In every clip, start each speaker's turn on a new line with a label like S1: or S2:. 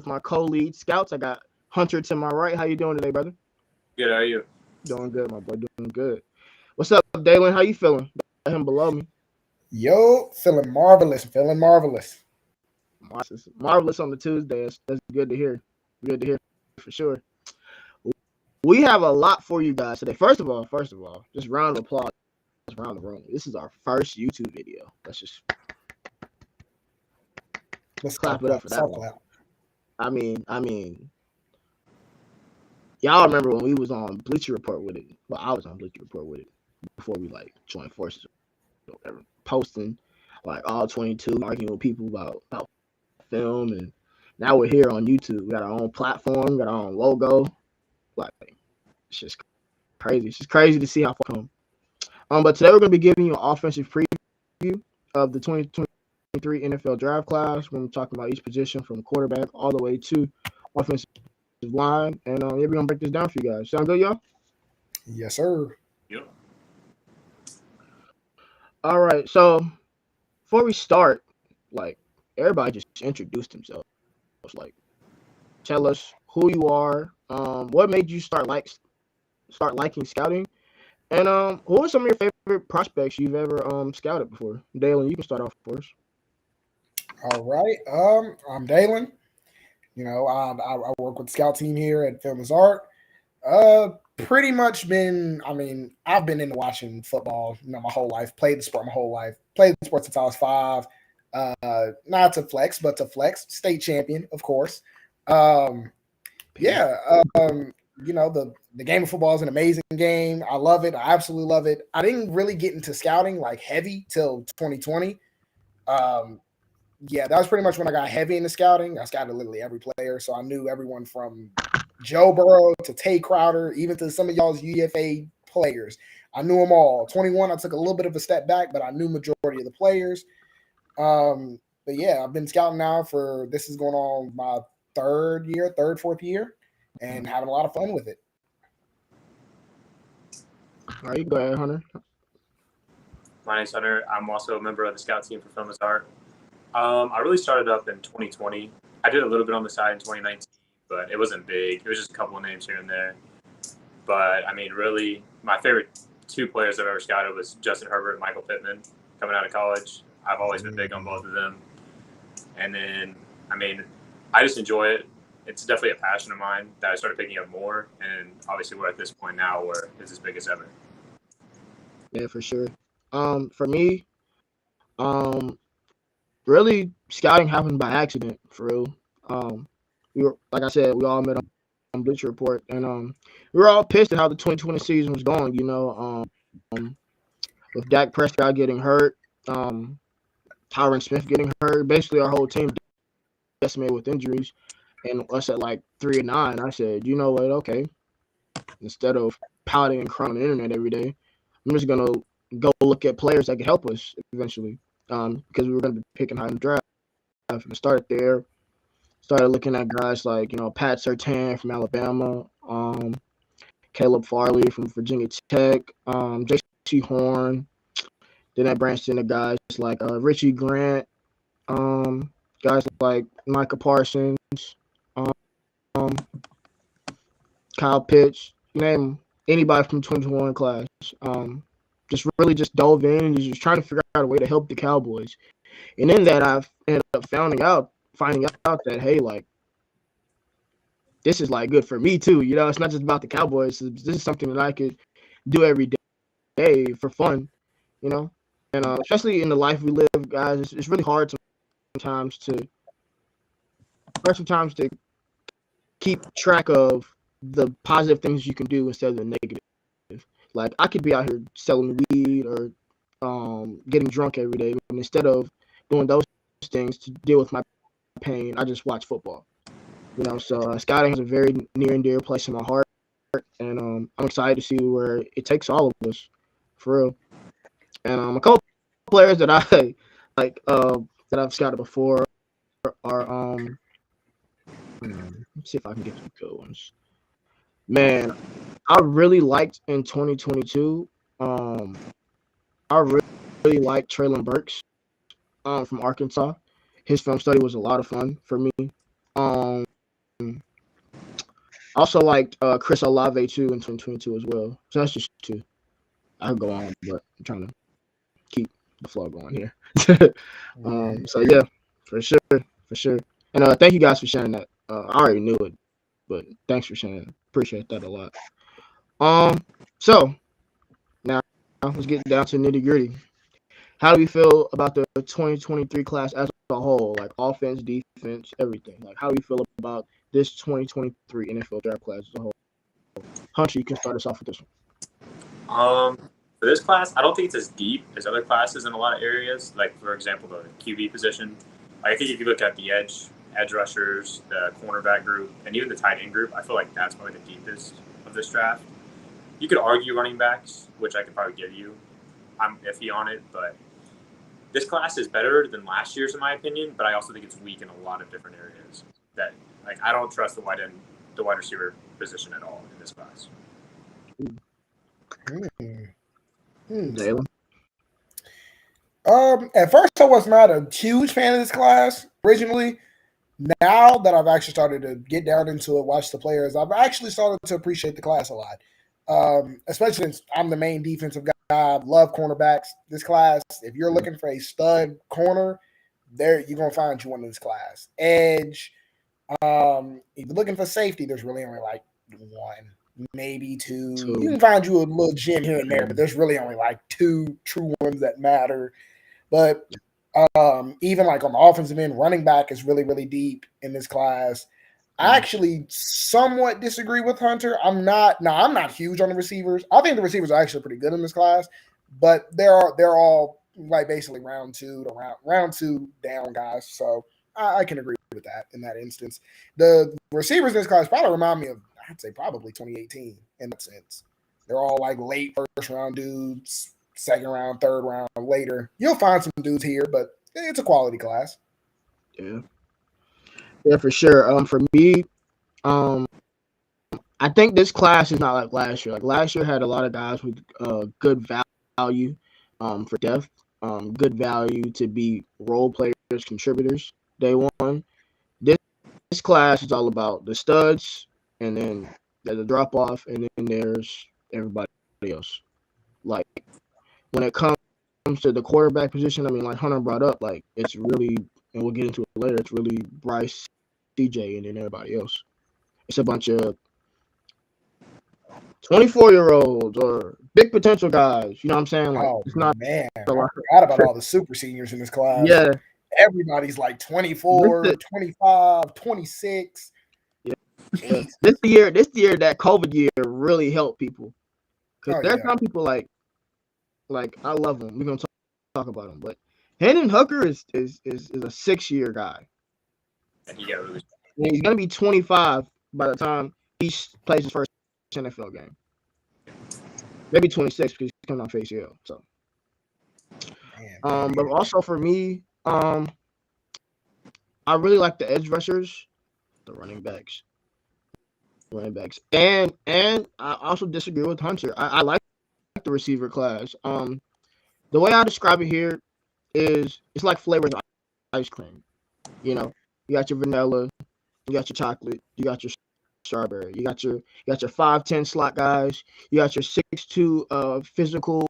S1: my co-lead scouts. I got Hunter to my right. How you doing today, brother?
S2: Good, how are you?
S1: Doing good, my boy. Doing good. What's up, Dalen? How you feeling? Got him below me.
S3: Yo, feeling marvelous, feeling marvelous.
S1: Marvelous on the Tuesday. That's good to hear. Good to hear for sure. We have a lot for you guys today. First of all, just round of applause around the room. This is our first YouTube video. Let's clap it up for that one. I mean, y'all remember when we was on Bleacher Report with it? Well, I was on Bleacher Report with it before we like joined forces or whatever, posting like all 22, arguing with people about film, and now we're here on YouTube. We got our own platform, got our own logo. Like, it's just crazy. It's just crazy to see how far come. But today we're gonna be giving you an offensive preview of the 2023 NFL draft class. We're talking about each position from quarterback all the way to offensive line, and yeah, we're gonna break this down for you guys. Sound good, y'all?
S3: Yes, sir.
S2: Yep.
S1: All right. So before we start, like, everybody just introduce themselves. Like, tell us who you are. What made you start liking scouting, and who are some of your favorite prospects you've ever scouted before? Dalen, you can start off for us.
S3: All right. I'm Dalen. I work with the scout team here at FILMISSART. Pretty much I've been into watching football, my whole life. Played the sport my whole life. Played the sport since I was 5. Not to flex, but to flex. State champion, of course. Yeah. The game of football is an amazing game. I love it. I absolutely love it. I didn't really get into scouting like heavy till 2020. That was pretty much when I got heavy into scouting. I scouted literally every player, so I knew everyone from Joe Burrow to Tay Crowder, even to some of y'all's UFA players. I knew them all. 21, I took a little bit of a step back, but I knew majority of the players. But yeah, I've been scouting now this is going on my fourth year, and having a lot of fun with it.
S1: All right, you go ahead, Hunter.
S2: My name's Hunter. I'm also a member of the scout team for FILMISSART. I really started up in 2020. I did a little bit on the side in 2019, but it wasn't big. It was just a couple of names here and there. But, really, my favorite 2 players I've ever scouted was Justin Herbert and Michael Pittman coming out of college. I've always been big on both of them. And then, I just enjoy it. It's definitely a passion of mine that I started picking up more. And obviously we're at this point now where it's as big as ever.
S1: Yeah, for sure. For me, really, scouting happened by accident, for real. We were, like I said, we all met on Bleacher Report, and we were all pissed at how the 2020 season was going. With Dak Prescott getting hurt, Tyron Smith getting hurt, basically our whole team decimated with injuries, and us at like 3-9. I said, you know what? Okay, instead of pouting and crying on the internet every day, I'm just gonna go look at players that can help us eventually. Because we were going to be picking high in the draft. And started there. Started looking at guys like, Pat Surtain from Alabama, Caleb Farley from Virginia Tech, J.C. Horn. Then that branched into guys like Richie Grant, guys like Micah Parsons, um, Kyle Pitts, you name them, anybody from 2021 class. Just dove in and just trying to figure out a way to help the Cowboys. And in that, I've ended up finding out that, hey, like, this is like good for me too. It's not just about the Cowboys. This is something that I could do every day for fun, and especially in the life we live, guys, it's really hard sometimes to keep track of the positive things you can do instead of the negative. Like, I could be out here selling weed or getting drunk every day, and instead of doing those things to deal with my pain, I just watch football. So scouting has a very near and dear place in my heart, and I'm excited to see where it takes all of us, for real. And a couple players that I like that I've scouted before are let's see if I can get some good ones. Man, I really liked in 2022. I really liked Traylon Burks from Arkansas. His film study was a lot of fun for me. Um, also liked Chris Olave too in 2022 as well. So that's just two. I could go on, but I'm trying to keep the flow going here. So yeah, for sure. And thank you guys for sharing that. I already knew it, but thanks for sharing. Appreciate that a lot. So now let's get down to nitty gritty. How do we feel about the 2023 class as a whole, like offense, defense, everything? Like, how do you feel about this 2023 NFL draft class as a whole? Hunter, you can start us off with this
S2: one. For this class, I don't think it's as deep as other classes in a lot of areas. Like, for example, the QB position. I think if you look at the edge rushers, the cornerback group, and even the tight end group, I feel like that's probably the deepest of this draft. You could argue running backs, which I could probably give you. I'm iffy on it, but this class is better than last year's, in my opinion. But I also think it's weak in a lot of different areas. That, like, I don't trust the wide receiver position at all in this class.
S1: Jalen?
S3: At first, I was not a huge fan of this class originally. Now that I've actually started to get down into it, watch the players, I've actually started to appreciate the class a lot. Especially since I'm the main defensive guy. I love cornerbacks. This class, if you're looking for a stud corner, there you're gonna find you one in this class. Edge. If you're looking for safety, there's really only like one, maybe two. You can find you a little gem here and there, but there's really only like two true ones that matter. But even like on the offensive end, running back is really, really deep in this class. I actually somewhat disagree with Hunter. I'm not huge on the receivers. I think the receivers are actually pretty good in this class, but they're all like basically round two down guys. So I can agree with that in that instance. The receivers in this class probably remind me of, I'd say probably 2018 in that sense. They're all like late first round dudes, second round, third round later. You'll find some dudes here, but it's a quality class.
S1: Yeah, for sure. For me, I think this class is not like last year. Like last year had a lot of guys with good value for depth, good value to be role players, contributors day one. This class is all about the studs, and then there's a drop off, and then there's everybody else. Like when it comes to the quarterback position, I mean, like Hunter brought up, like it's really, and we'll get into it later, it's really Bryce, CJ, and then everybody else. It's a bunch of 24-year-olds or big potential guys. You know what I'm saying? Like, it's not.
S3: Man, I forgot about all the super seniors in this class.
S1: Yeah.
S3: Everybody's like 24, 25, 26.
S1: Yeah. This year that COVID year really helped people. Because there's some people like I love them. We're gonna talk about them, but Hendon Hooker is a 6-year guy.
S2: And
S1: he's gonna be 25 by the time he plays his first NFL game. Maybe 26 because he's coming off ACL. So, but also for me, I really like the edge rushers, the running backs, and I also disagree with Hunter. I like the receiver class. The way I describe it here is it's like flavored ice cream. You know, you got your vanilla, you got your chocolate, you got your strawberry, you got your 5'10" slot guys, you got your 6'2" physical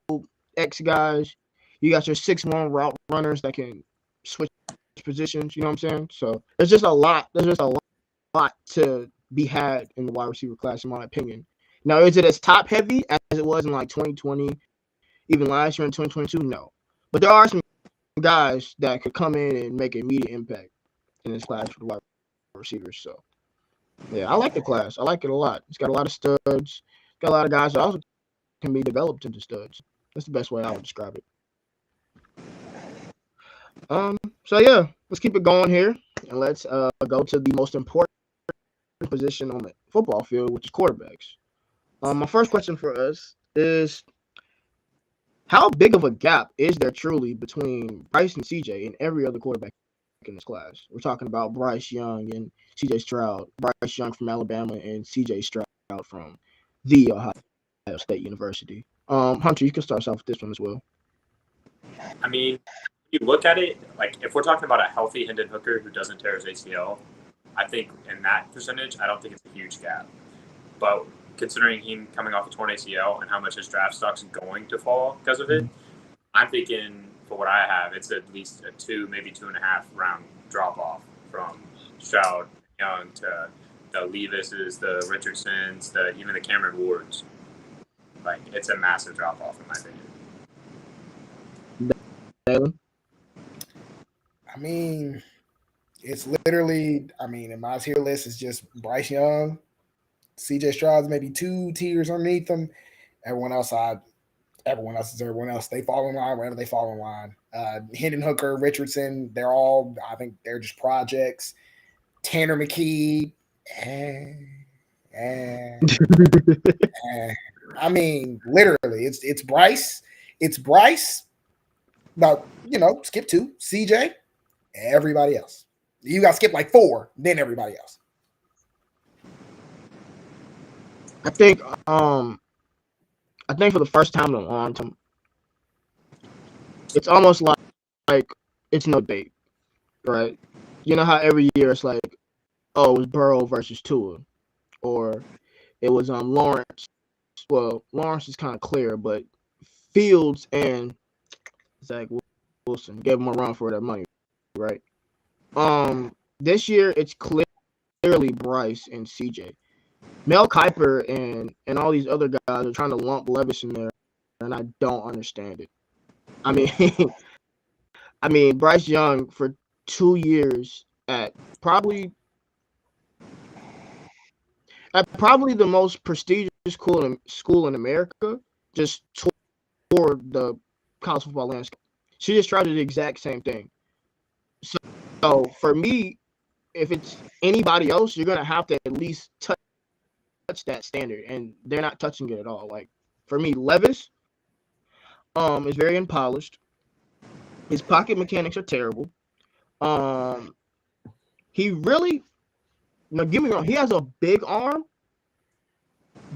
S1: X guys, you got your 6'1" route runners that can switch positions. You know what I'm saying? So there's just a lot to be had in the wide receiver class, in my opinion. Now, is it as top heavy as it was in like 2020, even last year in 2022? No, but there are some guys that could come in and make an immediate impact in this class for the wide receivers. So yeah, I like the class. I like it a lot. It's got a lot of studs. It's got a lot of guys that also can be developed into studs. That's the best way I would describe it. So yeah, let's keep it going here, and let's go to the most important position on the football field, which is quarterbacks. My first question for us is, how big of a gap is there truly between Bryce and CJ and every other quarterback in this class? We're talking about Bryce Young and CJ Stroud, Bryce Young from Alabama and CJ Stroud from the Ohio State University. Hunter, you can start us off with this one as well.
S2: I mean, you look at it, like if we're talking about a healthy Hendon Hooker who doesn't tear his ACL, I think in that percentage, I don't think it's a huge gap. But considering him coming off a torn ACL and how much his draft stock's going to fall because of it, I'm thinking for what I have, it's at least a 2, maybe 2.5 round drop off from Stroud, Young to the Levises, the Richardsons, even the Cameron Wards. Like, it's a massive drop off in my opinion.
S3: I mean, it's literally, in my tier list, it's just Bryce Young, CJ Stroud's maybe 2 tiers underneath them. Everyone else is everyone else. They fall in line wherever they fall in line. Hendon Hooker, Richardson, I think they're just projects. Tanner McKee, literally, it's Bryce. It's Bryce. About, skip 2, CJ, everybody else. You got to skip like 4, then everybody else.
S1: I think for the first time in a long time, it's almost like it's no debate, right? You know how every year it's like, oh, it was Burrow versus Tua, or it was Lawrence. Well, Lawrence is kind of clear, but Fields and Zach Wilson gave him a run for that money, right? This year it's clearly Bryce and CJ. Mel Kiper and all these other guys are trying to lump Levis in there, and I don't understand it. I mean, Bryce Young for 2 years at probably the most prestigious school in America, just toward the college football landscape. She just tried to do the exact same thing. So for me, if it's anybody else, you're gonna have to at least touch that standard, and they're not touching it at all. Like, for me, Levis is very unpolished. His pocket mechanics are terrible. He really, now get me wrong, he has a big arm,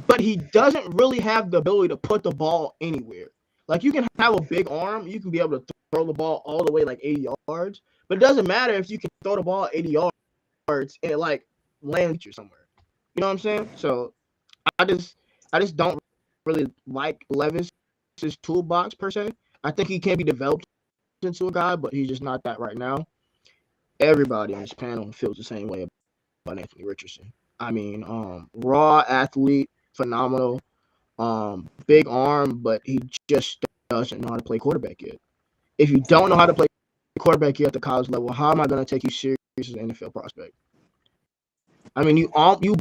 S1: but he doesn't really have the ability to put the ball anywhere. Like, you can have a big arm, you can be able to throw the ball all the way like 80 yards, but it doesn't matter if you can throw the ball 80 yards and it like lands you somewhere. You know what I'm saying? So I just don't really like Levis's toolbox per se. I think he can be developed into a guy, but he's just not that right now. Everybody on this panel feels the same way about Anthony Richardson. I mean, raw athlete, phenomenal, big arm, but he just doesn't know how to play quarterback yet. If you don't know how to play quarterback yet at the college level, how am I going to take you serious as an NFL prospect? I mean, you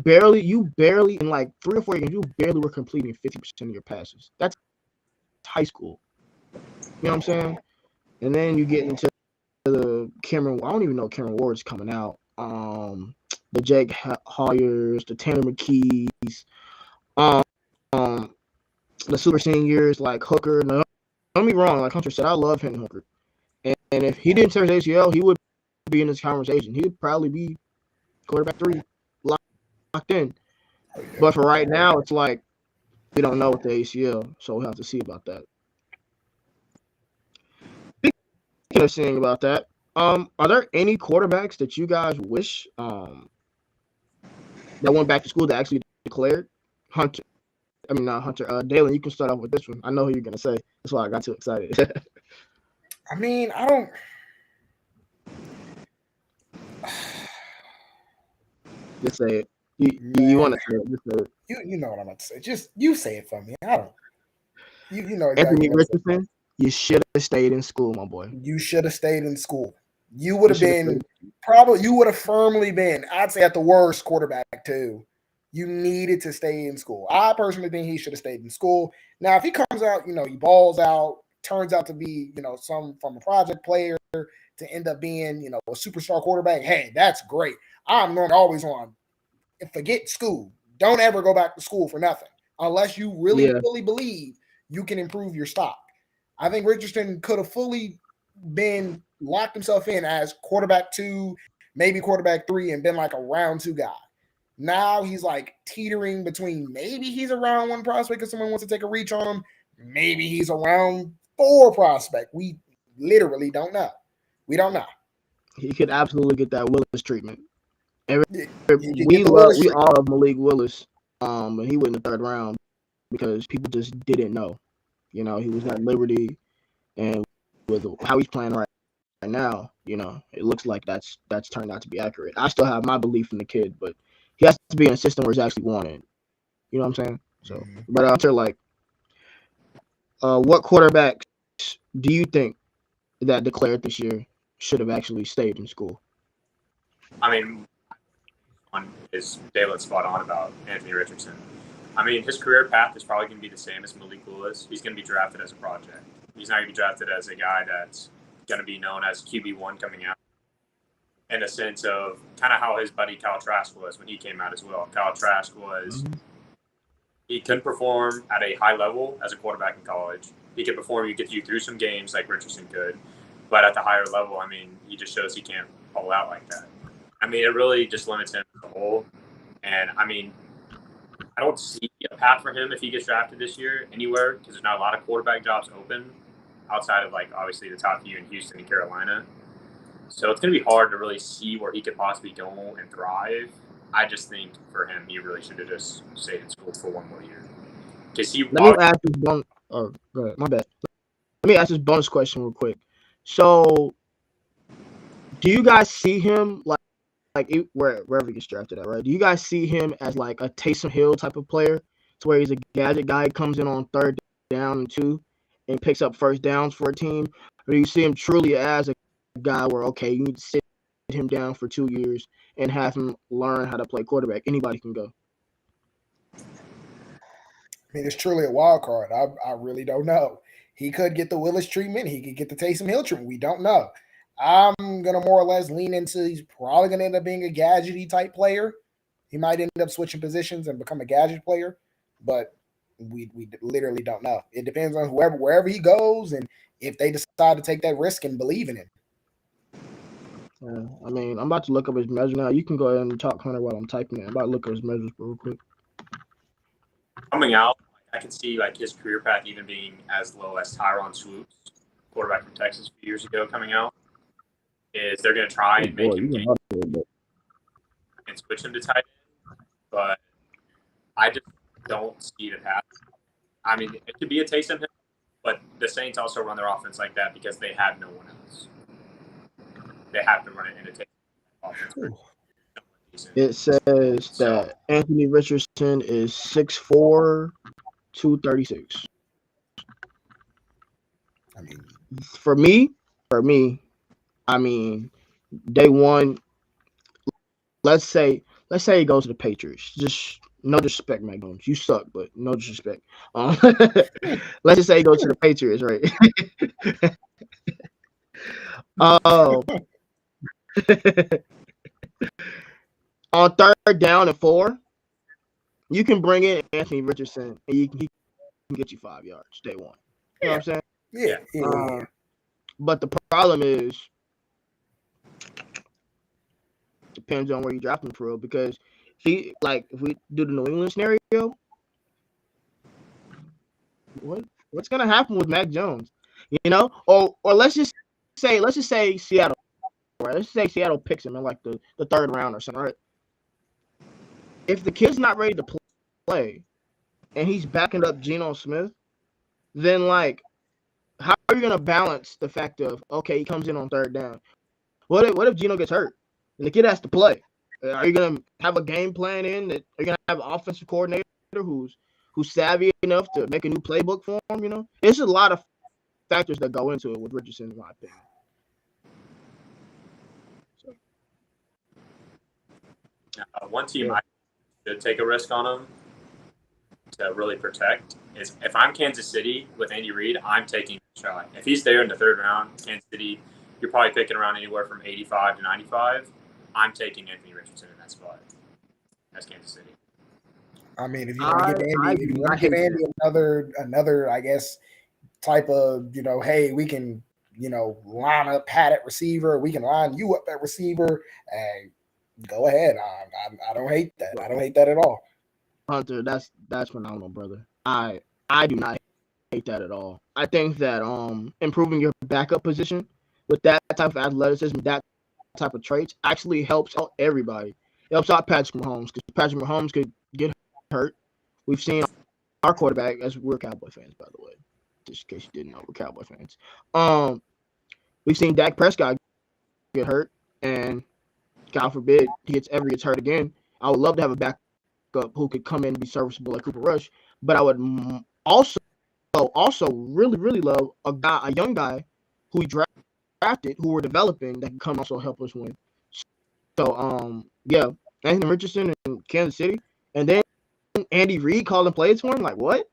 S1: barely in like 3 or 4 years, you barely were completing 50% of your passes. That's high school. You know what I'm saying? And then you get into the Cameron. I don't even know Cameron Ward's coming out. The Jake Hoyers, the Tanner McKees, the super seniors like Hooker. No, don't get me wrong. Like Hunter said, I love Hendon Hooker, and if he didn't tear his ACL, he would be in this conversation. He would probably be quarterback 3. Locked in. But for right now, it's like we don't know with the ACL, so we'll have to see about that. Speaking of seeing about that, are there any quarterbacks that you guys wish that went back to school that actually declared? Hunter. I mean, not Hunter. Dalen, you can start off with this one. I know who you're gonna say. That's why I got too excited.
S3: I mean, I don't.
S1: Just say it. You want to say it? Just say it.
S3: You know what I'm about to say. Just you say it for me. I don't. You know exactly
S1: Anthony Richardson, you should have stayed in school, my boy.
S3: You should have stayed in school. You would have been probably. You would have firmly been. I'd say at the worst quarterback too. You needed to stay in school. I personally think he should have stayed in school. Now, if he comes out, he balls out, turns out to be, some from a project player to end up being, a superstar quarterback. Hey, that's great. I'm not always on. Forget school. Don't ever go back to school for nothing unless you really believe you can improve your stock. I think Richardson could have fully been locked himself in as quarterback 2, maybe quarterback 3, and been like a round 2 guy. Now he's like teetering between maybe he's a round 1 prospect if someone wants to take a reach on him. Maybe he's a round 4 prospect. We literally don't know. We don't know.
S1: He could absolutely get that Willis treatment. Every,
S3: He could get the Willis
S1: we
S3: treatment.
S1: all love Malik Willis. And he went in the third round because people just didn't know. You know, he was at Liberty, and with how he's playing right now, you know, it looks like that's turned out to be accurate. I still have my belief in the kid, but he has to be in a system where he's actually wanted. You know what I'm saying? So, but I'm sure, like, what quarterbacks do you think that declared this year should have actually stayed in school?
S2: I mean, one is Dalen's spot on about Anthony Richardson. I mean, his career path is probably going to be the same as Malik Willis. He's going to be drafted as a project. He's not going to be drafted as a guy that's going to be known as QB1 coming out, in a sense of kind of how his buddy Kyle Trask was when he came out as well. Kyle Trask was, he couldn't perform at a high level as a quarterback in college. He could perform, he could get you through some games like Richardson could, but at the higher level, I mean, he just shows he can't pull out like that. I mean, it really just limits him as a whole. And I mean, I don't see a path for him if he gets drafted this year anywhere because there's not a lot of quarterback jobs open outside of, like, obviously the top few in Houston and Carolina. So it's going to be hard to really see where he could possibly go and thrive. I just think for him, he really should have just stayed in school for one more year. Because he.
S1: Let me ask this bonus. Oh, go ahead. My bad. Let me ask this bonus question real quick. So, do you guys see him like wherever he gets drafted at, right? Do you guys see him as like a Taysom Hill type of player, to where he's a gadget guy, comes in on third down and 2, and picks up first downs for a team, or do you see him truly as a guy where, okay, you need to sit him down for 2 years and have him learn how to play quarterback? Anybody can go.
S3: I mean, it's truly a wild card. I really don't know. He could get the Willis treatment. He could get the Taysom Hill treatment. We don't know. I'm going to more or less lean into he's probably going to end up being a gadgety type player. He might end up switching positions and become a gadget player, but we literally don't know. It depends on wherever he goes and if they decide to take that risk and believe in him.
S1: I mean, I'm about to look up his measure now. You can go ahead and talk, Hunter, while I'm typing it. I'm about to look up his measures real quick.
S2: Coming out, I can see like his career path even being as low as Tyron Swoops, quarterback from Texas a few years ago, coming out. Is they're going to try and make him and switch him to tight end, but I just don't see the path. I mean, it could be a Taysom Hill, but the Saints also run their offense like that because they have no one else. They have to run it into Taysom.
S1: It says that Anthony Richardson is 6'4", 236.
S3: I mean,
S1: for me, I mean, day one, let's say he goes to the Patriots. Just no disrespect, Mac Jones. You suck, but no disrespect. Let's just say he goes to the Patriots, right? On third down and 4, you can bring in Anthony Richardson, and he can get you 5 yards day one. You know what I'm saying?
S3: Yeah.
S1: But the problem is, depends on where you draft him for real. Because if we do the New England scenario, what's gonna happen with Mac Jones? You know, or let's just say Seattle. Right? Let's say Seattle picks him in like the third round or something. Right? If the kid's not ready to play, and he's backing up Geno Smith, then like, how are you gonna balance the fact of, okay, he comes in on third down? What if Geno gets hurt and the kid has to play? Are you gonna have a game plan in that? Are you gonna have an offensive coordinator who's savvy enough to make a new playbook for him? You know, there's a lot of factors that go into it with Richardson, in my opinion.
S2: One team I should take a risk on him to really protect is if I'm Kansas City with Andy Reid, I'm taking a shot. If he's there in the third round, Kansas City, you're probably picking around anywhere from 85 to 95. I'm taking Anthony Richardson in that spot. That's Kansas City.
S3: I mean, if you want to give Andy another, I guess, type of, hey, we can, line up Pat at receiver, we can line you up at receiver, and go ahead. I don't hate that. I don't hate that at all.
S1: Hunter, that's phenomenal, brother. I do not hate that at all. I think that improving your backup position with that type of athleticism, that type of traits, actually helps out everybody. It helps out Patrick Mahomes because Patrick Mahomes could get hurt. We've seen our quarterback, as we're Cowboy fans, by the way, just in case you didn't know, we're Cowboy fans. We've seen Dak Prescott get hurt, and God forbid he gets hurt again. I would love to have a backup who could come in and be serviceable like Cooper Rush, but I would also really love a young guy who we drafted, who we're developing, that can come also help us win. So yeah, Anthony Richardson in Kansas City, and then Andy Reid calling plays for him. Like, what?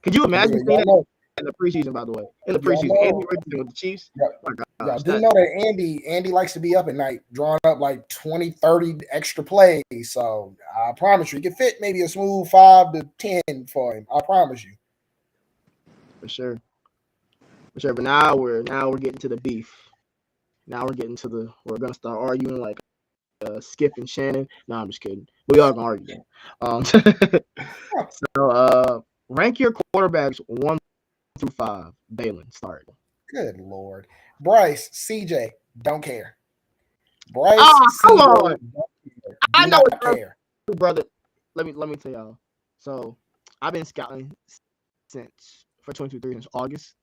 S1: Could you imagine seeing that in the preseason? By the way, in the preseason, Andy Richardson with the Chiefs.
S3: Yeah.
S1: My gosh,
S3: Yeah, I do know that Andy likes to be up at night, drawing up like 20, 30 extra plays. So I promise you, he can fit maybe a smooth 5 to 10 for him. I promise you.
S1: For sure. But now we're getting to the beef. Now we're gonna start arguing like Skip and Shannon. No, I'm just kidding. We are gonna argue. So rank your quarterbacks 1 through 5. Balin, start.
S3: Good Lord. Bryce, CJ, don't care. Bryce,
S1: come
S3: CJ,
S1: on. I know
S3: it's care.
S1: Brother. Let me tell y'all. So I've been scouting for 2023 since August,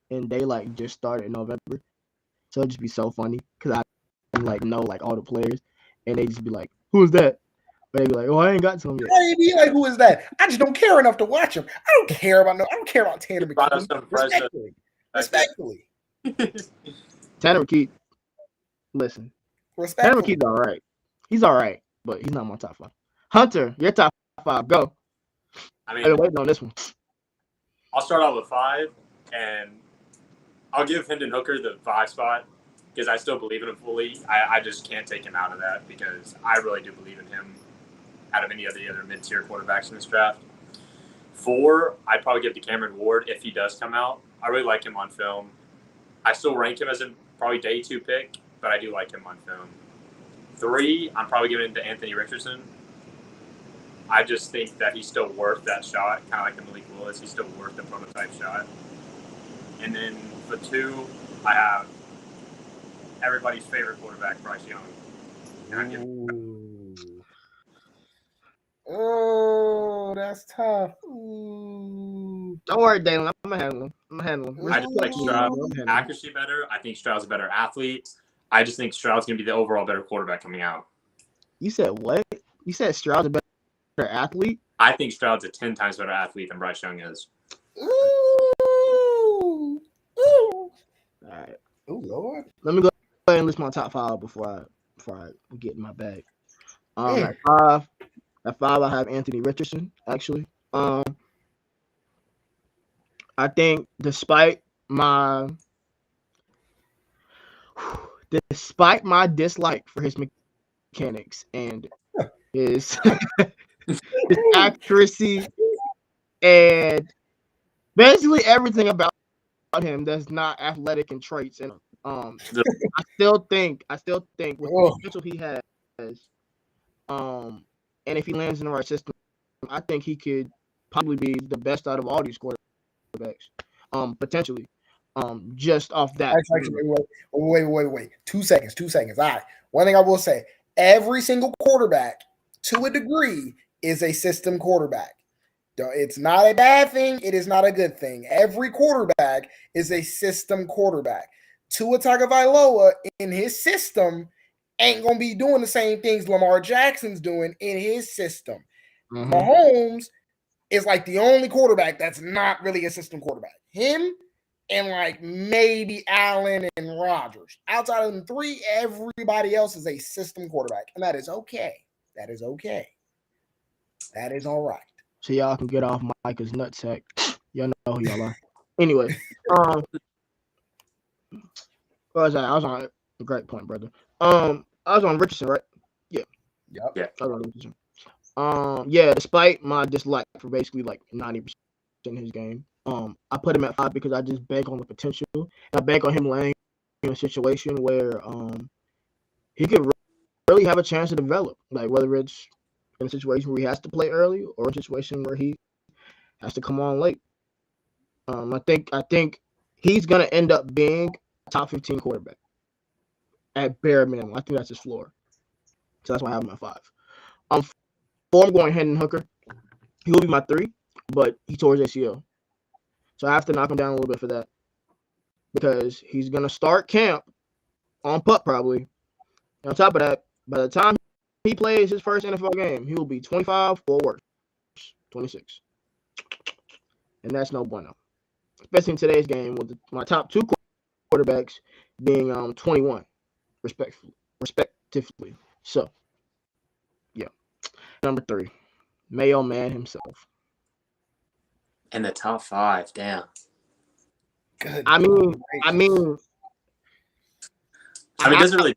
S1: and they like just started in November. So it'd just be so funny because I like know like all the players, and they just be like, "Who is that?" But they be like, "Oh, I ain't got to him yet."
S3: I be like, "Who is that?" I just don't care enough to watch him. I don't care about Tanner McKee. Respectfully.
S1: Tanner McKee. Listen, Tanner McKee's all right. He's all right, but he's not my top 5. Hunter, your top 5. Go.
S2: I mean,
S1: I've been waiting on this one.
S2: I'll start off with 5, and I'll give Hendon Hooker the 5 spot because I still believe in him fully. I just can't take him out of that because I really do believe in him out of any of the other mid-tier quarterbacks in this draft. 4, I'd probably give to Cameron Ward if he does come out. I really like him on film. I still rank him as a probably day 2 pick, but I do like him on film. 3, I'm probably giving it to Anthony Richardson. I just think that he's still worth that shot, kind of like the Malik Willis. He's still worth the prototype shot. And then for 2, I have everybody's favorite quarterback, Bryce Young.
S3: Oh, that's tough. Ooh.
S1: Don't worry, Dalen. I'm gonna handle him.
S2: I just like Stroud's accuracy better. I think Stroud's a better athlete. I just think Stroud's gonna be the overall better quarterback coming out.
S1: You said what? You said Stroud's a better athlete?
S2: I think Stroud's a 10 times better athlete than Bryce Young is.
S3: Ooh.
S1: All right.
S3: Oh Lord.
S1: Let me go ahead and list my top 5 before I get in my bag. At 5, I have Anthony Richardson. Actually, I think despite my dislike for his mechanics and his accuracy and basically everything about him that's not athletic and traits in him. I still think with the potential he has, and if he lands in the right system, I think he could probably be the best out of all these quarterbacks. Potentially. Just off that.
S3: Actually, wait. 2 seconds. All right. One thing I will say, every single quarterback, to a degree, is a system quarterback. It's not a bad thing. It is not a good thing. Every quarterback is a system quarterback. Tua Tagovailoa in his system ain't going to be doing the same things Lamar Jackson's doing in his system. Mm-hmm. Mahomes is like the only quarterback that's not really a system quarterback. Him and like maybe Allen and Rodgers. Outside of them 3, everybody else is a system quarterback. And that is okay. That is all right.
S1: So y'all can get off Micah's nutsack. Y'all know who y'all are. Anyway, what was that? I was on a great point, brother. I was on Richardson, right? Yeah.
S3: Yep.
S1: I was on Richardson. Yeah, despite my dislike for basically like 90% in his game, I put him at 5 because I just bank on the potential. And I bank on him landing in a situation where he could really have a chance to develop, like whether it's in a situation where he has to play early or a situation where he has to come on late. I think he's gonna end up being a top 15 quarterback at bare minimum. I think that's his floor. So that's why I have him at 5. Um, 4, I'm going Hendon Hooker. He will be my 3, but he tore his ACL. So I have to knock him down a little bit for that because he's going to start camp on pup probably. And on top of that, by the time he plays his first NFL game, he will be 25 or worse, 26. And that's no bueno. Especially in today's game with my top 2 quarterbacks being 21, respectively. So, yeah. Number 3, Mayo Man himself.
S2: In the top 5, damn.
S3: Good.
S1: I mean,
S2: it doesn't really.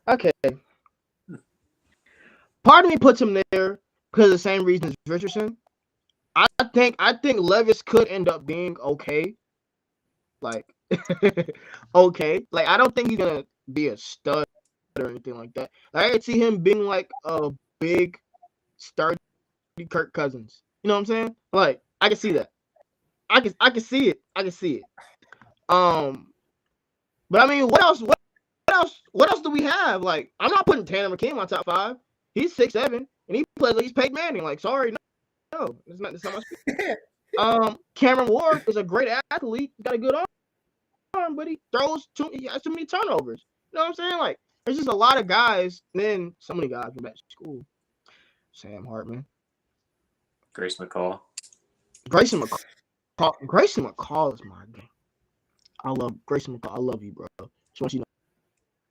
S1: Okay. Part of me puts him there because of the same reason as Richardson. I think Levis could end up being okay. Like, okay. Like, I don't think he's gonna be a stud or anything like that. I could see him being like a big, sturdy Kirk Cousins. You know what I'm saying? Like, I can see that. I can see it. But I mean, what else do we have? Like, I'm not putting Tanner McKee in my top 5. He's 6'7", and he plays like he's Peyton Manning. Like, sorry, no, it's not my speed. Cameron Ward is a great athlete. He's got a good arm, but he has too many turnovers. You know what I'm saying? Like, there's just a lot of guys. And then so many guys went back to school. Sam Hartman,
S2: Grayson McCall.
S1: Grayson McCall is my game. I love Grayson McCall. I love you, bro. Just want you to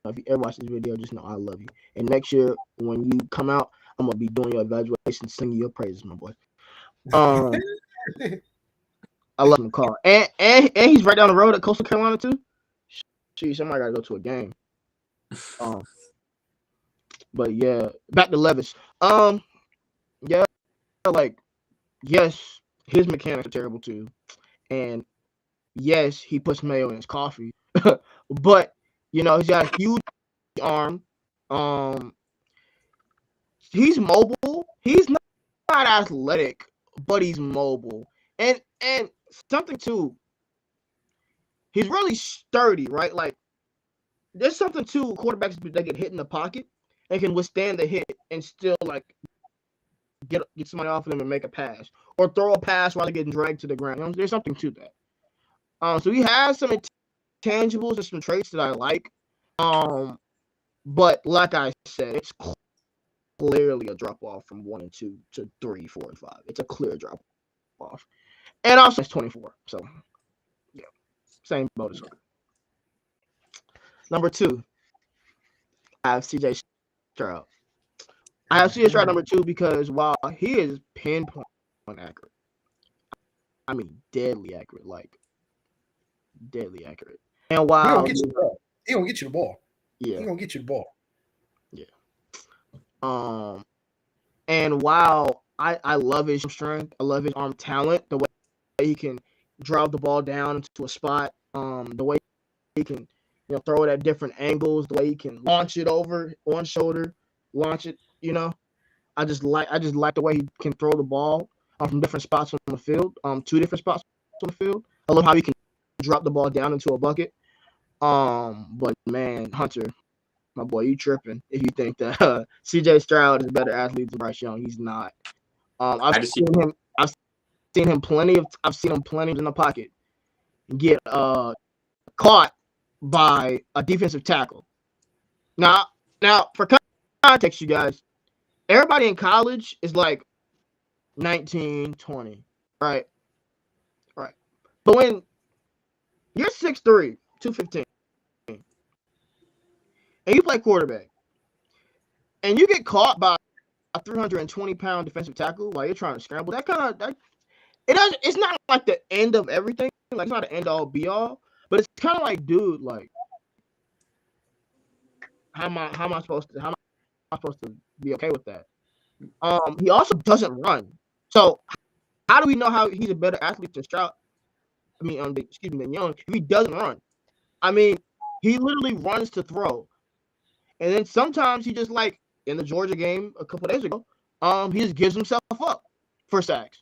S1: know, if you ever watch this video, just know I love you. And next year, when you come out, I'm gonna be doing your evaluation, singing your praises, my boy. I love McCall, and he's right down the road at Coastal Carolina too. Jeez, somebody gotta go to a game. But yeah, back to Levis. Yeah, like, yes, his mechanics are terrible too, and yes, he puts mayo in his coffee. But you know, he's got a huge arm. He's mobile. He's not athletic, but he's mobile. And something too, he's really sturdy, right? Like, there's something too, quarterbacks that get hit in the pocket and can withstand the hit and still like get somebody off of them and make a pass or throw a pass while they're getting dragged to the ground. You know, there's something to that. So he has some intangibles and some traits that I like. But like I said, it's clearly a drop off from 1 and 2 to 3, 4, and 5. It's a clear drop off. And also it's 24. So yeah, same boat as her. Number 2, I have CJ Stroud. I have CJ Stroud number 2 because while he is pinpoint accurate, I mean deadly accurate, like deadly accurate. And while
S3: he gonna get you the ball.
S1: Yeah.
S3: He gonna get you the ball.
S1: Yeah. And while I love his strength, I love his arm talent, the way he can drive the ball down into a spot, the way he can, you know, throw it at different angles, the way he can launch it over one shoulder, launch it, you know. I just like the way he can throw the ball from different spots on the field, 2 different spots on the field. I love how he can drop the ball down into a bucket. But man, Hunter, my boy, you tripping if you think that CJ Stroud is a better athlete than Bryce Young. He's not. I've seen him plenty in the pocket get caught by a defensive tackle. Now for context, you guys, everybody in college is like 19, 20, right? Right. But when you're 6'3", 215, and you play quarterback, and you get caught by a 320-pound defensive tackle while you're trying to scramble, it's not like the end of everything. Like, it's not an end all be all, but it's kind of like, dude, like, how am I supposed to be okay with that? He also doesn't run. So how do we know how he's a better athlete than Stroud? Than Young if he doesn't run? I mean, he literally runs to throw. And then sometimes he just, like in the Georgia game a couple days ago, he just gives himself up for sacks.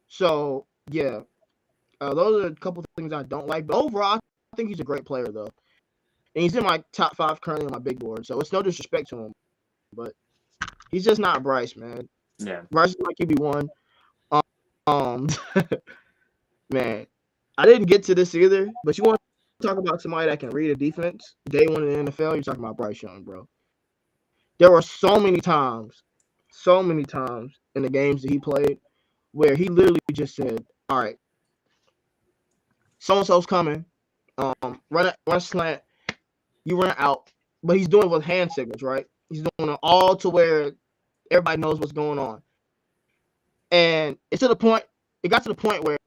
S1: So yeah, those are a couple of things I don't like. But overall, I think he's a great player though. And he's in my top 5 currently on my big board. So it's no disrespect to him, but he's just not Bryce, man.
S2: Yeah.
S1: Bryce is my QB1. Um, man, I didn't get to this either, but you want to talk about somebody that can read a defense day one in the NFL? You're talking about Bryce Young, bro. There were so many times in the games that he played where he literally just said, all right, so-and-so's coming, run a slant, you run out, but he's doing it with hand signals, right? He's doing it all to where everybody knows what's going on. And it got to the point where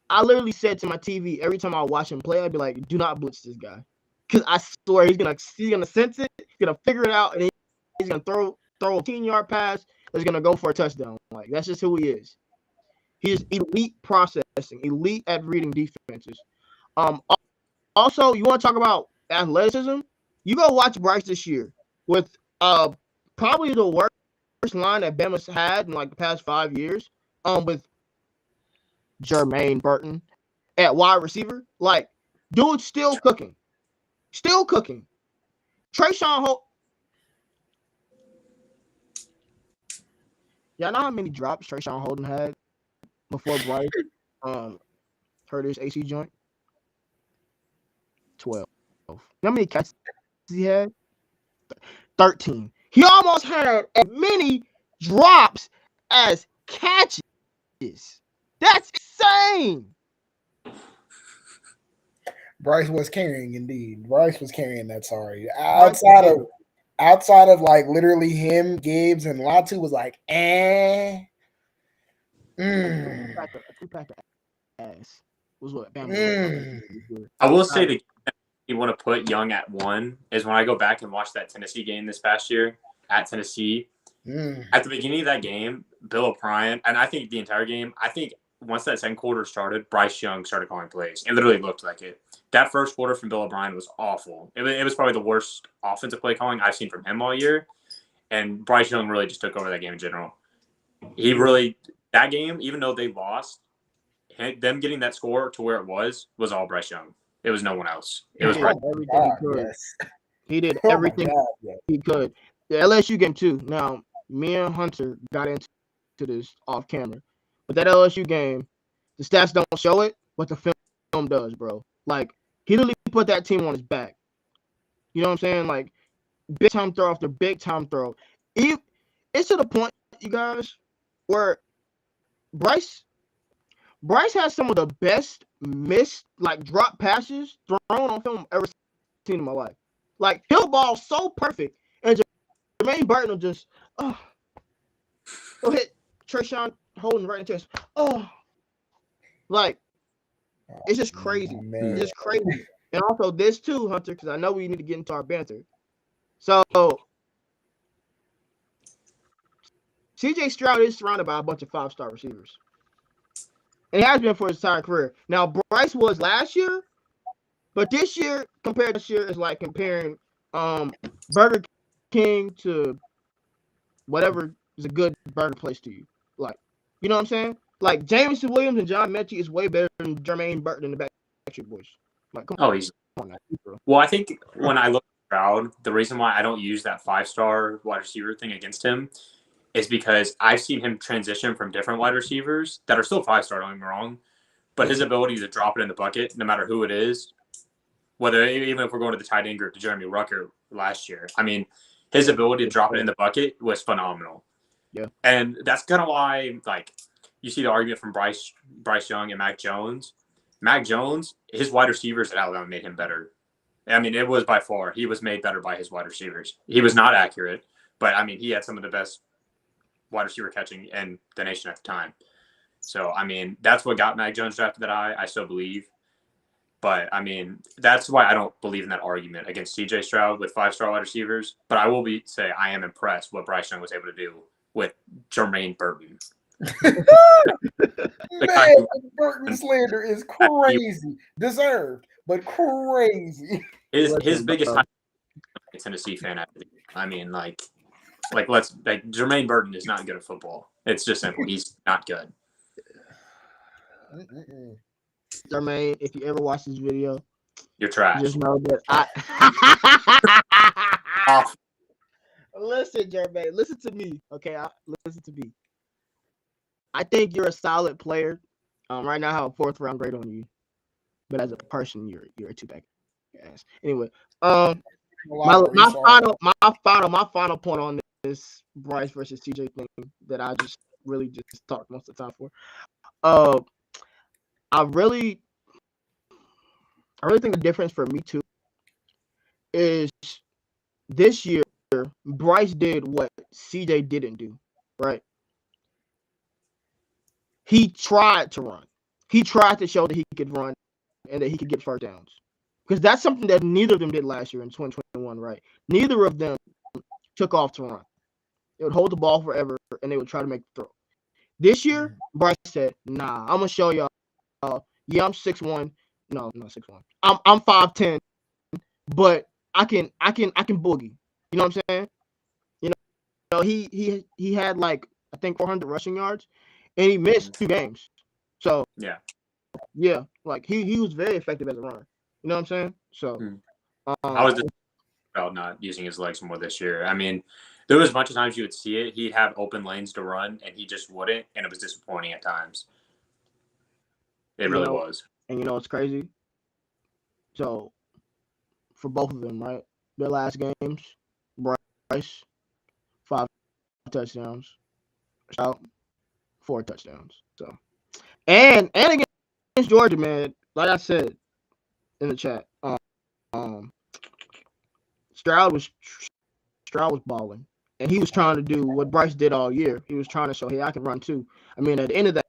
S1: I literally said to my TV every time I watch him play, I'd be like, do not blitz this guy. Because I swear he's gonna sense it, he's gonna figure it out, and he's gonna throw a 15-yard pass that's gonna go for a touchdown. Like, that's just who he is. He's elite processing, elite at reading defenses. Also, you want to talk about athleticism? You go watch Bryce this year with probably the worst line that Bama's had in like the past 5 years. With Jermaine Burton at wide receiver. Like, dude's still cooking. Trayshawn Holt. Y'all know how many drops Trayshawn Holden had before Bryce hurt his AC joint? 12. You know how many catches he had? 13. He almost had as many drops as catches. That's insane.
S3: Bryce was carrying, indeed. Bryce was carrying that. Sorry, outside of like literally him, Gibbs, and Latu was like,
S1: Two pack of ass was what Bama was.
S2: I will say the you want to put Young at 1 is when I go back and watch that Tennessee game this past year at Tennessee. At the beginning of that game, Bill O'Brien, and I think the entire game, I think once that second quarter started, Bryce Young started calling plays. It literally looked like it. That first quarter from Bill O'Brien was awful. It was probably the worst offensive play calling I've seen from him all year. And Bryce Young really just took over that game in general. That game, even though they lost, them getting that score to where it was all Bryce Young. It was no one else. It was Bryce.
S1: Everything he could. Yes. He did everything he could. The LSU game too. Now, me and Hunter got into this off camera. But that LSU game, the stats don't show it, but the film does, bro. Like, he literally put that team on his back. You know what I'm saying? Like, big time throw after big time throw. It's to the point, you guys, where Bryce has some of the best missed, like, drop passes thrown on film I've ever seen in my life. Like, he'll ball so perfect, and Jermaine Burton will just, he'll hit Trayshawn Holden right in the chest. Like, it's just crazy. It's just crazy. And also this too, Hunter, because I know we need to get into our banter. So, CJ Stroud is surrounded by a bunch of 5-star receivers. And he has been for his entire career. Now, Bryce was last year, but this year, compared to this year, is like comparing Burger King to whatever is a good burger place to you. Like, you know what I'm saying? Like, Jameson Williams and John Mechie is way better than Jermaine Burton and the Backstreet Boys. Like, come on.
S2: Well, I think when I look at Stroud, the reason why I don't use that 5-star wide receiver thing against him is because I've seen him transition from different wide receivers that are still 5-star, don't get me wrong, but his ability to drop it in the bucket, no matter who it is, even if we're going to the tight end group to Jeremy Rucker last year, I mean, his ability to drop it in the bucket was phenomenal.
S1: Yeah.
S2: And that's kind of why, like, you see the argument from Bryce Young and Mac Jones. Mac Jones, his wide receivers at Alabama made him better. I mean, it was by far. He was made better by his wide receivers. He was not accurate, but, I mean, he had some of the best wide receiver catching in the nation at the time. So, I mean, that's what got Mac Jones drafted that high, I still believe. But, I mean, that's why I don't believe in that argument against CJ Stroud with 5-star wide receivers. But I will say I am impressed what Bryce Young was able to do with Jermaine Burton.
S3: Man, Burton slander is crazy. Deserved, but crazy.
S2: His biggest Tennessee fan. I mean, Jermaine Burton is not good at football. It's just simple. He's not good.
S1: Jermaine, if you ever watch this video,
S2: You're trash.
S1: Just know that
S2: Off.
S1: Listen, Jermaine, listen to me. Okay, listen to me. I think you're a solid player. Right now I have a 4th round grade on you. But as a person, you're a 2-back ass. Anyway, my final point on this Bryce versus TJ thing that I just really just talked most of the time for. I really think the difference for me too is this year Bryce did what CJ didn't do, right? He tried to run. He tried to show that he could run and that he could get first downs. Because that's something that neither of them did last year in 2021, right? Neither of them took off to run. They would hold the ball forever and they would try to make the throw. This year, Bryce said, "Nah, I'm gonna show y'all. Yeah, I'm 6'1". No, I'm not 6'1". I'm 5'10", but I can boogie. You know what I'm saying? You know, he had like I think 400 rushing yards, and he missed 2 games. So yeah, like he was very effective as a runner. You know what I'm saying? So
S2: I was about not using his legs more this year. I mean, there was a bunch of times you would see it. He'd have open lanes to run, and he just wouldn't, and it was disappointing at times. It really was.
S1: And you know what's crazy? So for both of them, right? Their last games, Bryce 5 touchdowns, Stroud 4 touchdowns. So and against Georgia, man, like I said in the chat, Stroud was balling, and he was trying to do what Bryce did all year. He was trying to show, hey, I can run too. I mean, at the end of that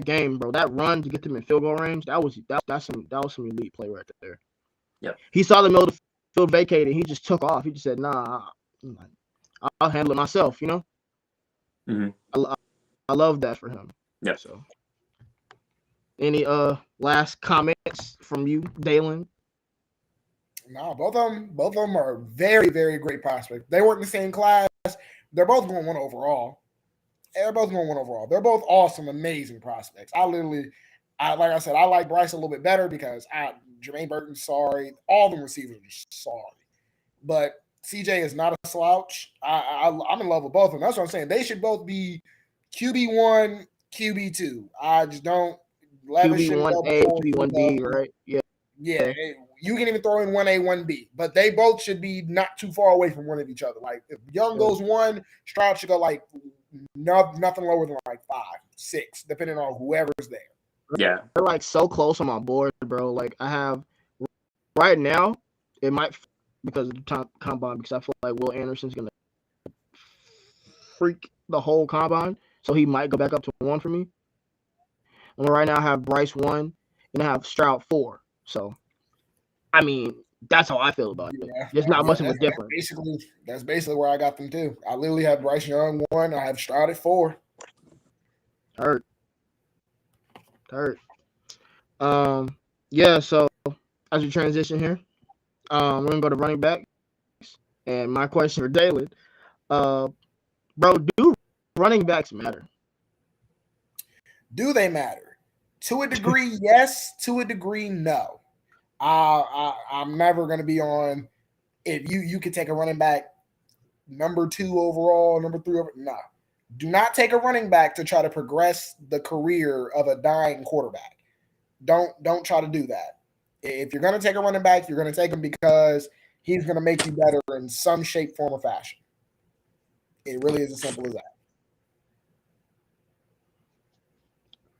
S1: game, bro, that run to get them in field goal range, that was some elite play right there.
S2: Yeah,
S1: he saw the middle of the field vacated. He just took off. He just said, "Nah, I'll handle it myself." You know.
S2: Mm-hmm.
S1: I love that for him.
S2: Yeah.
S1: So, any last comments from you, Dalen?
S3: No, both of them are very, very great prospects. They weren't in the same class. They're both going 1 overall. They're both going 1 overall. They're both awesome, amazing prospects. Like I said, I like Bryce a little bit better because Jermaine Burton's sorry. All the receivers are sorry. But CJ is not a slouch. I'm in love with both of them. That's what I'm saying. They should both be QB1, QB2. I just don't.
S1: QB1A, QB1B, right? Yeah.
S3: Yeah, you can even throw in 1A, 1B, but they both should be not too far away from one of each other. Like if Young goes 1, Stroud should go like nothing lower than like 5, 6, depending on whoever's there.
S2: Yeah,
S1: they're like so close on my board, bro. Like I have right now, it might because of the combine because I feel like Will Anderson's gonna freak the whole combine, so he might go back up to 1 for me. And right now I have Bryce 1 and I have Stroud 4. So, I mean, that's how I feel about it. There's not much of a difference.
S3: That's basically where I got them too. I literally have Bryce Young 1. I have Stroud at 4.
S1: Hurt. Yeah. So as we transition here, we're gonna go to running backs. And my question for Dalen, bro, do running backs matter?
S3: Do they matter? To a degree, yes. To a degree, no. I'm never going to be on if you could take a running back number 2 overall, number 3 overall. No. Do not take a running back to try to progress the career of a dying quarterback. Don't try to do that. If you're going to take a running back, you're going to take him because he's going to make you better in some shape, form, or fashion. It really is as simple as that.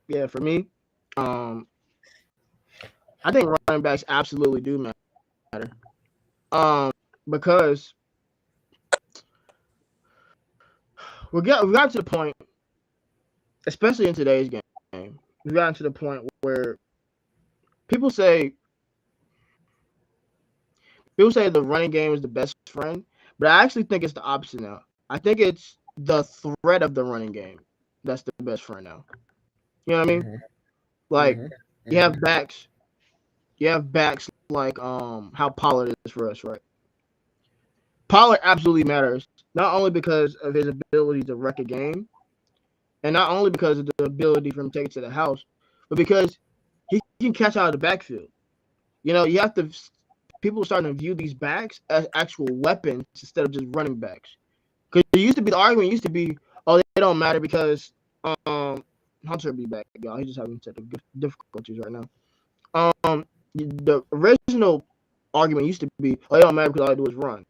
S1: Yeah, for me, I think running backs absolutely do matter. Because we got to the point, especially in today's game, we got to the point where people say the running game is the best friend, but I actually think it's the opposite now. I think it's the threat of the running game that's the best friend now. You know what I mean? Like you have backs like how Pollard is for us, right? Pollard absolutely matters, not only because of his ability to wreck a game, and not only because of the ability for him to take it to the house, but because he can catch out of the backfield. you have to. People are starting to view these backs as actual weapons instead of just running backs. Because the argument used to be, oh, they don't matter because Hunter be back, y'all. He's just having technical difficulties right now. The original argument used to be, oh, they don't matter because all they do is run.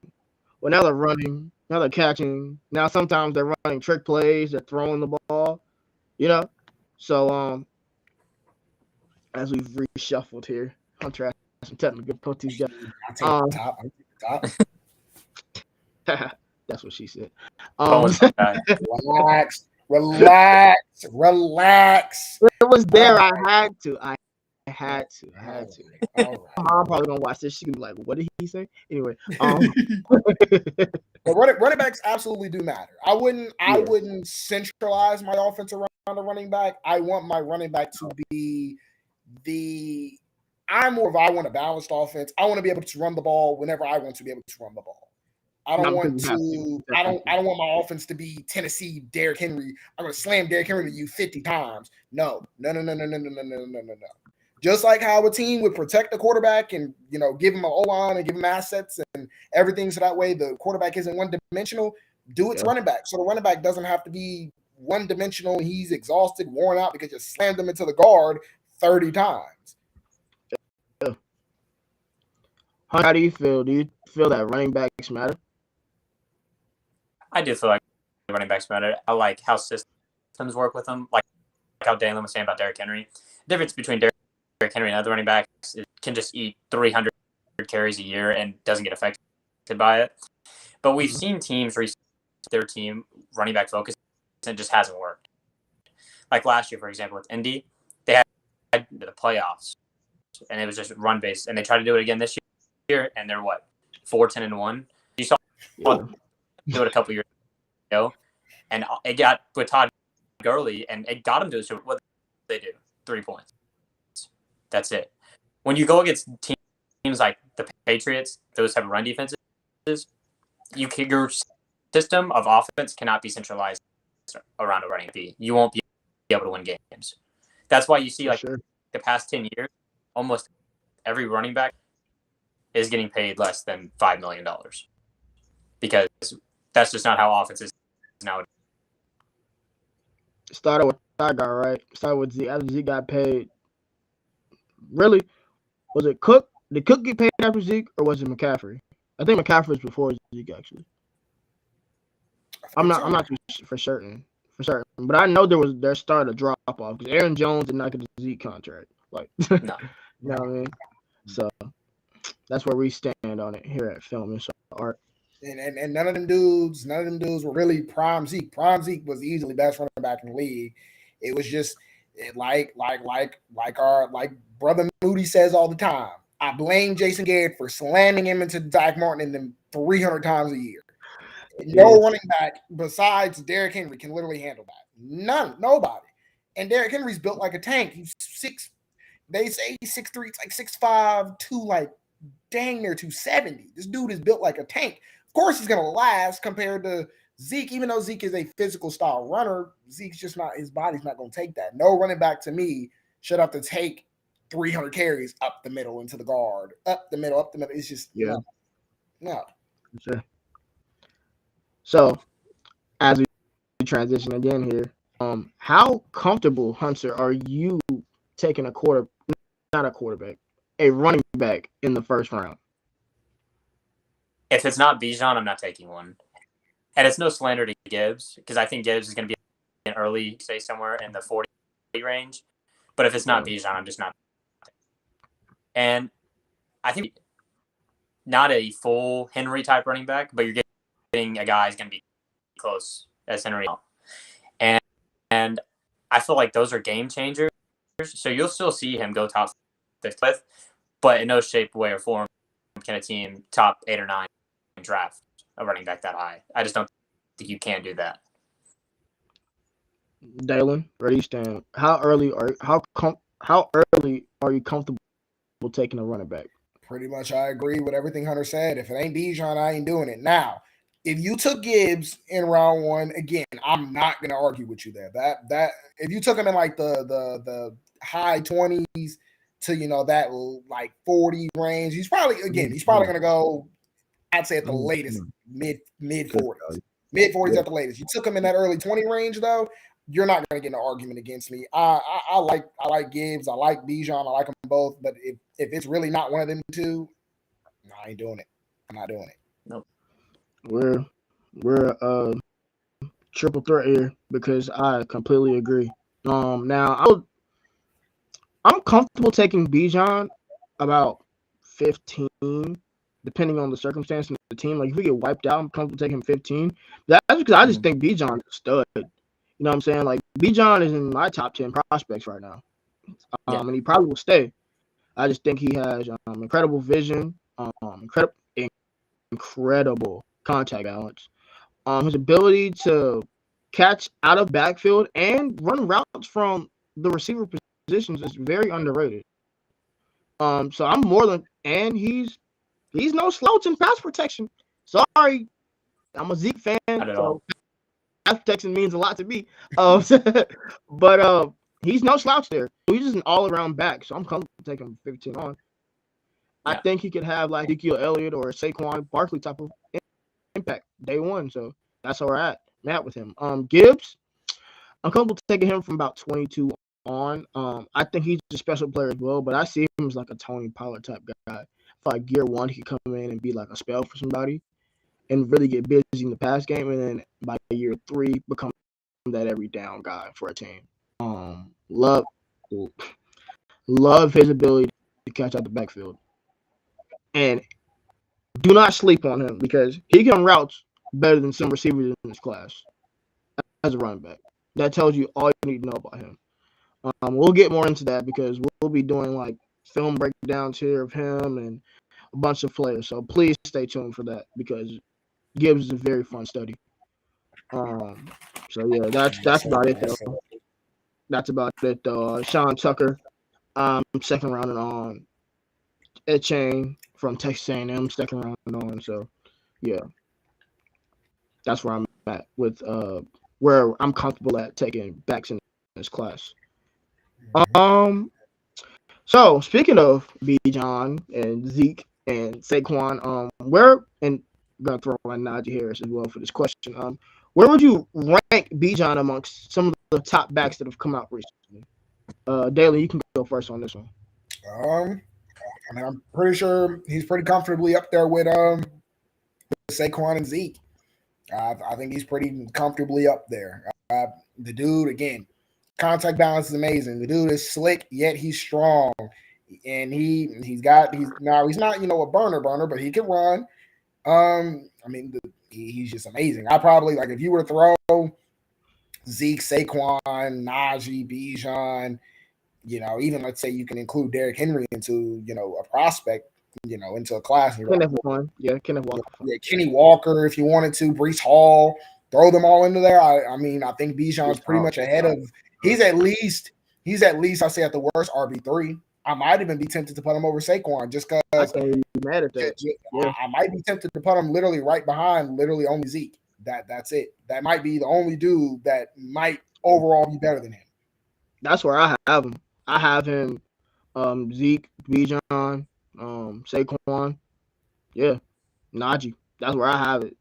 S1: Well, now they're running, now they're catching. Now sometimes they're running trick plays, they're throwing the ball. So as we've reshuffled here, Hunter has some technical difficulties.
S3: I'll take the top.
S1: That's what she said.
S3: Relax.
S1: It was there. I had to. I had to.
S3: All
S1: My
S3: right.
S1: mom probably gonna watch this. She can be like, "What did he say?" Anyway,
S3: But running backs absolutely do matter. I wouldn't centralize my offense around a running back. I want my running back to be I want a balanced offense. I want to be able to run the ball whenever I want to be able to run the ball. I don't want my offense to be Tennessee Derrick Henry. I'm gonna slam Derrick Henry to you 50 times. No. Just like how a team would protect the quarterback and give him an O-line and give him assets and everything, so that way the quarterback isn't one-dimensional. Do it to running back, so the running back doesn't have to be one-dimensional. He's exhausted, worn out because you slammed him into the guard 30 times.
S1: How do you feel? Do you feel that running backs matter?
S2: I do feel like running backs matter. I like how systems work with them, like how Dalen was saying about Derrick Henry. The difference between Derrick Henry and other running backs is can just eat 300 carries a year and doesn't get affected by it. But we've seen teams reset their team running back focus and it just hasn't worked. Like last year, for example, with Indy, they had the playoffs and it was just run based, and they tried to do it again this year, and they're 4-10-1. You saw do it a couple years ago, and it got with Todd Gurley, and it got him to what they do 3 points. That's it. When you go against teams like the Patriots, those type of run defenses, your system of offense cannot be centralized around a running B. You won't be able to win games. That's why you see the past 10 years, almost every running back is getting paid less than $5 million because that's just not how offense is now.
S1: Started with that guy, right? Started with Zeke. After Zeke got paid, really, was it Cook? Did Cook get paid after Zeke, or was it McCaffrey? I think McCaffrey was before Zeke, actually. I'm not for certain, but I know there started a drop off because Aaron Jones did not get the Zeke contract.
S2: No.
S1: You know what I mean? So that's where we stand on it here at FILMISSART.
S3: And none of them dudes were really prime Zeke. Prime Zeke was easily best running back in the league. It was just like Brother Moody says all the time. I blame Jason Garrett for slamming him into Zach Martin and them 300 times a year. No running back besides Derrick Henry can literally handle that. Nobody. And Derrick Henry's built like a tank. He's 6', they say he's 6'3", it's like 6'5", 2, like dang near 270. This dude is built like a tank. Of course he's gonna last compared to Zeke, even though Zeke is a physical style runner. Zeke's just not, his body's not gonna take that. No running back to me should have to take 300 carries up the middle into the guard, up the middle. It's just no.
S1: Sure. So as we transition again here, how comfortable, Hunter, are you taking a running back in the first round?
S2: If it's not Bijan, I'm not taking one. And it's no slander to Gibbs, because I think Gibbs is going to be an early, say somewhere in the 40 range. But if it's not Bijan, I'm just not. And I think not a full Henry type running back, but you're getting a guy who's going to be close as Henry. And I feel like those are game changers. So you'll still see him go top 5th, but in no shape, way, or form can a team top 8 or 9 draft a running back that high. I just don't think you can do that.
S1: Dalen, where do you stand? How early are you comfortable taking a running back?
S3: Pretty much, I agree with everything Hunter said. If it ain't Bijan, I ain't doing it. Now, if you took Gibbs in round 1, again, I'm not going to argue with you there. That if you took him in like the high 20s to that like 40 range. He's probably going to go, I'd say at the latest mid 40s. Mid 40s at the latest. You took him in that early 20 range though, you're not going to get an argument against me. I like Gibbs. I like Bijan. I like them both. But if it's really not one of them two, no, I ain't doing it. I'm not doing it.
S2: Nope.
S1: We're triple threat here because I completely agree. Now I'm comfortable taking Bijan about 15, depending on the circumstance and the team. Like if we get wiped out, I'm comfortable taking 15. That's because I just think Bijan is a stud. You know what I'm saying? Like Bijan is in my top 10 prospects right now, and he probably will stay. I just think he has incredible vision, incredible contact balance. His ability to catch out of backfield and run routes from the receiver positions is very underrated. So I'm more than, and he's no slouch in pass protection. Sorry, I'm a Zeke fan, so pass protection means a lot to me. But he's no slouch there. He's just an all-around back, so I'm comfortable taking 15 on. I think he could have like Ezekiel Elliott or Saquon Barkley type of impact day one. So that's where we're at with him. Gibbs, I'm comfortable taking him from about 22 on. I think he's a special player as well, but I see him as like a Tony Pollard type guy. Like year one, he could come in and be like a spell for somebody and really get busy in the pass game, and then by year three, become that every down guy for a team. Love his ability to catch out the backfield. And do not sleep on him because he can routes better than some receivers in this class as a running back. That tells you all you need to know about him. We'll get more into that because we'll be doing like film breakdowns here of him and a bunch of players. So please stay tuned for that because Gibbs is a very fun study. So yeah, that's about it though. That's about it though. Sean Tucker, second round and on. Etienne from Texas A&M, second round and on. So yeah, that's where I'm at with where I'm comfortable at taking backs in this class. So speaking of Bijan and Zeke and Saquon, where and I'm gonna throw in Najee Harris as well for this question. Where would you rank Bijan amongst some of the top backs that have come out recently? Daly, you can go first on this one.
S3: I mean, I'm pretty sure he's pretty comfortably up there with Saquon and Zeke. I think he's pretty comfortably up there. The dude, again, contact balance is amazing. The dude is slick, yet he's strong, and he's not a burner, but he can run. I mean, he's just amazing. I probably like if you were to throw Zeke, Saquon, Najee, Bijan, even let's say you can include Derrick Henry into a prospect, into a class.
S1: Kenneth Walker. Yeah,
S3: Kenny Walker, if you wanted to, Breece Hall, throw them all into there. I mean, I think Bijan's pretty much ahead of. He's at least I say at the worst RB3. I might even be tempted to put him over Saquon just because.
S1: I can't be mad at that.
S3: Yeah. I might be tempted to put him literally right behind literally only Zeke. That's it. That might be the only dude that might overall be better than him.
S1: That's where I have him. I have him, Zeke, Bijan, Saquon, yeah, Najee. That's where I have it.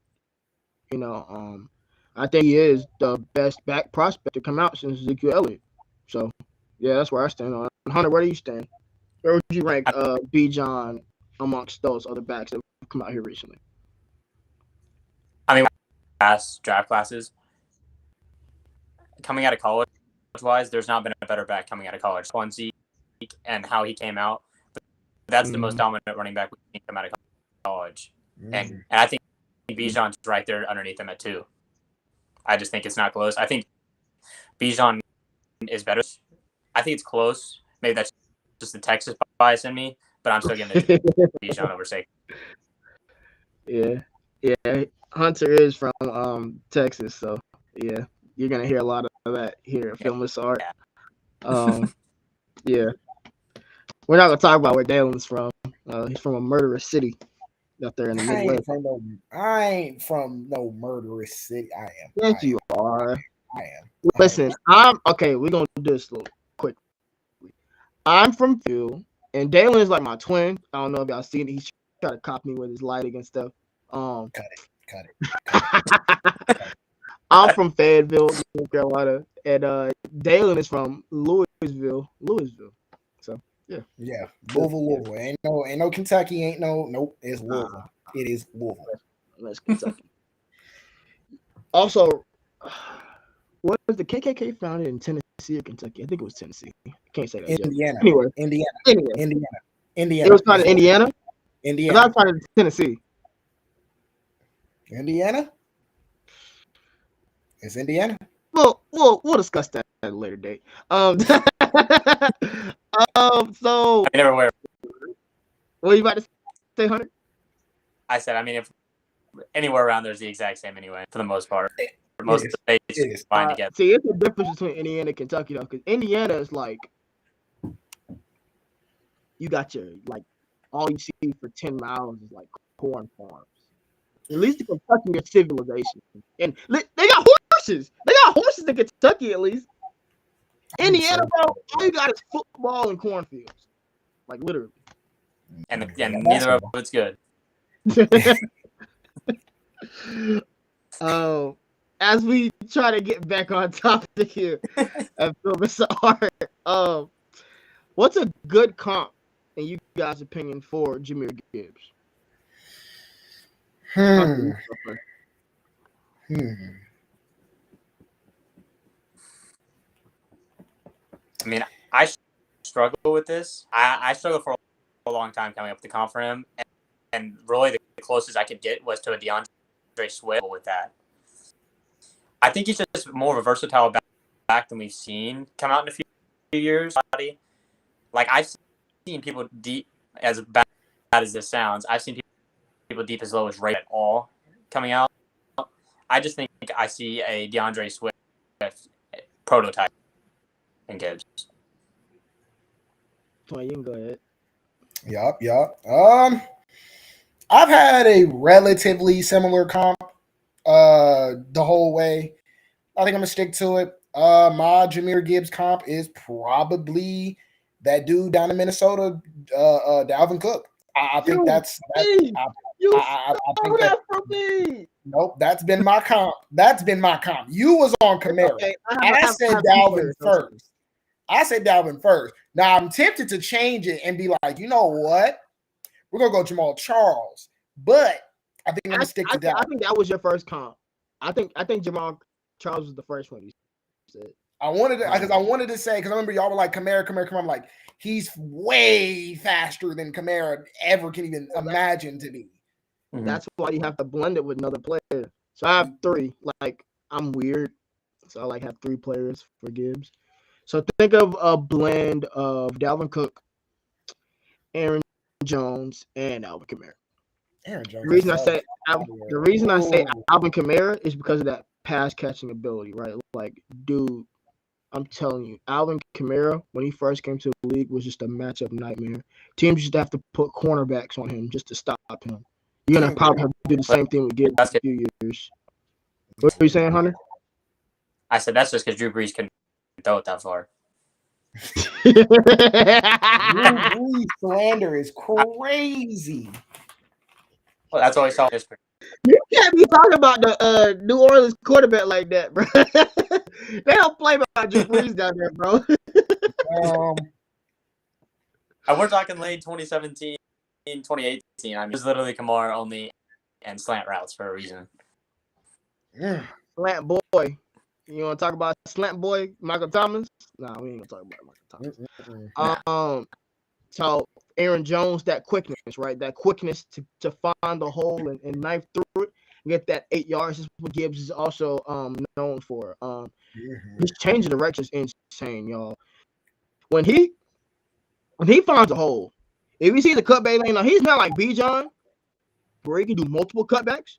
S1: I think he is the best back prospect to come out since Ezekiel Elliott. So, yeah, that's where I stand on. Hunter, where do you stand? Where would you rank Bijan amongst those other backs that have come out here recently?
S2: I mean, past draft classes, coming out of college wise, there's not been a better back coming out of college. One Zeke and how he came out, but that's the most dominant running back we've seen come out of college, and I think Bijan's right there underneath him at 2. I just think it's not close. I think Bijan is better. I think it's close. Maybe that's just the Texas bias in me, but I'm still getting Bijan over Saquon.
S1: Yeah. Hunter is from Texas, so yeah, you're gonna hear a lot of that here at FILMISSART. Yeah. We're not gonna talk about where Dalen's from. He's from a murderous city out there in the Midwest.
S3: I ain't from no murderous city. I am.
S1: Yes, you are.
S3: I am.
S1: Listen, I'm okay. We're gonna do this a little quick. I'm from Phil. And Dalen is like my twin. I don't know if y'all seen it. He's trying to copy me with his lighting and stuff.
S3: Cut it.
S1: I'm from Fayetteville, North Carolina, and Dalen is from Louisville. So yeah.
S3: Louisville. Ain't no Kentucky. Nope. It's Louisville. It is Louisville.
S1: That's Kentucky. Also, what was the KKK founded in Tennessee or Kentucky? I think it was Tennessee. I can't say that.
S3: Indiana.
S1: Anyway.
S3: Indiana.
S1: It was founded in Indiana?
S3: Indiana.
S1: I was founded in Tennessee.
S3: Indiana? It's Indiana.
S1: Well, we'll discuss that at a later date. So
S2: I never wear.
S1: what are you about to say, Hunter?
S2: I said, I mean, if anywhere around there's the exact same anyway, for the most part. Most of the states fine together.
S1: See, it's the difference between Indiana and Kentucky though, because Indiana is like you got your like all you see for 10 miles is like corn farms. At least in Kentucky, your civilization, and they got horses. They got horses in Kentucky at least. Indiana, bro, all you got is football and cornfields, like literally.
S2: And neither of it's good.
S1: As we try to get back on topic here at FILMISSART, what's a good comp in you guys' opinion for Jahmyr Gibbs?
S2: I mean, I struggle with this. I struggled for a long time coming up with the comp for him, and really the closest I could get was to a DeAndre Swift with that. I think he's just more of a versatile back than we've seen come out in a few years. Like, I've seen people deep, as bad as this sounds, I've seen people deep as low as right at all coming out. I just think I see a DeAndre Swift prototype in Gibbs.
S1: You can go ahead.
S3: Yup. I've had a relatively similar comp the whole way. I think I'm gonna stick to it. My Jahmyr Gibbs comp is probably that dude down in Minnesota, Dalvin Cook. I think that's nope. That's been my comp. You was on Kamara.
S1: Okay,
S3: I said Dalvin first. Now I'm tempted to change it and be like, you know what? We're gonna go Jamal Charles, but I think I'm gonna stick to that.
S1: I think that was your first comp. I think Jamal Charles was the first one you said.
S3: I wanted to say, because I remember y'all were like Kamara. I'm like, he's way faster than Kamara ever can even imagine to be.
S1: Mm-hmm. That's why you have to blend it with another player. So I have three. Like, I'm weird, so I like have three players for Gibbs. So think of a blend of Dalvin Cook, Aaron Jones, and Alvin Kamara.
S3: Aaron Jones.
S1: The reason I say Alvin Kamara is because of that pass catching ability, right? Like, dude, I'm telling you, Alvin Kamara, when he first came to the league, was just a matchup nightmare. Teams just have to put cornerbacks on him just to stop him. You're gonna probably have to do the same thing with Gibbs in a few years. What are you saying, Hunter?
S2: I said that's just because Drew Brees couldn't throw it that far.
S3: Drew Brees slander is crazy.
S2: Well, that's always all history.
S1: You can't be talking about the New Orleans quarterback like that, bro. They don't play about Drew Brees down there, bro.
S2: We're talking late 2017, 2018. I mean, it was literally Kamara only and slant routes for a reason.
S1: Slant boy. You want to talk about slant boy, Michael Thomas? No, we ain't gonna talk about Michael Thomas. So Aaron Jones, that quickness, right? That quickness to find the hole and knife through it, get that 8 yards is what Gibbs is also known for. His change of direction is insane, y'all. When he finds a hole, if you see the cutback lane, now he's not like Bijan, where he can do multiple cutbacks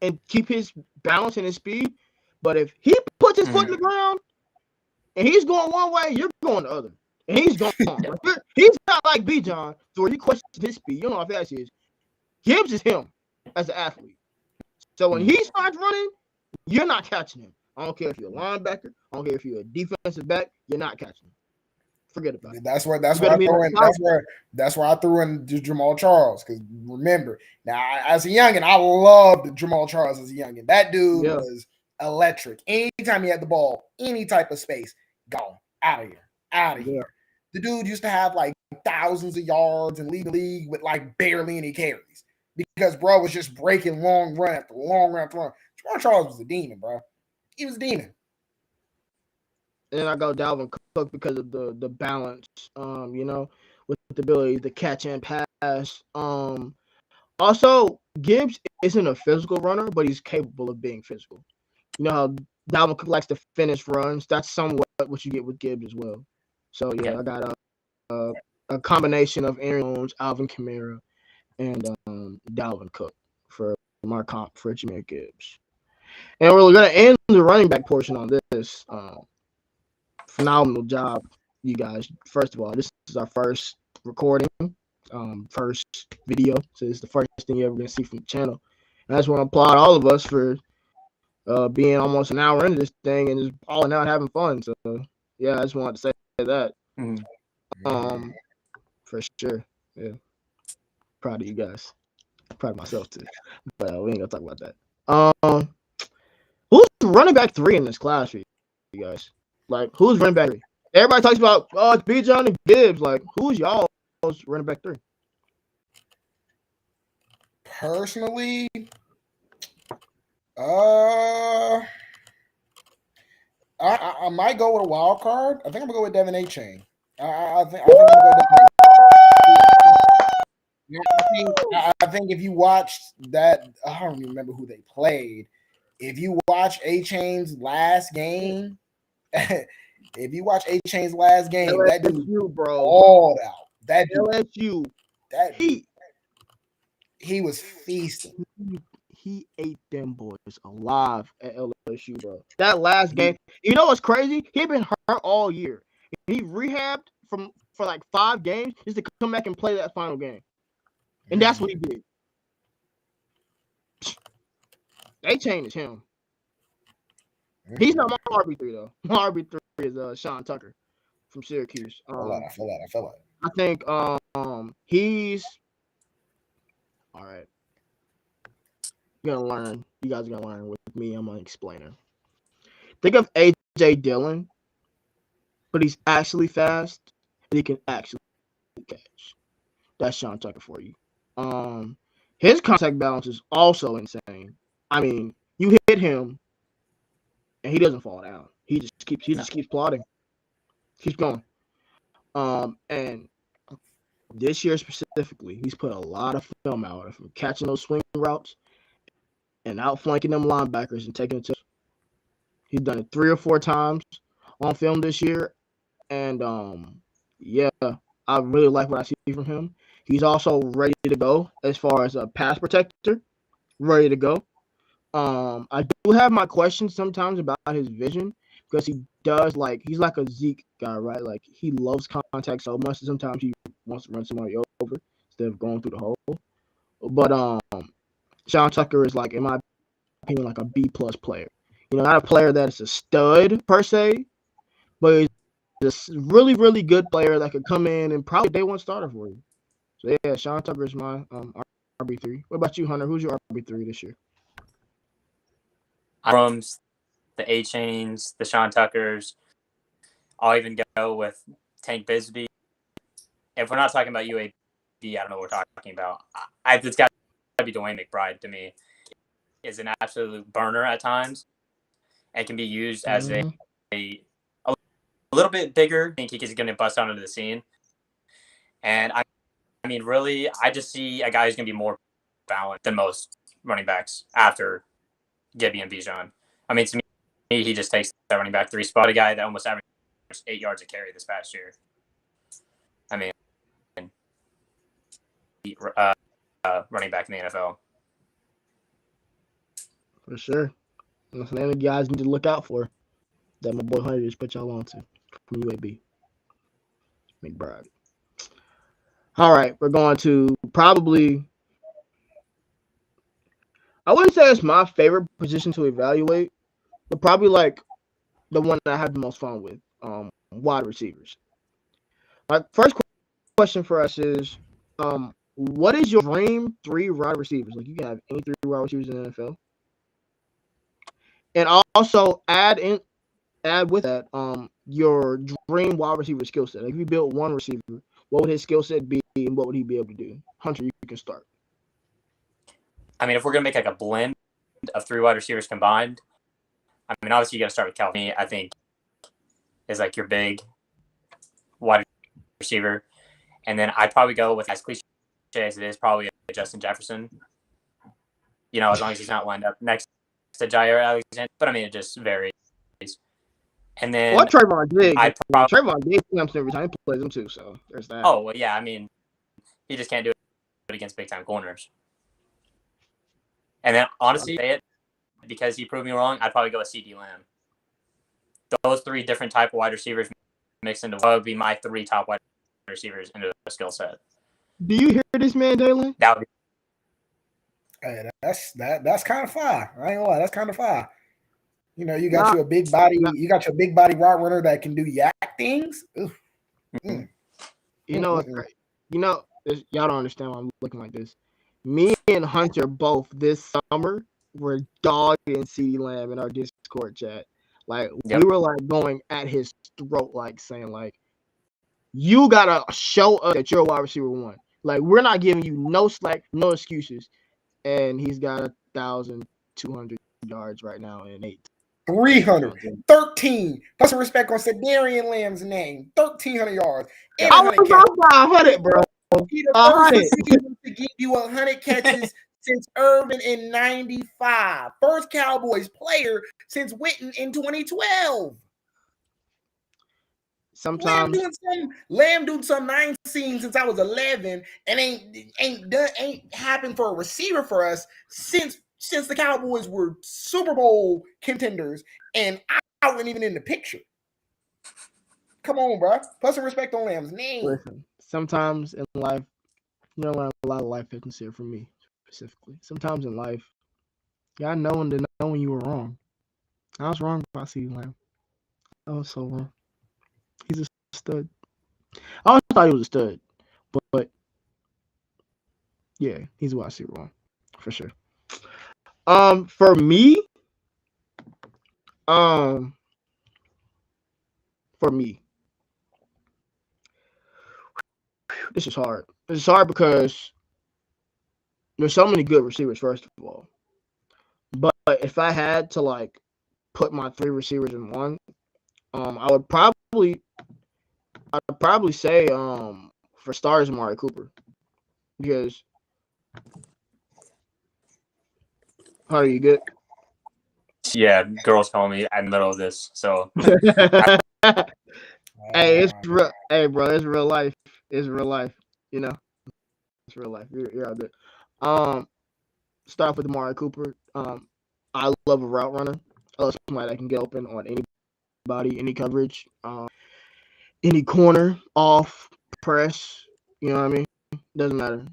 S1: and keep his balance and his speed. But if he puts his foot in the ground and he's going one way, you're going the other. And he's gone. He's not like Bijan, where you question his speed. You know how fast he is. Gibbs is him as an athlete. So when he starts running, you're not catching him. I don't care if you're a linebacker. I don't care if you're a defensive back. You're not catching him. Forget about it.
S3: That's where
S1: You
S3: I
S1: better be
S3: throw
S1: that
S3: in.
S1: power.
S3: That's where I threw in Jamal Charles. Because remember, now as a youngin, I loved Jamal Charles as a youngin. That dude
S1: Yeah.
S3: was electric. Anytime he had the ball, any type of space, gone out of here, out of
S1: Yeah.
S3: here. The dude used to have like thousands of yards and lead the league with like barely any carries because bro was just breaking long run after long run after long. Jamal Charles was a demon, bro. He was a demon.
S1: And then I go Dalvin Cook because of the balance, you know, with the ability to catch and pass. Also, Gibbs isn't a physical runner, but he's capable of being physical. You know how Dalvin Cook likes to finish runs? That's somewhat what you get with Gibbs as well. So, yeah, I got a combination of Aaron Jones, Alvin Kamara, and Dalvin Cook for my comp for Jameer Gibbs. And we're going to end the running back portion on this. Phenomenal job, you guys. First of all, this is our first recording, first video. So it's the first thing you're ever going to see from the channel. And I just want to applaud all of us for being almost an hour into this thing and just balling out having fun. So, yeah, I just wanted to say that. For sure. Yeah. Proud of you guys. Proud of myself, too. But we ain't going to talk about that. Who's running back 3 in this class for you guys? Like, who's running back 3? Everybody talks about, it's Bijan and Gibbs. Like, who's y'all's running back 3?
S3: Personally, I might go with a wild card. I think I'm gonna go with Devin A-Chain. I think I'm gonna go with Devin A-Chain. I think if you watched that, I don't even remember who they played. If you watch A-Chain's last game, that dude
S1: bro,
S3: all out. That dude,
S1: LSU,
S3: that he was feasting.
S1: He ate them boys alive at LSU, bro. That last game, you know what's crazy? He had been hurt all year. He rehabbed for like 5 games just to come back and play that final game, and that's what he did. A-Chain is him. He's not my RB3 though. My RB3 is Sean Tucker from Syracuse.
S3: I feel that.
S1: I think he's all right. You're gonna learn. You guys are gonna learn with me. I'm gonna explain it. Think of AJ Dillon, but he's actually fast and he can actually catch. That's Sean Tucker for you. His contact balance is also insane. I mean, you hit him and he doesn't fall down. He just keeps plodding. Keeps going. And this year specifically, he's put a lot of film out of him catching those swing routes and outflanking them linebackers and taking it to. He's done it 3 or 4 times on film this year, and yeah, I really like what I see from him. He's also ready to go as far as a pass protector, ready to go. I do have my questions sometimes about his vision because he does he's like a Zeke guy, right? Like he loves contact so much that sometimes he wants to run somebody over instead of going through the hole. But Sean Tucker is in my opinion, like a B+ player. You know, not a player that's a stud per se, but he's a really, really good player that could come in and probably day 1 starter for you. So yeah, Sean Tucker is my RB3. What about you, Hunter? Who's your RB3 this year?
S2: From the A-Chains, the Sean Tuckers, I'll even go with Tank Bisbee. If we're not talking about UAB, I don't know what we're talking about. It's got to be Dwayne McBride to me. Is an absolute burner at times and can be used as a little bit bigger. I think he's going to bust onto the scene. And I mean, really, I just see a guy who's going to be more balanced than most running backs after Gibby and Bijan. I mean, to me, he just takes that running back 3 spot, a guy that almost averaged 8 yards a carry this past year. I mean, running back in the NFL.
S1: For sure. That's the name of the guys need to look out for that my boy Hunter just put y'all on to from UAB. McBride. All right, we're going to probably, I wouldn't say it's my favorite position to evaluate, but probably the one that I have the most fun with, wide receivers. My first question for us is, what is your dream 3 wide receivers? Like, you can have any 3 wide receivers in the NFL, and also add with that, your dream wide receiver skill set. Like, if you built one receiver, what would his skill set be, and what would he be able to do? Hunter, you can start.
S4: I mean, if we're gonna make like a blend of 3 wide receivers combined, I mean, obviously you got to start with Calvin. I think is like your big wide receiver, and then I'd probably go with, as cliche as it is, probably a Justin Jefferson. You know, as long as he's not lined up next to Jair Alexander. But I mean, it just varies. And then
S1: Trayvon Diggs. Trayvon Diggs comes every time he plays him too. So there's that.
S4: Oh well, yeah. I mean, he just can't do it against big time corners. And then honestly, because he proved me wrong, I'd probably go with CD Lamb. Those 3 different type of wide receivers mixed into what would be my 3 top wide receivers into the skill set.
S1: Do you hear this man, Dalen?
S4: That would be.
S3: Hey, that's kind of fire. I ain't gonna lie, that's kind of fire. You know, you got your big body, you got your big body route runner that can do yak things.
S1: You know, you know, y'all don't understand why I'm looking like this. Me and Hunter both this summer were dogging CeeDee Lamb in our Discord chat. Like, we were like going at his throat, like saying, like, you gotta show us that you're a wide receiver 1. Like, we're not giving you no slack, no excuses. And he's got 1,200 yards right now in 8.
S3: 313. Put some respect on Sedarian Lamb's name. 1,300 yards. And
S1: I was about 100, bro.
S3: He the first receiver to give you 100 catches since Irvin in 95. First Cowboys player since Witten in 2012.
S1: Sometimes
S3: Lamb doing some 9 scenes since I was 11, and ain't happened for a receiver for us since the Cowboys were Super Bowl contenders, and I wasn't even in the picture. Come on, bro. Put some respect on Lamb's name.
S1: Listen, sometimes in life, you learn a lot of life lessons here from me specifically. Sometimes in life, you gotta know when to know when you were wrong. I was wrong about CeeDee Lamb. I was so wrong. He's a stud. I always thought he was a stud, but yeah, he's a wide receiver 1 for sure. For me, this is hard. This is hard because there's so many good receivers, first of all. But if I had to like put my 3 receivers in one, I'd probably say for stars Amari Cooper, because how are you good?
S4: Yeah, girls call me in the middle of this. So
S1: hey, it's real. Hey, bro, it's real life. It's real life. You know, it's real life. You're all good. Start off with Amari Cooper. I love a route runner. I love somebody that can get open on anybody, any coverage, any corner, off, press. You know what I mean? Doesn't matter.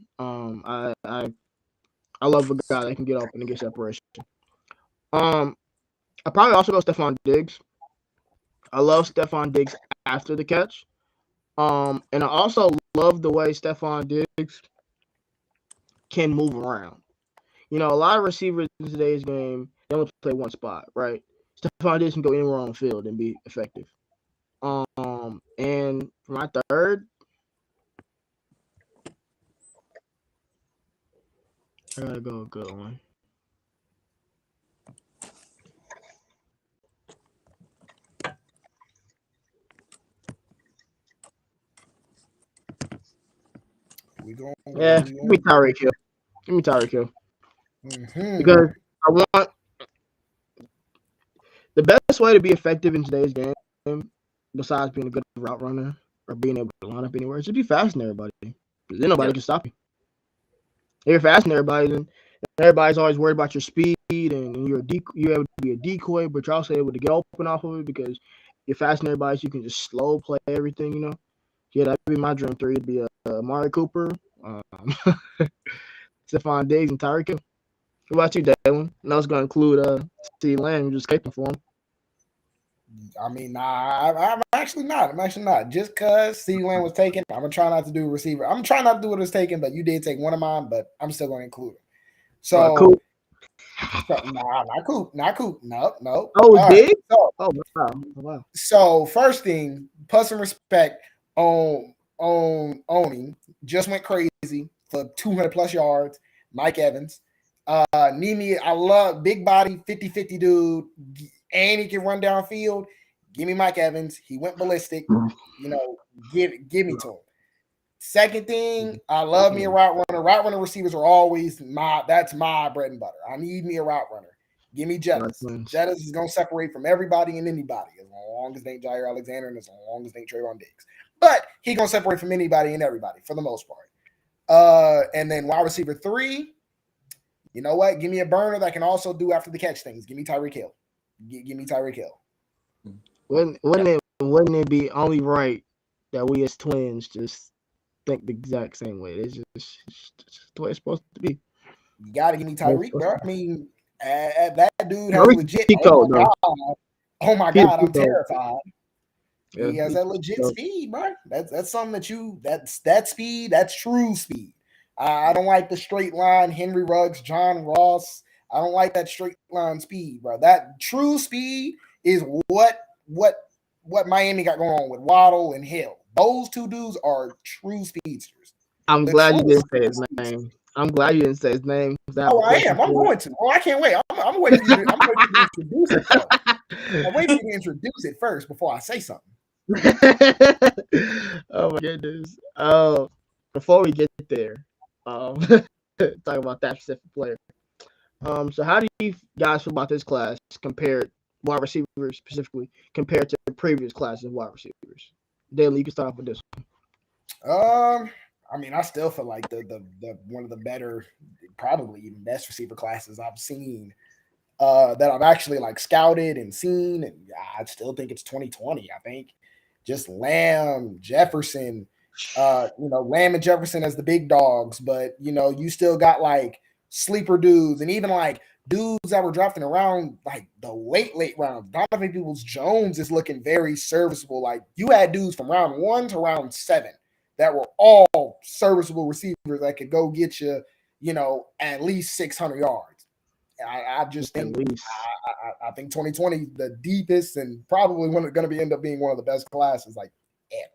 S1: I love a guy that can get open and get separation. I probably also go Stephon Diggs. I love Stephon Diggs after the catch. And I also love the way Stephon Diggs can move around. You know, a lot of receivers in today's game, they only play one spot, right? Stephon Diggs can go anywhere on the field and be effective. And for my third, I gotta go a good one. Give me Tyreek Hill. Because I want the best way to be effective in today's game, besides being a good route runner or being able to line up anywhere, is to be fast than everybody. Because then nobody can stop you. If you're faster than everybody, then everybody's always worried about your speed, and you're able to be a decoy, but you're also able to get open off of it because you're faster than everybody, so you can just slow play everything, you know? Yeah, that'd be my dream 3. It'd be Amari Cooper, Stephon Diggs, and Tyreek Hill. What about you, Dalen? I know it's going to include CeeDee Lamb. You're just escaping for him.
S3: I mean, nah, I'm actually not. I'm actually not. Just because CeeDee Lamb was taken, I'm gonna try not to do receiver. I'm trying not to do what was taken, but you did take one of mine, but I'm still gonna include him. So,
S1: Cool.
S3: nah, not Coop, not Coop. No.
S1: Oh,
S3: All right.
S1: did?
S3: So,
S1: Oh wow.
S3: so first thing, put some respect on Oni. Just went crazy for 200 plus yards. Mike Evans. Need I love big body 50-50 dude, and he can run downfield. Give me Mike Evans. He went ballistic. Give me to him. Second thing, I love me a route runner. Route runner receivers are always that's my bread and butter. I need me a route runner. Give me Jettis. Jettis is going to separate from everybody and anybody as long as they ain't Jair Alexander and as long as they ain't Trayvon Diggs. But he going to separate from anybody and everybody for the most part. And then wide receiver 3, you know what? Give me a burner that can also do after the catch things. Give me Tyreek Hill. Give me Tyreek Hill.
S1: Wouldn't it be only right that we as twins just think the exact same way? It's just the way it's supposed to be.
S3: You got to give me Tyreek, bro. I mean, that dude has legit. Oh my God, I'm terrified. He has that legit speed, bro. That's something that speed. That's true speed. I don't like the straight line Henry Ruggs, John Ross. I don't like that straight line speed, bro. That true speed is what Miami got going on with Waddle and Hill. Those two dudes are true speedsters.
S1: I'm glad you didn't say his name. I'm glad you didn't say his name.
S3: Oh, I am. I'm going to. Oh, I can't wait. I'm waiting for you to introduce it first. I'm waiting for you to introduce it first before I say something.
S1: Oh my goodness. Before we get there, talk about that specific player. So how do you guys feel about this class compared wide receivers specifically compared to the previous class of wide receivers? Daily, you can start off with this
S3: one. I mean, I still feel like the one of the better, probably even best receiver classes I've seen that I've actually like scouted and seen, and I still think it's 2020. I think just Lamb, Jefferson, Lamb and Jefferson as the big dogs, but you still got like sleeper dudes and even like dudes that were drafting around like the late rounds. Donovan Peoples-Jones is looking very serviceable. Like you had dudes from round 1 to round 7 that were all serviceable receivers that could go get you, at least 600 yards. I just think I think 2020 the deepest and probably going to end up being one of the best classes like ever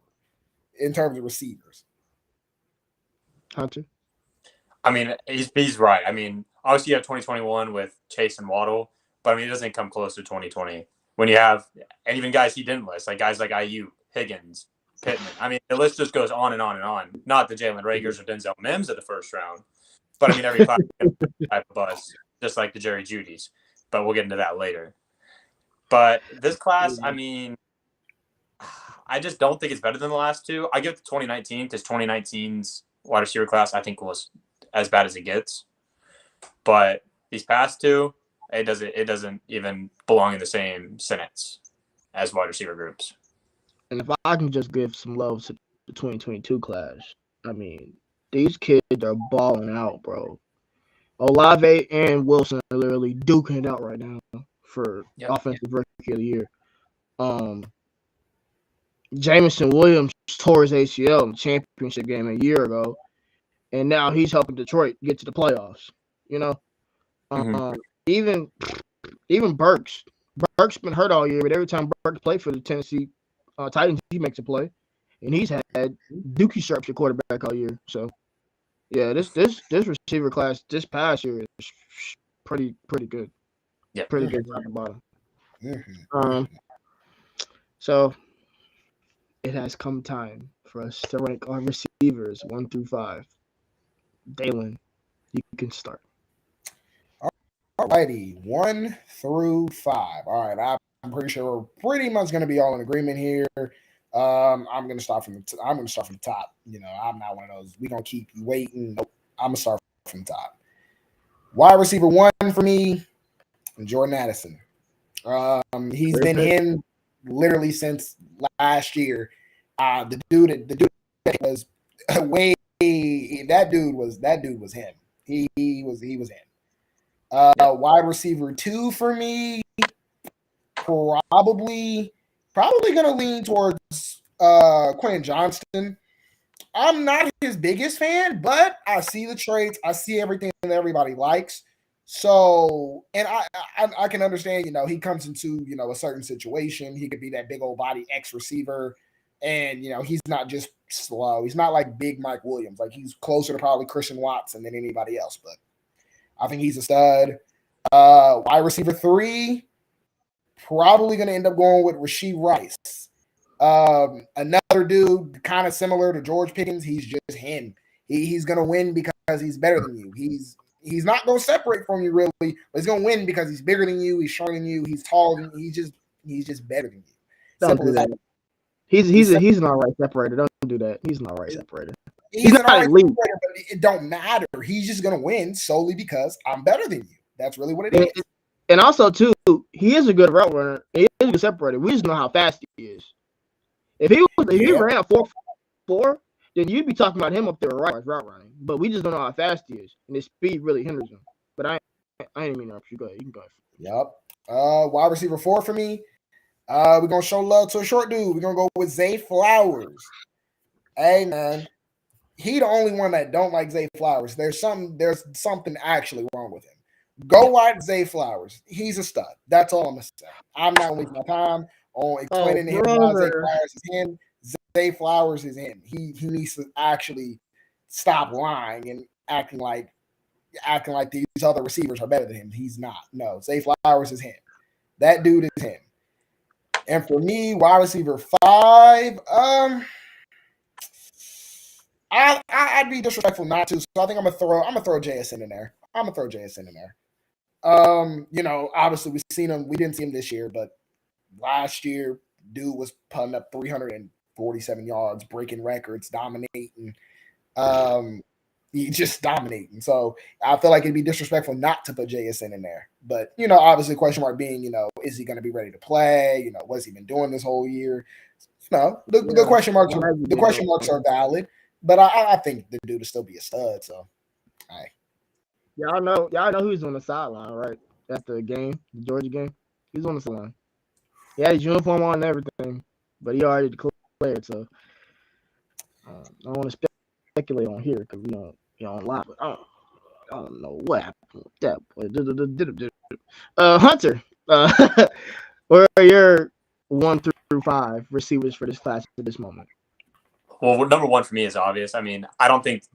S3: in terms of receivers.
S1: Hunter.
S4: I mean, he's right. I mean, obviously you have 2021 with Chase and Waddle, but I mean, it doesn't come close to 2020 when you have, and even guys he didn't list, like guys like IU, Higgins, Pittman. I mean, the list just goes on and on and on. Not the Jalen Ragers or Denzel Mims at the first round, but I mean, every class type of bus, just like the Jerry Judys. But we'll get into that later. But this class, I mean, I just don't think it's better than the last two. I give it to 2019 because 2019's wide receiver class I think was as bad as it gets. But these past two, it doesn't even belong in the same sentence as wide receiver groups.
S1: And if I can just give some love to the 2022 class, I mean, these kids are balling out, bro. Olave and Wilson are literally duking it out right now for offensive rookie of the year. Jameson Williams tore his ACL in the championship game a year ago, and now he's helping Detroit get to the playoffs. Even Burks. Burks been hurt all year, but every time Burks played for the Tennessee Titans, he makes a play, and he's had Dookie Sharp's your quarterback all year. So, yeah, this receiver class this past year is pretty good.
S4: Yeah,
S1: pretty good top to bottom. So it has come time for us to rank our receivers 1 through 5. Dalen, you can start.
S3: All righty, 1 through 5. All right, I'm pretty sure we're pretty much going to be all in agreement here. I'm going to start from the top. I'm not one of those. We're going to keep you waiting. Nope. I'm going to start from the top. Wide receiver 1 for me, Jordan Addison. He's been in literally since last year. The dude was way. That dude was him. He was him. Wide receiver 2 for me. probably going to lean towards Quentin Johnston. I'm not his biggest fan, but I see the traits. I see everything that everybody likes. So, and I can understand, he comes into, a certain situation. He could be that big old body X receiver. And, he's not just slow. He's not like big Mike Williams. Like, he's closer to probably Christian Watson than anybody else. But I think he's a stud. Wide receiver 3, probably going to end up going with Rashee Rice. Another dude kind of similar to George Pickens. He's just him. He's going to win because he's better than you. He's not going to separate from you really, but he's going to win because he's bigger than you. He's stronger than you. He's taller than you. He's just better than you.
S1: Don't do that. He's an all right separator. Don't do that. He's an all right separator. He's not
S3: an
S1: elite,
S3: separator, but it don't matter. He's just going to win solely because I'm better than you. That's really what it is.
S1: And also, too, he is a good route runner. He is a good separator. We just know how fast he is. If he ran a 4.4, then you'd be talking about him up there route running. But we just don't know how fast he is, and his speed really hinders him. But I didn't mean to interrupt you. Go ahead. You can go ahead.
S3: Yep. Wide receiver 4 for me. We're gonna show love to a short dude. We're gonna go with Zay Flowers. Hey man, he the only one that don't like Zay Flowers. There's something actually wrong with him. Go watch Zay Flowers. He's a stud. That's all I'm gonna say. I'm not wasting my time on explaining to him why Zay Flowers is him. Zay Flowers is him. He needs to actually stop lying and acting like these other receivers are better than him. He's not. No, Zay Flowers is him. That dude is him. And for me, wide receiver 5, I'd be disrespectful not to. So I think I'm gonna throw JSN in there. Obviously we've seen him. We didn't see him this year, but last year, dude was putting up 347 yards, breaking records, dominating. He's just dominating. So I feel like it'd be disrespectful not to put JSN in there. But, obviously question mark being, is he going to be ready to play? What's he been doing this whole year? The question marks are valid. But I think the dude will still be a stud. So, all right.
S1: Y'all know who's on the sideline, right? At the game, the Georgia game. He's on the sideline. He had his uniform on and everything, but he already declared. So I don't want to speculate on here because we don't lie. But I don't know what happened with that boy. Hunter, where are your 1 through 5 receivers for this class at this moment?
S4: Well, number 1 for me is obvious. I mean, I don't think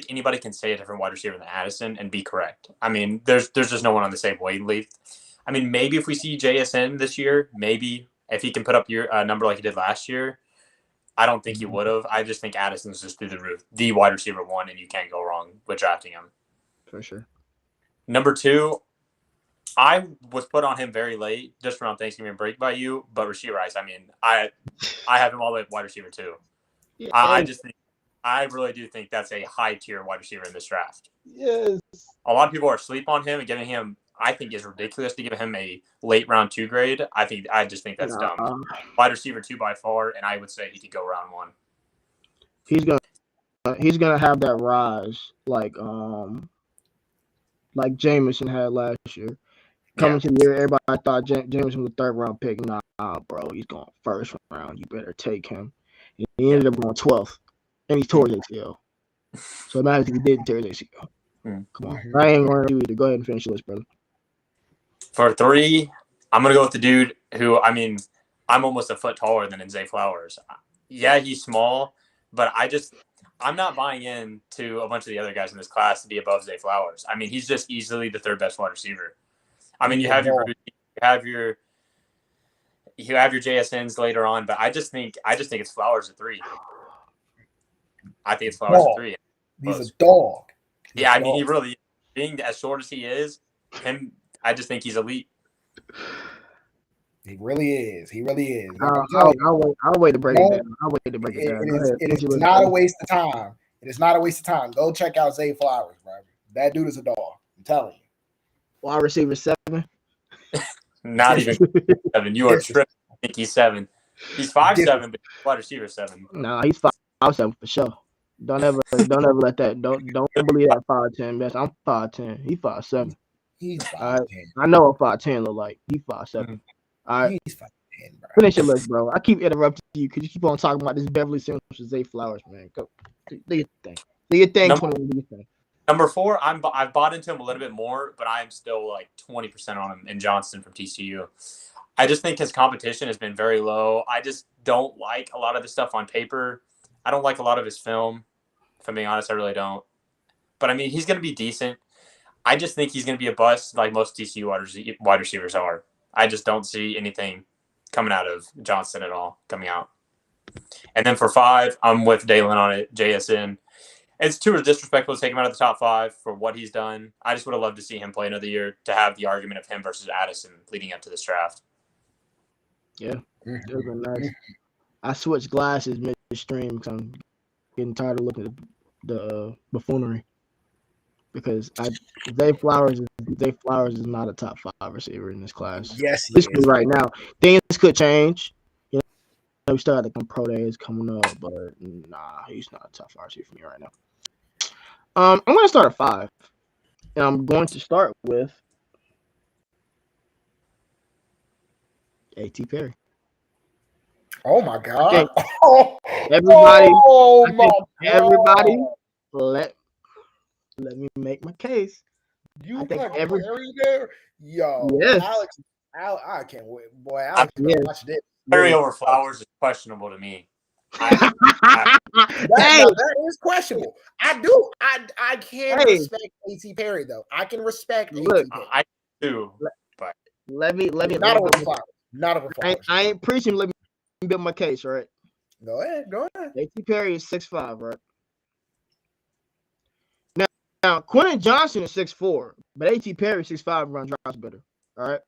S4: anybody can say a different wide receiver than Addison and be correct. I mean, there's just no one on the same wavelength. I mean, maybe if we see JSN this year, maybe if he can put up your number like he did last year, I don't think he would have. I just think Addison's just through the roof, the wide receiver 1, and you can't go wrong with drafting him.
S1: For sure.
S4: Number 2, I was put on him very late, just around Thanksgiving break by you, but Rashee Rice, I mean, I have him all the way at wide receiver 2. Yeah, I really do think that's a high-tier wide receiver in this draft.
S1: Yes.
S4: A lot of people are asleep on him and giving him, I think it's ridiculous to give him a late round 2 grade. I just think that's dumb. Wide receiver 2 by far, and I would say he could go round 1.
S1: He's gonna have that rise like Jameson had last year. Coming to the year, everybody thought Jameson was a 3rd round pick. Nah, bro, he's going 1st round. You better take him. And he ended up going 12th, and he tore his ACL. So imagine if he didn't tear his ACL. Come on, I ain't going to do either. Go ahead and finish your list, brother.
S4: For 3, I'm going to go with the dude who, I mean, I'm almost a foot taller than Zay Flowers. Yeah, he's small, but I'm not buying in to a bunch of the other guys in this class to be above Zay Flowers. I mean, he's just easily the 3rd best wide receiver. I mean, you have your JSNs later on, but I just think it's Flowers at 3. I think it's Flowers at 3.
S3: He's a dog.
S4: Yeah, I mean, he really, being as short as he is, I just think he's elite.
S3: He really is.
S1: I'll wait to break it down.
S3: It is not a waste of time. It is not a waste of time. Go check out Zay Flowers, bro. That dude is a dog. I'm telling you.
S1: Wide receiver 7.
S4: Not even 7. You are tripping. I think he's 7. He's 5'7", but wide receiver 7.
S1: No, he's 5'7" for sure. Don't ever let that. Don't believe that 5'10". Best. I'm 5'10". He's 5'7".
S3: He's
S1: All
S3: 5'10".
S1: right. I know what 5'10" look like. He's 5'7". All right.
S3: He's 5'10", bro.
S1: Finish your list, bro. I keep interrupting you because you keep on talking about this Beverly Simmons and Zay Flowers, man. Go. Do your thing. Do your thing, 21. Do your thing.
S4: Number 4, I've bought into him a little bit more, but I am still like 20% on him in Johnston from TCU. I just think his competition has been very low. I just don't like a lot of the stuff on paper. I don't like a lot of his film. If I'm being honest, I really don't. But I mean, he's going to be decent. I just think he's going to be a bust like most TCU wide receivers are. I just don't see anything coming out of Johnston at all coming out. And then for 5, I'm with Dalen on it, JSN. It's too disrespectful to take him out of the top 5 for what he's done. I just would have loved to see him play another year to have the argument of him versus Addison leading up to this draft.
S1: Yeah, it would have been nice. I switched glasses midstream because I'm getting tired of looking at the buffoonery. Because Zay Flowers is not a top 5 receiver in this class.
S3: Yes, he is.
S1: Right now. Things could change. You know, we still have the pro days coming up, but nah, he's not a top 5 receiver for me right now. I'm going to start at 5. And I'm going to start with A.T. Perry.
S3: Oh my God!
S1: Everybody,
S3: oh my
S1: everybody,
S3: God.
S1: let me make my case.
S3: You
S1: I think
S3: put Perry there, yo.
S1: Yes.
S3: Alex, I can't wait, boy. Alex, watch this.
S4: Perry over Flowers is questionable to me.
S1: Hey,
S3: that is questionable. I can respect A.T. Perry though. I can respect A.T. Perry.
S4: I do, but
S1: let me
S3: not over Flowers. Not over Flowers.
S1: I ain't preaching. Let me build my case, right?
S3: Go ahead.
S1: A.T. Perry is 6'5", right? Now Quentin Johnson is 6'4", but A.T. Perry 6'5" run drops better. All right.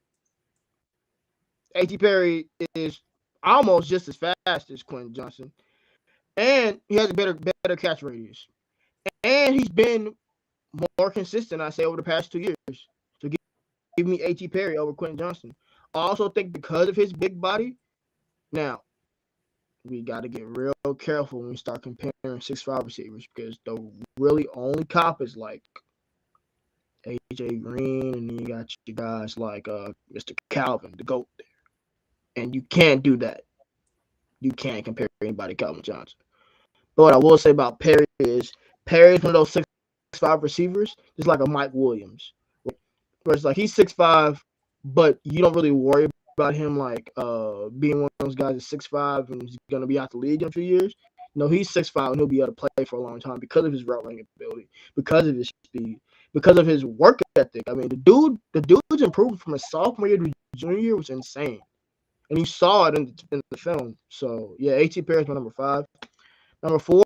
S1: A.T. Perry is almost just as fast as Quentin Johnson, and he has a better catch radius, and he's been more consistent, I say, over the past 2 years. So give me A.T. Perry over Quentin Johnson. I also think because of his big body, now we got to get real careful when we start comparing 6'5" receivers because the really only cop is like AJ Green, and then you got your guys like Mr. Calvin, the GOAT there. And you can't do that. You can't compare anybody to Calvin Johnson. But what I will say about Perry is one of those 6'5" receivers, just like a Mike Williams. Where it's like he's 6'5", but you don't really worry about him like being one of those guys that's 6'5" and he's gonna be out the league in a few years. No, he's 6'5" and he'll be able to play for a long time because of his route running ability, because of his speed, because of his work ethic. I mean, the dude's improvement from his sophomore year to junior year was insane. And you saw it in the film. So, yeah, A.T. Perry is my number 5. Number 4,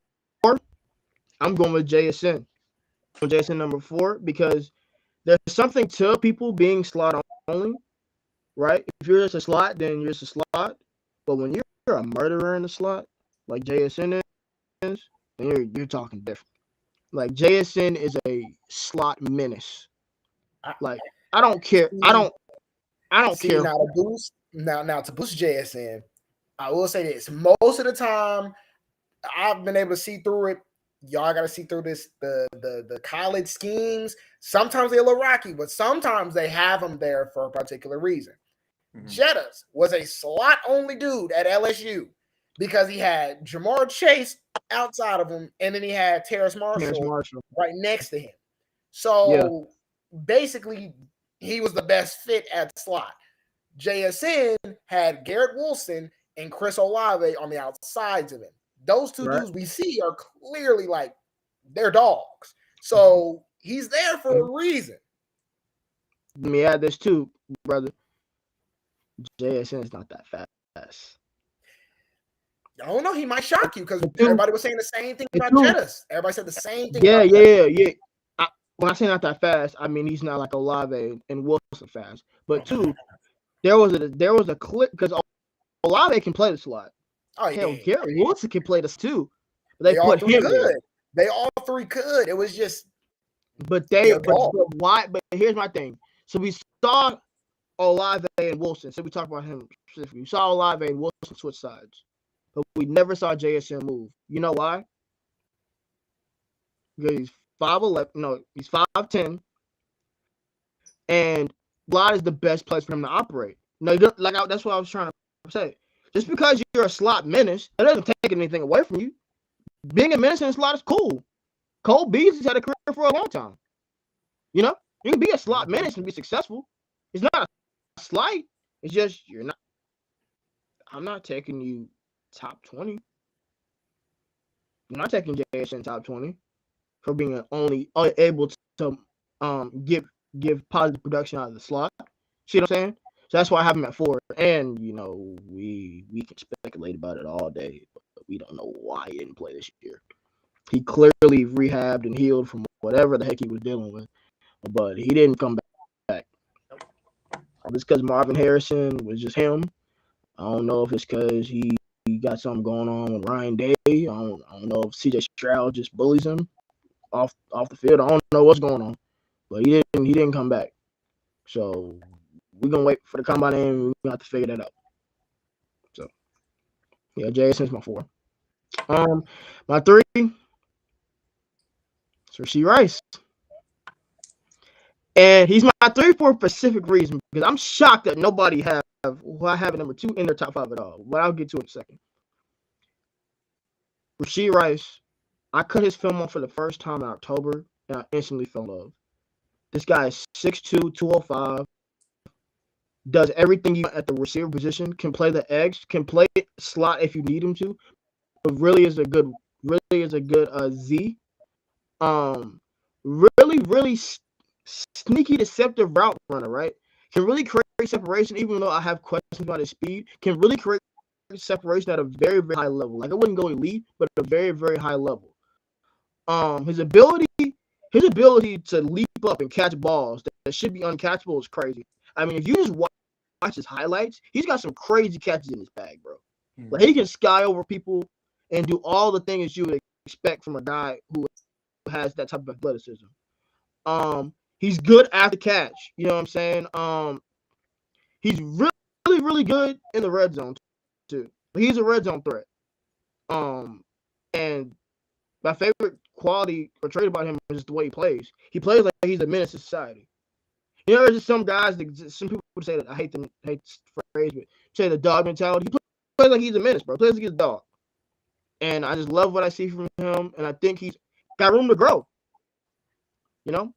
S1: I'm going with JSN. JSN number 4 because there's something to people being slot only, right? If you're just a slot, then you're just a slot. But when you're a murderer in the slot, like JSN is, then you're talking different. Like, JSN is a slot menace. Like, I don't care. I don't care.
S3: Now to boost JSN, I will say this. Most of the time, I've been able to see through it. Y'all got to see through this, the college schemes. Sometimes they're a little rocky, but sometimes they have them there for a particular reason. Mm-hmm. Jettas was a slot-only dude at LSU because he had Jamar Chase outside of him, and then he had Terrace Marshall right next to him. So basically, he was the best fit at slot. JSN had Garrett Wilson and Chris Olave on the outsides of him. Those two dudes we see are clearly like they're dogs. So he's there for a reason.
S1: Let me add this too, brother. JSN is not that fast.
S3: I don't know. He might shock you because everybody was saying the same thing about Jettas. Everybody said the same thing.
S1: Yeah. When I say not that fast, I mean he's not like Olave and Wilson fast. But two, there was a clip because Olave can play the slot.
S3: Oh yeah.
S1: Hell, Garrett Wilson can play this too.
S3: They put him good. They all three could. It was just.
S1: But why? But here's my thing. So we saw Olave and Wilson. So we talked about him specifically. We saw Olave and Wilson switch sides, but we never saw JSN move. You know why? Because he's 5'11". No, he's 5'10", And slot is the best place for him to operate. No, you don't, that's what I was trying to say. Just because you're a slot menace, that doesn't take anything away from you. Being a menace in a slot is cool. Cole Beasley's had a career for a long time. You know, you can be a slot menace and be successful. It's not a slight. It's just you're not. I'm not taking you top 20. I'm not taking JSN top 20 for being only able to give positive production out of the slot. See what I'm saying? So that's why I have him at 4. And you know, we can speculate about it all day, but we don't know why he didn't play this year. He clearly rehabbed and healed from whatever the heck he was dealing with, but he didn't come back. It's because Marvin Harrison was just him. I don't know if it's because he got something going on with Ryan Day. I don't know if CJ Stroud just bullies him off the field. I don't know what's going on, but he didn't come back. So we're gonna wait for the combine and we're gonna have to figure that out. So yeah, Jason's my 4. My 3, it's Rashee Rice. And he's my 3 for a specific reason, because I'm shocked that nobody have who I have at number 2 in their top 5 at all. But I'll get to it in a second. Rashee Rice, I cut his film on for the first time in October, and I instantly fell in love. This guy is 6'2", 205, does everything you at the receiver position, can play the edge, can play slot if you need him to, but really is a good Z. Really sneaky, deceptive route runner, right? Can really create separation, even though I have questions about his speed. Can really create separation at a very, very high level. Like, I wouldn't go elite, but at a very, very high level. His ability to leap up and catch balls that should be uncatchable is crazy. I mean, if you just watch his highlights, he's got some crazy catches in his bag, bro. Like, he can sky over people and do all the things you would expect from a guy who has that type of athleticism. He's good after catch. You know what I'm saying? He's really, really good in the red zone too. He's a red zone threat. And my favorite quality or trait about him is just the way he plays. He plays like he's a menace to society. You know, there's just some guys some people say that I hate the phrase, but say the dog mentality. He plays like he's a menace, bro. He plays like he's a dog. And I just love what I see from him, and I think he's got room to grow. You know?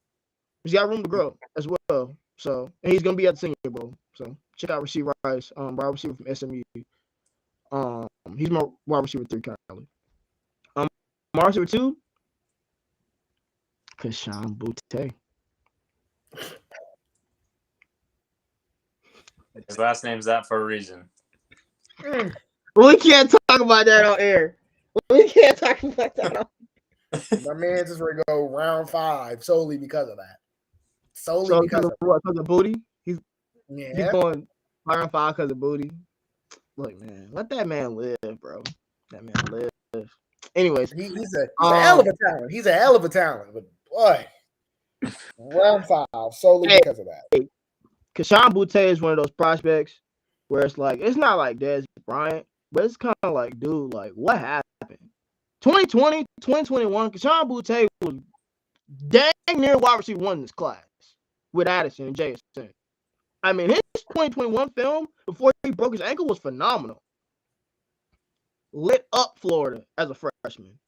S1: He's got room to grow as well. So, and he's gonna be at the Senior Bowl. So check out Rashee Rice, wide receiver from SMU. He's my wide receiver 3 currently. My receiver 2, Kashawn Butte.
S4: His last name's that for a reason.
S1: We can't talk about that on air. We can't talk about that on
S3: My man just ready to go round 5 solely because of that. Solely because of
S1: what? Because of booty? He's
S3: yeah.
S1: going round 5 because of booty. Look, man, let that man live, bro. That man live. Anyways,
S3: he's a hell of a talent. He's a hell of a talent, but boy, round 5 solely because of that.
S1: Kashawn Butte is one of those prospects where it's like, it's not like Dez Bryant, but it's kind of like, dude, like, what happened? 2020, 2021, Kashawn Butte was dang near wide receiver 1 in this class with Addison and JSN. I mean, his 2021 film before he broke his ankle was phenomenal. Lit up Florida as a freshman.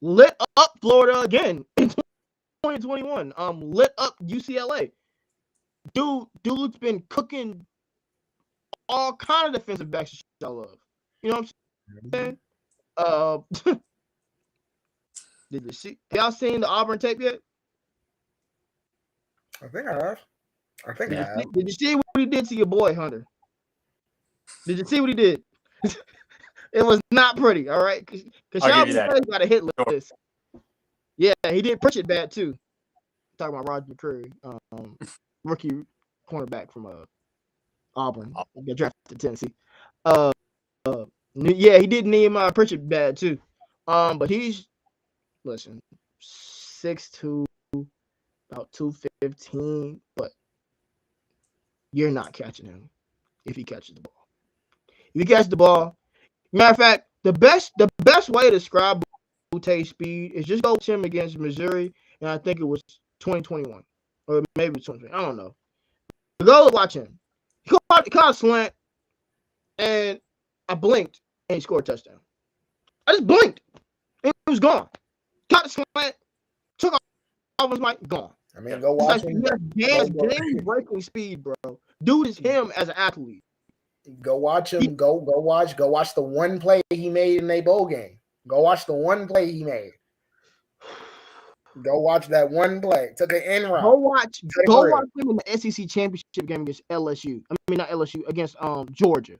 S1: Lit up Florida again in 2021. Lit up UCLA. Dude's been cooking all kind of defensive backs I love. You know what I'm saying? Y'all seen the Auburn tape yet?
S3: I think I have.
S1: Did you see what he did to your boy, Hunter? Did you see what he did? It was not pretty, all right? Because Sean got a hit list. Yeah, he did Pritchett bad, too. Talking about Roger McCreary, rookie cornerback from Auburn. Got drafted to Tennessee. Yeah, he did Nehemiah Pritchett bad, too. But he's, 6'2", about 215, but you're not catching him if he catches the ball. If he catches the ball, matter of fact, the best way to describe Butte's speed is just go with him against Missouri, and I think it was 2021 or maybe 2020. I don't know. go watch him. He caught a slant, and I blinked, and he scored a touchdown. I just blinked, and he was gone. Caught the slant, took off his mic, gone.
S3: I mean, go watch him.
S1: Game breaking speed, bro. Dude is him as an athlete.
S3: Go watch him. Go watch the one play he made in a bowl game. Go watch the one play he made. Go watch that one play. Took an end route.
S1: Go watch him in the SEC championship game against LSU. I mean, not LSU, against Georgia.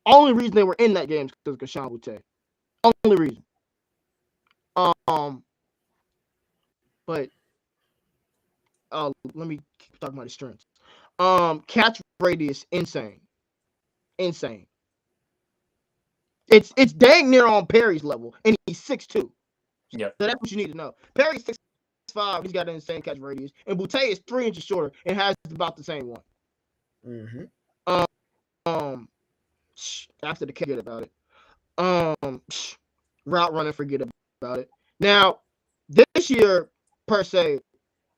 S1: Only reason they were in that game is because of Kashawn Butte. Only reason. But let me keep talking about his strengths. Catch radius, insane. It's dang near on Perry's level, and he's 6'2".
S4: Yeah.
S1: So that's what you need to know. Perry's 6'5", he's got an insane catch radius, and Butte is 3 inches shorter and has about the same one.
S3: Mm-hmm.
S1: After the forget about it. Route running, forget about it. Now, this year per se,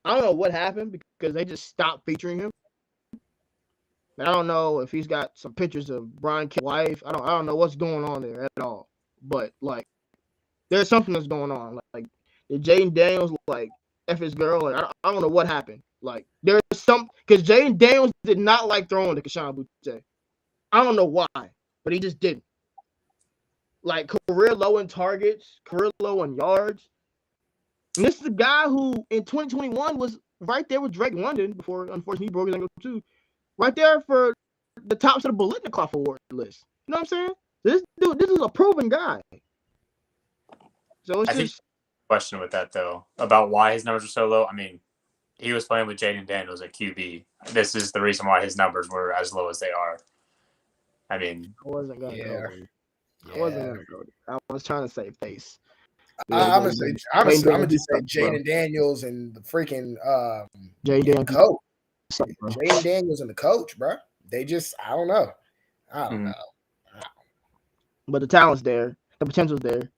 S1: I don't know what happened because they just stopped featuring him. And I don't know if he's got some pictures of Brian Kelly's wife. I don't know what's going on there at all. But like, there's something that's going on. Like did Jaden Daniels like F his girl? Like I don't know what happened. Like there's some because Jaden Daniels did not like throwing to Kashawn Butte. I don't know why, but he just didn't. Like career low in targets, career low in yards. And this is the guy who in 2021 was right there with Drake London before unfortunately he broke his ankle too. Right there for the tops of the Bolitnikoff Award list. You know what I'm saying? This dude, this is a proven guy. So it's just
S4: question with that though about why his numbers are so low. I mean, he was playing with Jaden Daniels at QB. This is the reason why his numbers were as low as they are. I mean,
S1: I wasn't gonna go there. I wasn't gonna go there. I was trying to save face.
S3: I'm gonna just say Jaden Daniels and the freaking
S1: Jaden
S3: coach. Jaden Daniels and the coach, bro. They just I don't know.
S1: But the talent's there, the potential's there,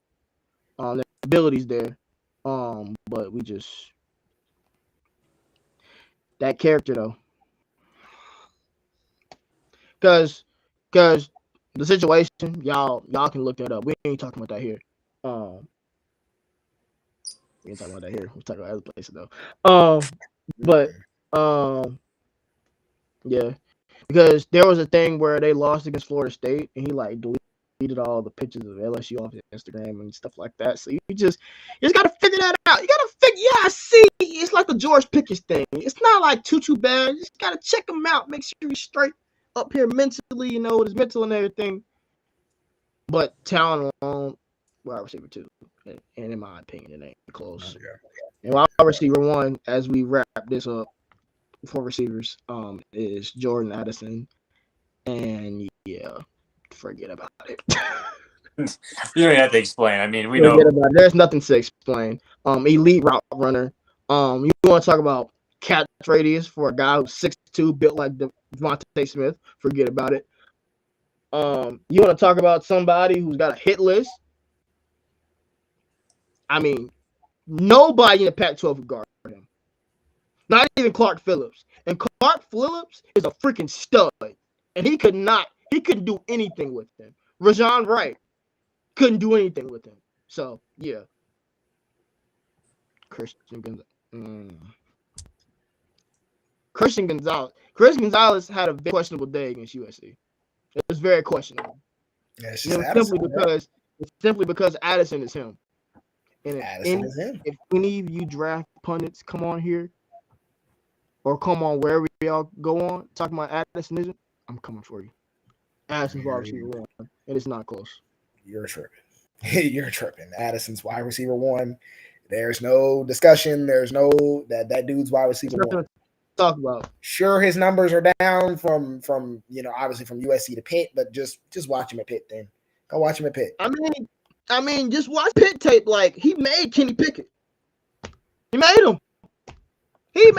S1: the ability's there. But we just that character though. Cause the situation, y'all can look that up. We ain't talking about that here. We ain't talking about that here. We're talking about other places though. Yeah. Because there was a thing where they lost against Florida State and he like deleted all the pictures of LSU off his Instagram and stuff like that. So you just gotta figure that out. You gotta figure, I see. It's like the George Pickens thing. It's not like too bad. You just gotta check him out, make sure he's straight up here mentally, you know, with his mental and everything. But talent alone, wide receiver 2. And in my opinion, it ain't close. And wide receiver 1, as we wrap this up for receivers, is Jordan Addison. And yeah, forget about it.
S4: You don't have to explain. I mean, we know
S1: there's nothing to explain. Elite route runner. You want to talk about catch radius for a guy who's 6'2", built like Devontae Smith? Forget about it. You want to talk about somebody who's got a hit list? I mean, nobody in the Pac-12 would guard him. Not even Clark Phillips. And Clark Phillips is a freaking stud. And he couldn't do anything with him. Rajon Wright couldn't do anything with him. So, yeah. Christian Gonzalez had a very questionable day against USC. It was very questionable.
S3: Yeah, it's
S1: simply because Addison is him. And if any of you draft pundits come on here or come on wherever y'all go on talking about Addison isn't, I'm coming for you. Addison's wide receiver 1, and it's not close.
S3: You're tripping. You're tripping. Addison's wide receiver 1. There's no discussion. There's no that dude's wide receiver 1.
S1: Talk about.
S3: Sure, his numbers are down from obviously from USC to Pitt, but just watch him at Pitt then. Go watch him at Pitt.
S1: I mean, just watch Pitt tape. Like he made Kenny Pickett. He made him. He's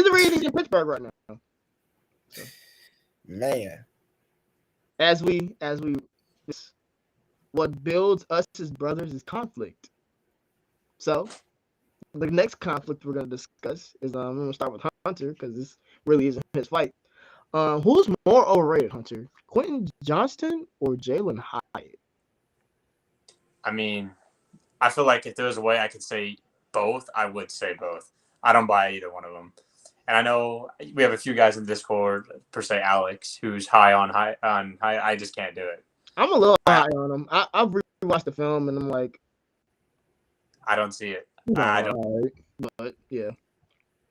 S1: the reason he's in Pittsburgh right now. So,
S3: man,
S1: as we what builds us as brothers is conflict. So the next conflict we're gonna discuss is I'm gonna start with Hunter. Hunter because this really isn't his fight. Who's more overrated, Hunter? Quentin Johnston or Jalen Hyatt?
S4: I mean, I feel like if there was a way I could say both, I would say both. I don't buy either one of them. And I know we have a few guys in Discord, per se Alex, who's high on high. I just can't do it.
S1: I'm a little high on him. I've rewatched the film and I'm like,
S4: I don't see it.
S1: I don't. Right. But yeah,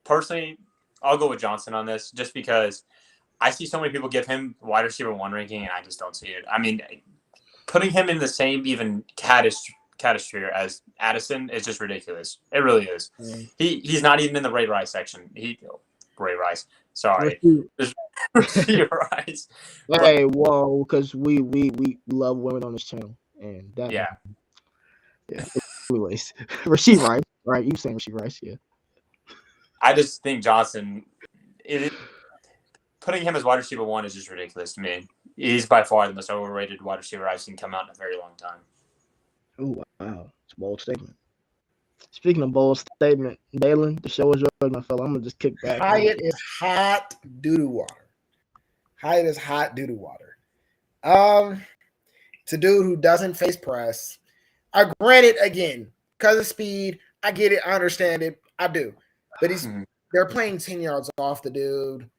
S4: personally, I'll go with Johnson on this, just because I see so many people give him wide receiver 1 ranking, and I just don't see it. I mean, putting him in the same even stratosphere as Addison is just ridiculous. It really is. He's not even in the Ray Rice section. Ray Rice. Sorry, Ray Rice.
S1: Hey, whoa! Because we love women on this channel, and that
S4: yeah.
S1: Anyways, Rasheed Rice, right? You saying Rasheed Rice? Yeah.
S4: I just think Johnson. Putting him as wide receiver 1 is just ridiculous to me. He's by far the most overrated wide receiver I've seen come out in a very long time.
S1: Oh, wow. It's a bold statement. Speaking of bold statement, Dalen, the show is yours, my fella. I'm going to just kick back.
S3: Hyatt is hot doo-doo water. Hyatt is hot doo-doo water. It's a dude who doesn't face press. I grant it again, because of speed. I get it. I understand it. I do. But they're playing 10 yards off the dude.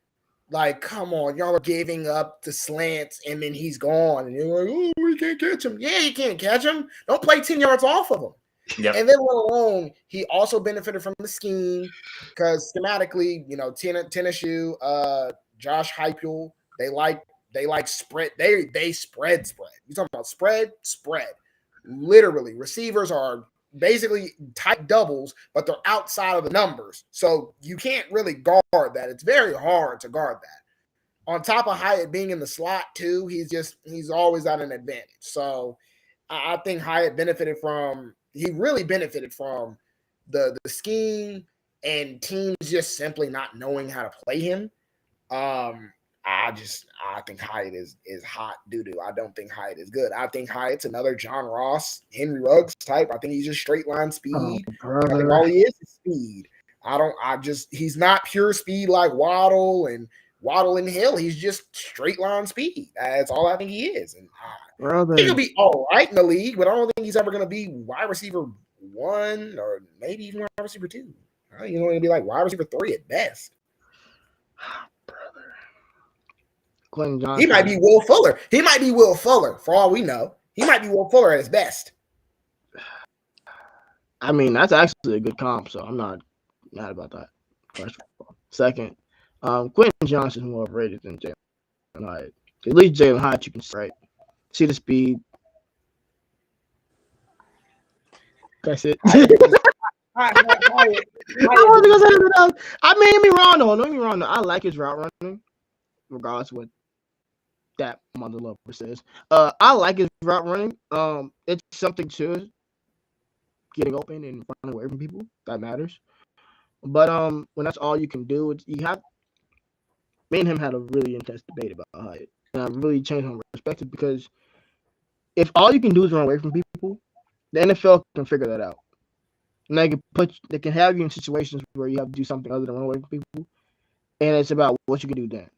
S3: Like, come on, y'all are giving up the slants, and then he's gone. And you're like, oh, we can't catch him. Yeah, you can't catch him. Don't play 10 yards off of him. Yep. And then let alone, he also benefited from the scheme because schematically, Tennessee, Josh Heupel, they like spread. They spread. You talking about spread? Literally, receivers are basically tight doubles, but they're outside of the numbers. So you can't really guard that. It's very hard to guard that. On top of Hyatt being in the slot too, he's always at an advantage. So I think Hyatt really benefited from the scheme and teams just simply not knowing how to play him. I think Hyatt is hot doo-doo. I don't think Hyatt is good. I think Hyatt's another John Ross, Henry Ruggs type. I think he's just straight line speed. I think all he is speed. He's not pure speed like Waddle and Hill. He's just straight line speed. That's all I think he is. And he could be all right in the league, but I don't think he's ever going to be wide receiver 1 or maybe even wide receiver 2. He's only going to be like wide receiver 3 at best. He might be Will Fuller. For all we know. He might be Will Fuller at his best.
S1: I mean, that's actually a good comp, so I'm not mad about that. First of all. Second, Quentin Johnson is more overrated than Jalen Hyatt. At least Jalen Hyatt, you can see, right? See the speed. That's it. I mean, me wrong though. I like his route running, regardless of what that mother lover says. I like his route running. It's something to getting open and running away from people that matters. But when that's all you can do, me and him had a really intense debate about Hyatt, and I really changed my perspective because if all you can do is run away from people, the NFL can figure that out. And they can have you in situations where you have to do something other than run away from people, and it's about what you can do then.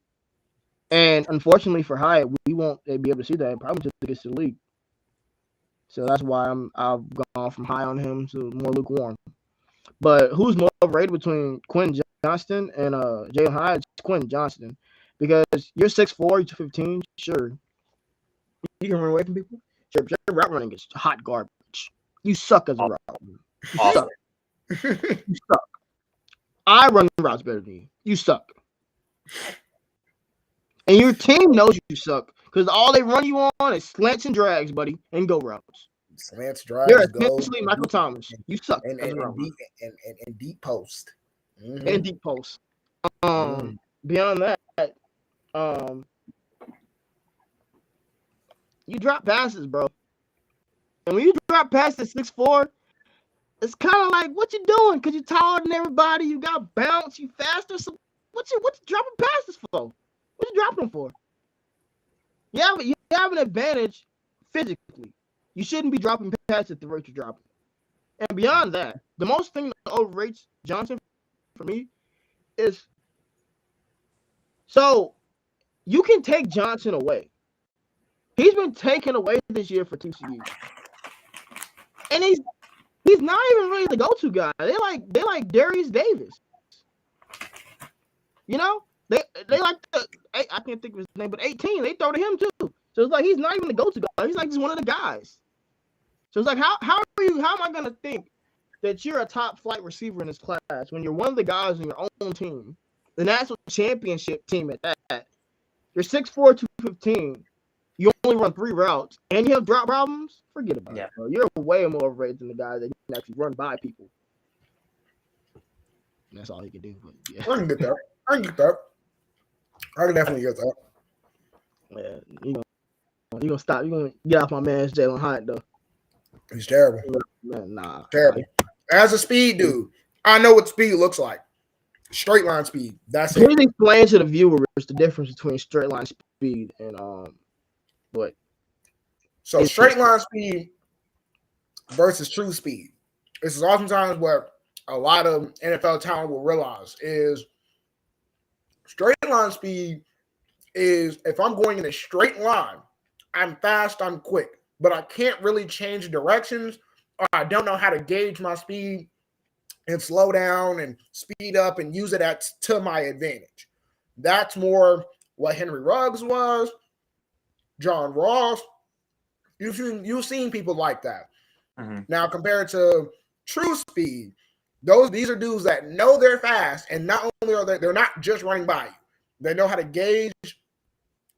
S1: And unfortunately for Hyatt, we won't be able to see that probably until he gets to the league. So that's why I've gone from high on him to more lukewarm. But who's more overrated between Quentin Johnston and Jalen Hyatt? It's Quentin Johnston, because you're 6'4", you're 215. Sure, you can run away from people. Sure, but your route running is hot garbage. You suck as a route runner. You suck. You suck. I run routes better than you. You suck. And your team knows you suck because all they run you on is slants and drags, buddy, and go routes.
S3: Slants, drags,
S1: you're essentially Michael Thomas. You suck.
S3: And deep post. Mm-hmm.
S1: And deep post. Beyond that, you drop passes, bro. And when you drop passes 6'4", it's kind of like, what you doing? Because you're taller than everybody. You got bounce. You faster. So what you dropping passes for? What you dropping them for? You have an advantage physically. You shouldn't be dropping passes at the rate you're dropping. And beyond that, the most thing that overrates Johnson for me is So you can take Johnson away. He's been taken away this year for TCU, and he's not even really the go-to guy. They like Darius Davis. You know, they like I can't think of his name, but 18. They throw to him too. So it's like he's not even the go-to guy. He's like just one of the guys. So it's like how am I gonna think that you're a top flight receiver in this class when you're one of the guys on your own team, the national championship team at that? You're 6'4", 215. You only run 3 routes, and you have drop problems. Forget about it, bro. You're way more overrated than the guy that can actually run by people. And that's all he can do. But yeah,
S3: I can get that. I can definitely get that.
S1: Yeah, you gonna stop. You gonna get off my man's Jalen Hyatt though.
S3: He's terrible.
S1: Man, nah,
S3: terrible. As a speed dude, I know what speed looks like. Straight line speed. That's it.
S1: Please explain to the viewers the difference between straight line speed and what.
S3: So straight line speed versus true speed. This is oftentimes what a lot of NFL talent will realize is straight line speed is if I'm going in a straight line, I'm fast, I'm quick, but I can't really change directions, or I don't know how to gauge my speed and slow down and speed up and use it to my advantage. That's more what Henry Ruggs was, John Ross. You've seen people like that. Mm-hmm. Now, compared to true speed, these are dudes that know they're fast, and not only are they're not just running by you. They know how to gauge.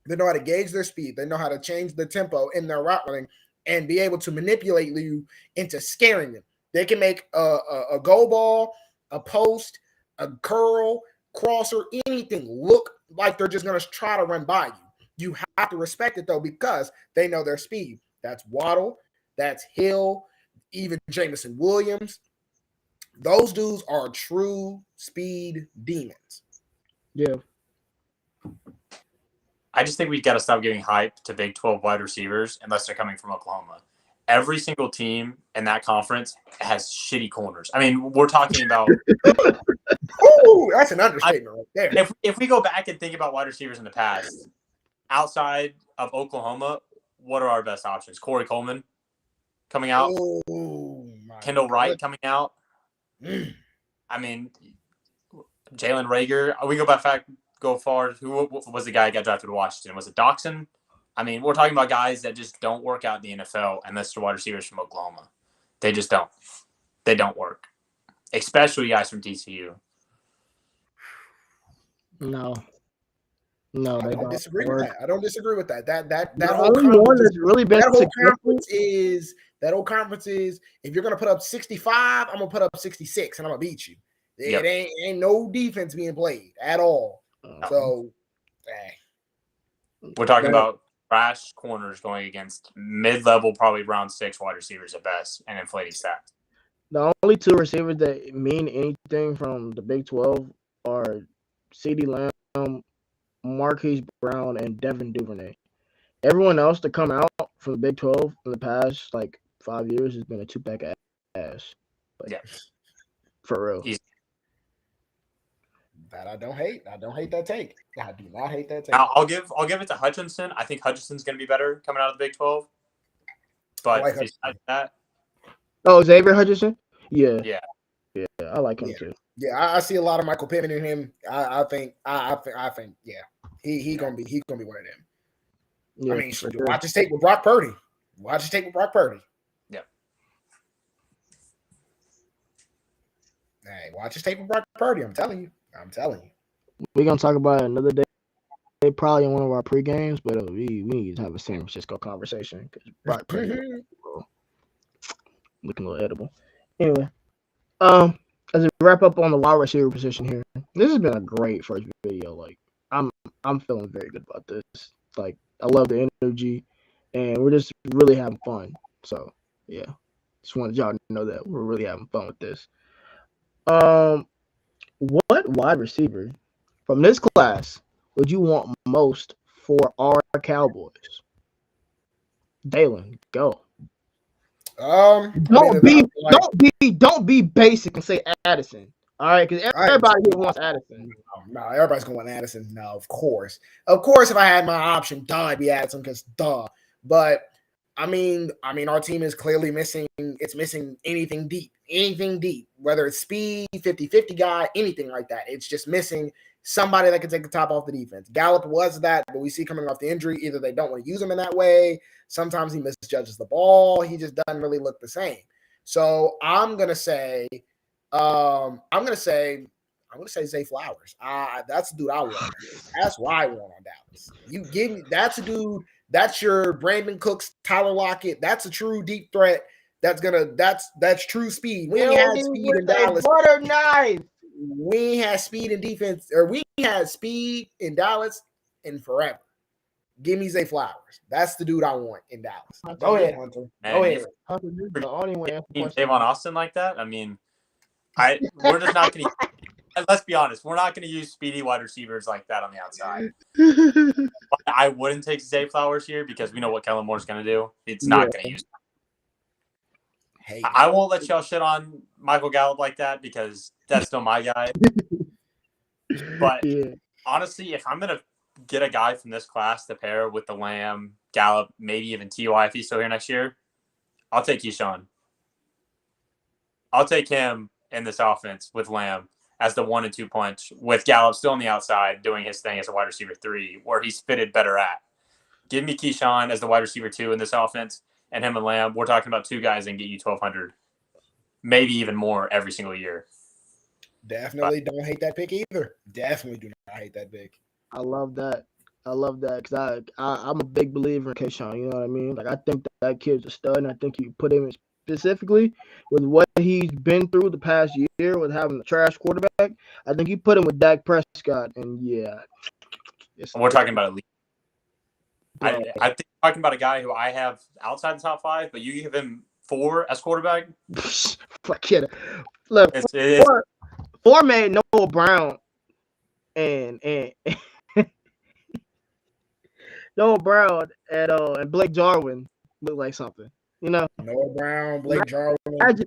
S3: They know how to gauge their speed. They know how to change the tempo in their route running and be able to manipulate you into scaring them. They can make a go ball, a post, a curl, crosser, anything look like they're just going to try to run by you. You have to respect it, though, because they know their speed. That's Waddle. That's Hill. Even Jameson Williams. Those dudes are true speed demons.
S1: Yeah.
S4: I just think we got to stop giving hype to Big 12 wide receivers unless they're coming from Oklahoma. Every single team in that conference has shitty corners. I mean, we're talking about
S3: ooh, that's an understatement right there.
S4: If we go back and think about wide receivers in the past, outside of Oklahoma, what are our best options? Corey Coleman coming out. Kendall Wright coming out. I mean, Jalen Reagor. We go far. Who was the guy who got drafted to Washington? Was it Doxson? I mean, we're talking about guys that just don't work out in the NFL unless they're wide receivers from Oklahoma. They just don't. They don't work. Especially guys from TCU.
S1: No,
S3: I don't disagree with that. I don't disagree with that. That
S1: whole
S3: conference is if you're gonna put up 65, I'm gonna put up 66 and I'm gonna beat you. It ain't no defense being played at all. So
S4: we're talking about trash corners going against mid-level, probably round 6 wide receivers at best, and inflating stats.
S1: The only 2 receivers that mean anything from the Big 12 are CeeDee Lamb, Marquise Brown, and Devin Duvernay. Everyone else to come out from the Big 12 in the past 5 years has been a 2-pack ass. For real.
S3: That I don't hate. I don't hate that take. I do not hate that take.
S4: I'll give it to Hutchinson. I think Hutchinson's going to be better coming out of the Big 12. But besides that,
S1: Xavier Hutchinson. Yeah, I like him too.
S3: Yeah, I see a lot of Michael Pittman in him. I think, he's gonna be one of them. Yeah, I mean, watch his tape with Brock Purdy.
S4: Yeah.
S3: Hey, watch his tape with Brock Purdy. I'm telling you.
S1: We're gonna talk about it another day. Probably in one of our pre-games, but we need to have a San Francisco conversation because Brock Purdy looking a little edible. Anyway, as we wrap up on the wide receiver position here, this has been a great first video. I'm feeling very good about this. I love the energy, and we're just really having fun. So yeah, just wanted y'all to know that we're really having fun with this. What wide receiver from this class would you want most for our Cowboys? Dalen, go. Don't be basic and say Addison. All right, because everybody here wants Addison.
S3: No, everybody's going Addison. No, of course. If I had my option, I'd be Addison because But I mean, our team is clearly missing. It's missing anything deep, whether it's speed, 50-50 guy, anything like that. It's just missing somebody that can take the top off the defense. Gallup was that, but we see coming off the injury, either they don't want to use him in that way. Sometimes he misjudges the ball. He just doesn't really look the same. So I'm gonna say Zay Flowers. That's the dude I want. That's why I want on Dallas. You give me that's a dude. That's your Brandon Cooks, Tyler Lockett. That's a true deep threat. That's true speed. We ain't had speed in Dallas.
S1: Butter knife.
S3: We ain't had speed in defense, or we had speed in Dallas in forever. Give me Zay Flowers. That's the dude I want in Dallas. Go ahead, Hunter. Go ahead.
S1: Hunter, you're the only one answering
S4: Javon Austin like that. I mean, we're just not going to. Let's be honest. We're not going to use speedy wide receivers like that on the outside. But I wouldn't take Zay Flowers here because we know what Kellen Moore's going to do. It's not going to use.
S3: Hey,
S4: I won't let y'all shit on Michael Gallup like that because that's still my guy. But honestly, if I'm going to get a guy from this class to pair with the Lamb, Gallup, maybe even T.Y. if he's still here next year, I'll take Keyshawn. I'll take him in this offense with Lamb as the 1 and 2 punch, with Gallup still on the outside doing his thing as a wide receiver 3, where he's fitted better at. Give me Keyshawn as the wide receiver 2 in this offense, and him and Lamb. We're talking about 2 guys that can get you 1,200, maybe even more every single year.
S3: Definitely don't hate that pick either. Definitely do not hate that pick.
S1: I love that because I'm a big believer in Keyshawn. You know what I mean? Like, I think that kid's a stud, and I think you put him specifically with what he's been through the past year with having a trash quarterback. I think you put him with Dak Prescott, and
S4: we're talking about elite. I think we're talking about a guy who I have outside the top 5, but you give him 4 as quarterback.
S1: Forget it. Look, four made Noah Brown and Noah Brown and Blake Jarwin look like something. You know,
S3: Noah Brown, Blake Jarwin.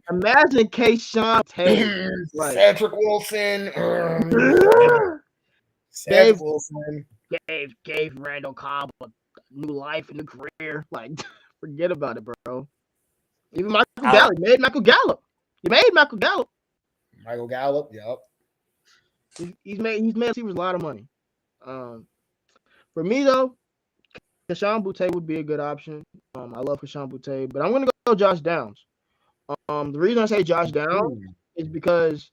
S1: Imagine Keyshawn Taylor, like
S3: Cedric Wilson.
S1: Cedric
S3: Wilson
S1: gave Randall Cobb a new life, a new career. Like, forget about it, bro. Even Michael Gallup made Michael Gallup. He made Michael Gallup.
S3: Michael Gallup, yep.
S1: He's made receivers a lot of money. For me though, Keyshawn Boutte would be a good option. I love Keyshawn Boutte, but I'm gonna go Josh Downs. The reason I say Josh Downs is because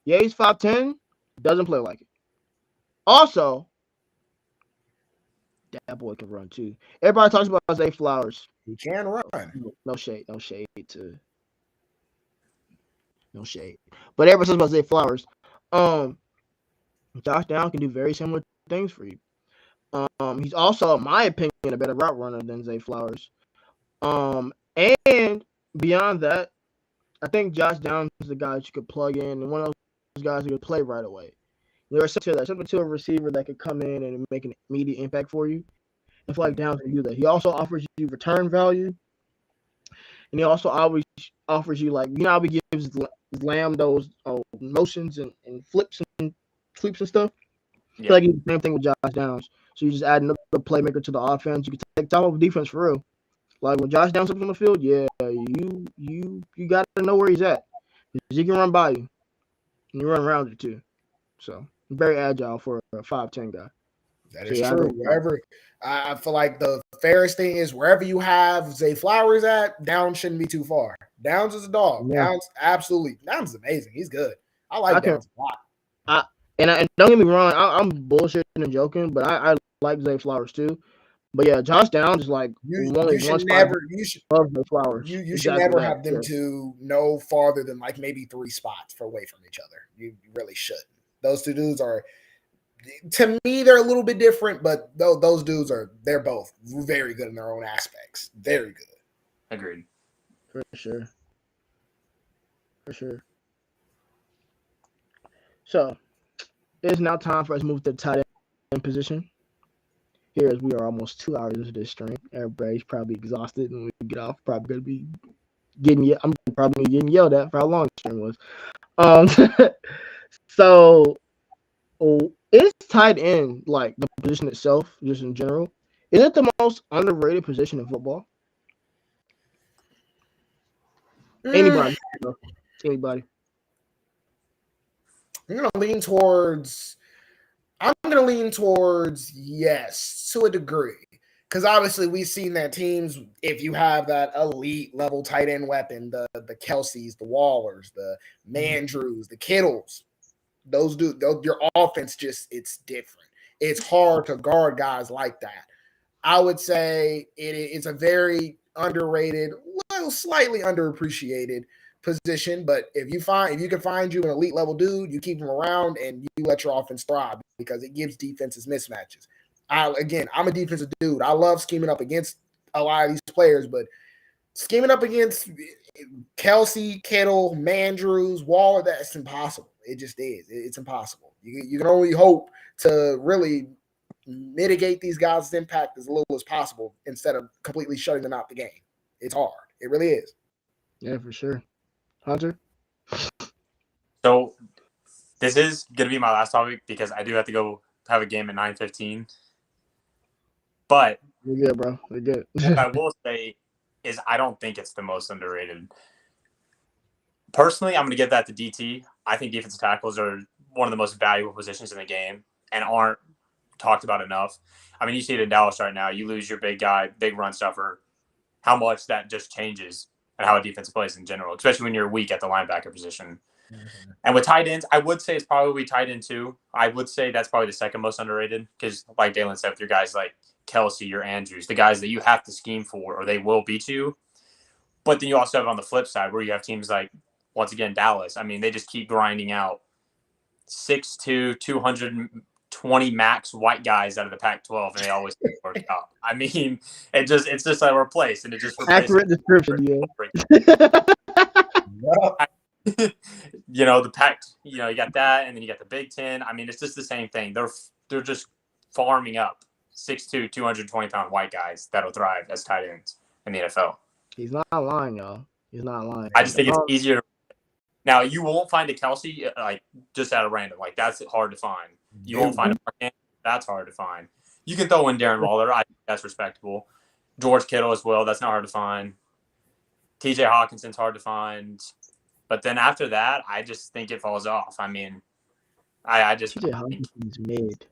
S1: he's 5'10", doesn't play like it. Also, that boy can run too. Everybody talks about Zay Flowers.
S3: He can run.
S1: No shade. But everybody talks about Zay Flowers. Josh Downs can do very similar things for you. He's also, in my opinion, a better route runner than Zay Flowers. And beyond that, I think Josh Downs is the guy that you could plug in and one of those guys who could play right away. There's something to a receiver that could come in and make an immediate impact for you. I feel like Downs can do that. He also offers you return value, and he also always offers you, like, you know how he gives Lamb those motions and flips and sweeps and stuff. I feel like he's the same thing with Josh Downs. So you just add another playmaker to the offense. You can take top of defense for real. Like, when Josh Downs is on the field, you got to know where he's at. He can run by you, and you run around you too. So very agile for a 5'10" guy.
S3: That is true. Wherever I feel like the fairest thing is wherever you have Zay Flowers at, Downs shouldn't be too far. Downs is a dog. Yeah. Downs is amazing. He's good. I like Downs a lot.
S1: And don't get me wrong, I'm bullshitting and joking, but I like Zay Flowers too. But yeah, Josh Downs is like
S3: you should never have them to no farther than like maybe 3 spots away from each other. You really shouldn't. Those two dudes are, to me, they're a little bit different, but those dudes they're both very good in their own aspects. Very good.
S4: Agreed.
S1: For sure. So it's now time for us to move to the tight end position. Here, as we are almost 2 hours into this stream, everybody's probably exhausted, and when we get off, I'm probably getting yelled at for how long the stream was. Um, so is tight end like the position itself, just in general? Is it the most underrated position in football? Anybody? Anybody?
S3: I'm gonna lean towards. I'm gonna lean towards yes to a degree, because obviously we've seen that teams, if you have that elite level tight end weapon, the Kelseys, the Wallers, the Mandrews, the Kittles, those your offense just it's different. It's hard to guard guys like that. I would say it's a very underrated, well, slightly underappreciated position. But if you can find you an elite level dude, you keep him around and you let your offense thrive because it gives defenses mismatches. I'm a defensive dude. I love scheming up against a lot of these players, but scheming up against Kelsey, Kittle, Mandrews, Waller, that's impossible. It just is. It's impossible. You can only hope to really mitigate these guys' impact as little as possible instead of completely shutting them out the game. It's hard. It really is.
S1: Yeah, for sure. Hunter?
S4: So this is going to be my last topic because I do have to go have a game at 9:15. But
S1: We're good, bro. We're good.
S4: what I will say is I don't think it's the most underrated. Personally, I'm going to give that to DT. I think defensive tackles are one of the most valuable positions in the game and aren't talked about enough. I mean, you see it in Dallas right now. You lose your big guy, big run stuffer, how much that just changes and how a defense plays in general, especially when you're weak at the linebacker position. Mm-hmm. And with tight ends, I would say it's probably tight end too. I would say that's probably the second most underrated because, like Dalen said, with your guys like Kelsey, your Andrews, the guys that you have to scheme for or they will beat you. But then you also have on the flip side where you have teams like, once again, Dallas. I mean, they just keep grinding out 6'2", 220 max white guys out of the Pac-12, and they always work out. I mean, it's just like replaced, and it just
S1: accurate description.
S4: You know, the Pac. You know, you got that, and then you got the Big Ten. I mean, it's just the same thing. They're just farming up 6'2", 220-pound white guys that'll thrive as tight ends in the NFL.
S1: He's not lying, y'all. He's not lying.
S4: I just think it's easier. Now, you won't find a Kelsey like just out of random. Like that's hard to find. You won't find a Mark. That's hard to find. You can throw in Darren Waller. I think that's respectable. George Kittle as well. That's not hard to find. TJ Hawkinson's hard to find. But then after that, I just think it falls off. I mean, I just
S1: TJ Hawkinson's mid.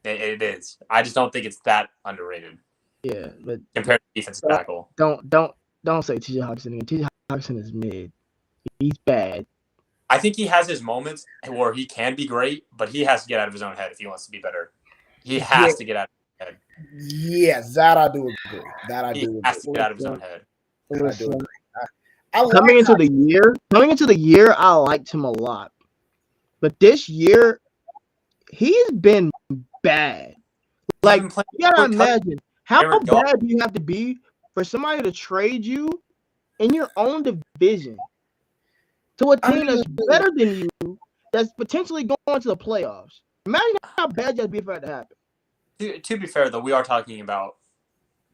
S4: It is. I just don't think it's that underrated.
S1: Yeah, but
S4: compared to defensive tackle.
S1: Don't say TJ Hawkinson again. TJ Hawkinson is mid. He's bad.
S4: I think he has his moments where he can be great, but he has to get out of his own head if he wants to be better. He has to get out of his head.
S3: Yes, that I do agree.
S4: He has to get out of his own head.
S3: I do agree.
S1: Coming into the year, I liked him a lot. But this year, he's been bad. Like, you gotta imagine how bad do you have to be for somebody to trade you in your own division to a team that's better than you, that's potentially going to the playoffs. Imagine how bad that'd be for that to happen.
S4: To be fair, though, we are talking about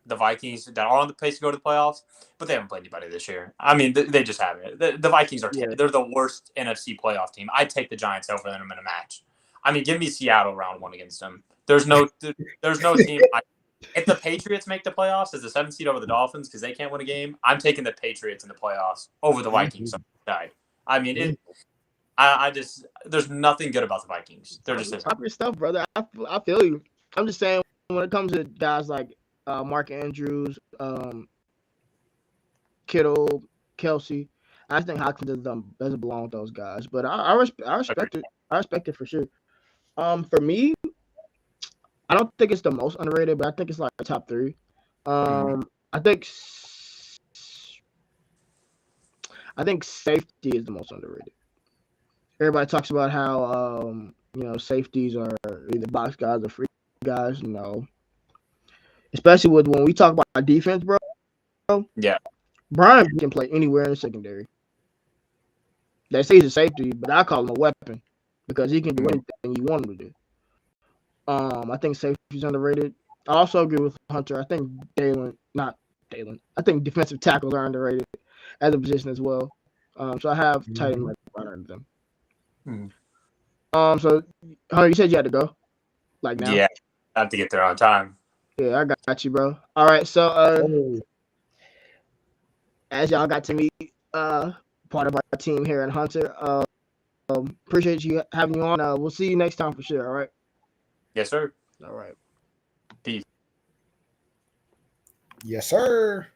S4: the Vikings that are on the pace to go to the playoffs, but they haven't played anybody this year. I mean, they just haven't. The Vikings are they're the worst NFC playoff team. I'd take the Giants over them in a match. I mean, give me Seattle round one against them. There's no team. If the Patriots make the playoffs as the 7th seed over the Dolphins because they can't win a game, I'm taking the Patriots in the playoffs over the Vikings. I mean, I just there's nothing good about the Vikings. They're just
S1: stop your stuff, brother. I feel you. I'm just saying when it comes to guys like Mark Andrews, Kittle, Kelsey, I think Hawkins doesn't belong with those guys. But I respect it. I respect it for sure. For me, I don't think it's the most underrated, but I think it's like top 3. I think safety is the most underrated. Everybody talks about how safeties are either box guys or free guys. No, especially when we talk about defense, bro.
S4: Yeah,
S1: Brian can play anywhere in the secondary. They say he's a safety, but I call him a weapon because he can do anything you want him to do. I think safety's underrated. I also agree with Hunter. I think I think defensive tackles are underrated as a position as well. So I have tight end right under them. So, Hunter, you said you had to go. Like now?
S4: Yeah, I have to get there on time.
S1: Yeah, I got you, bro. All right, so as y'all got to meet part of our team here at Hunter, appreciate you having you on. We'll see you next time for sure. All right.
S4: Yes, sir.
S1: All right.
S4: Peace.
S3: Yes, sir.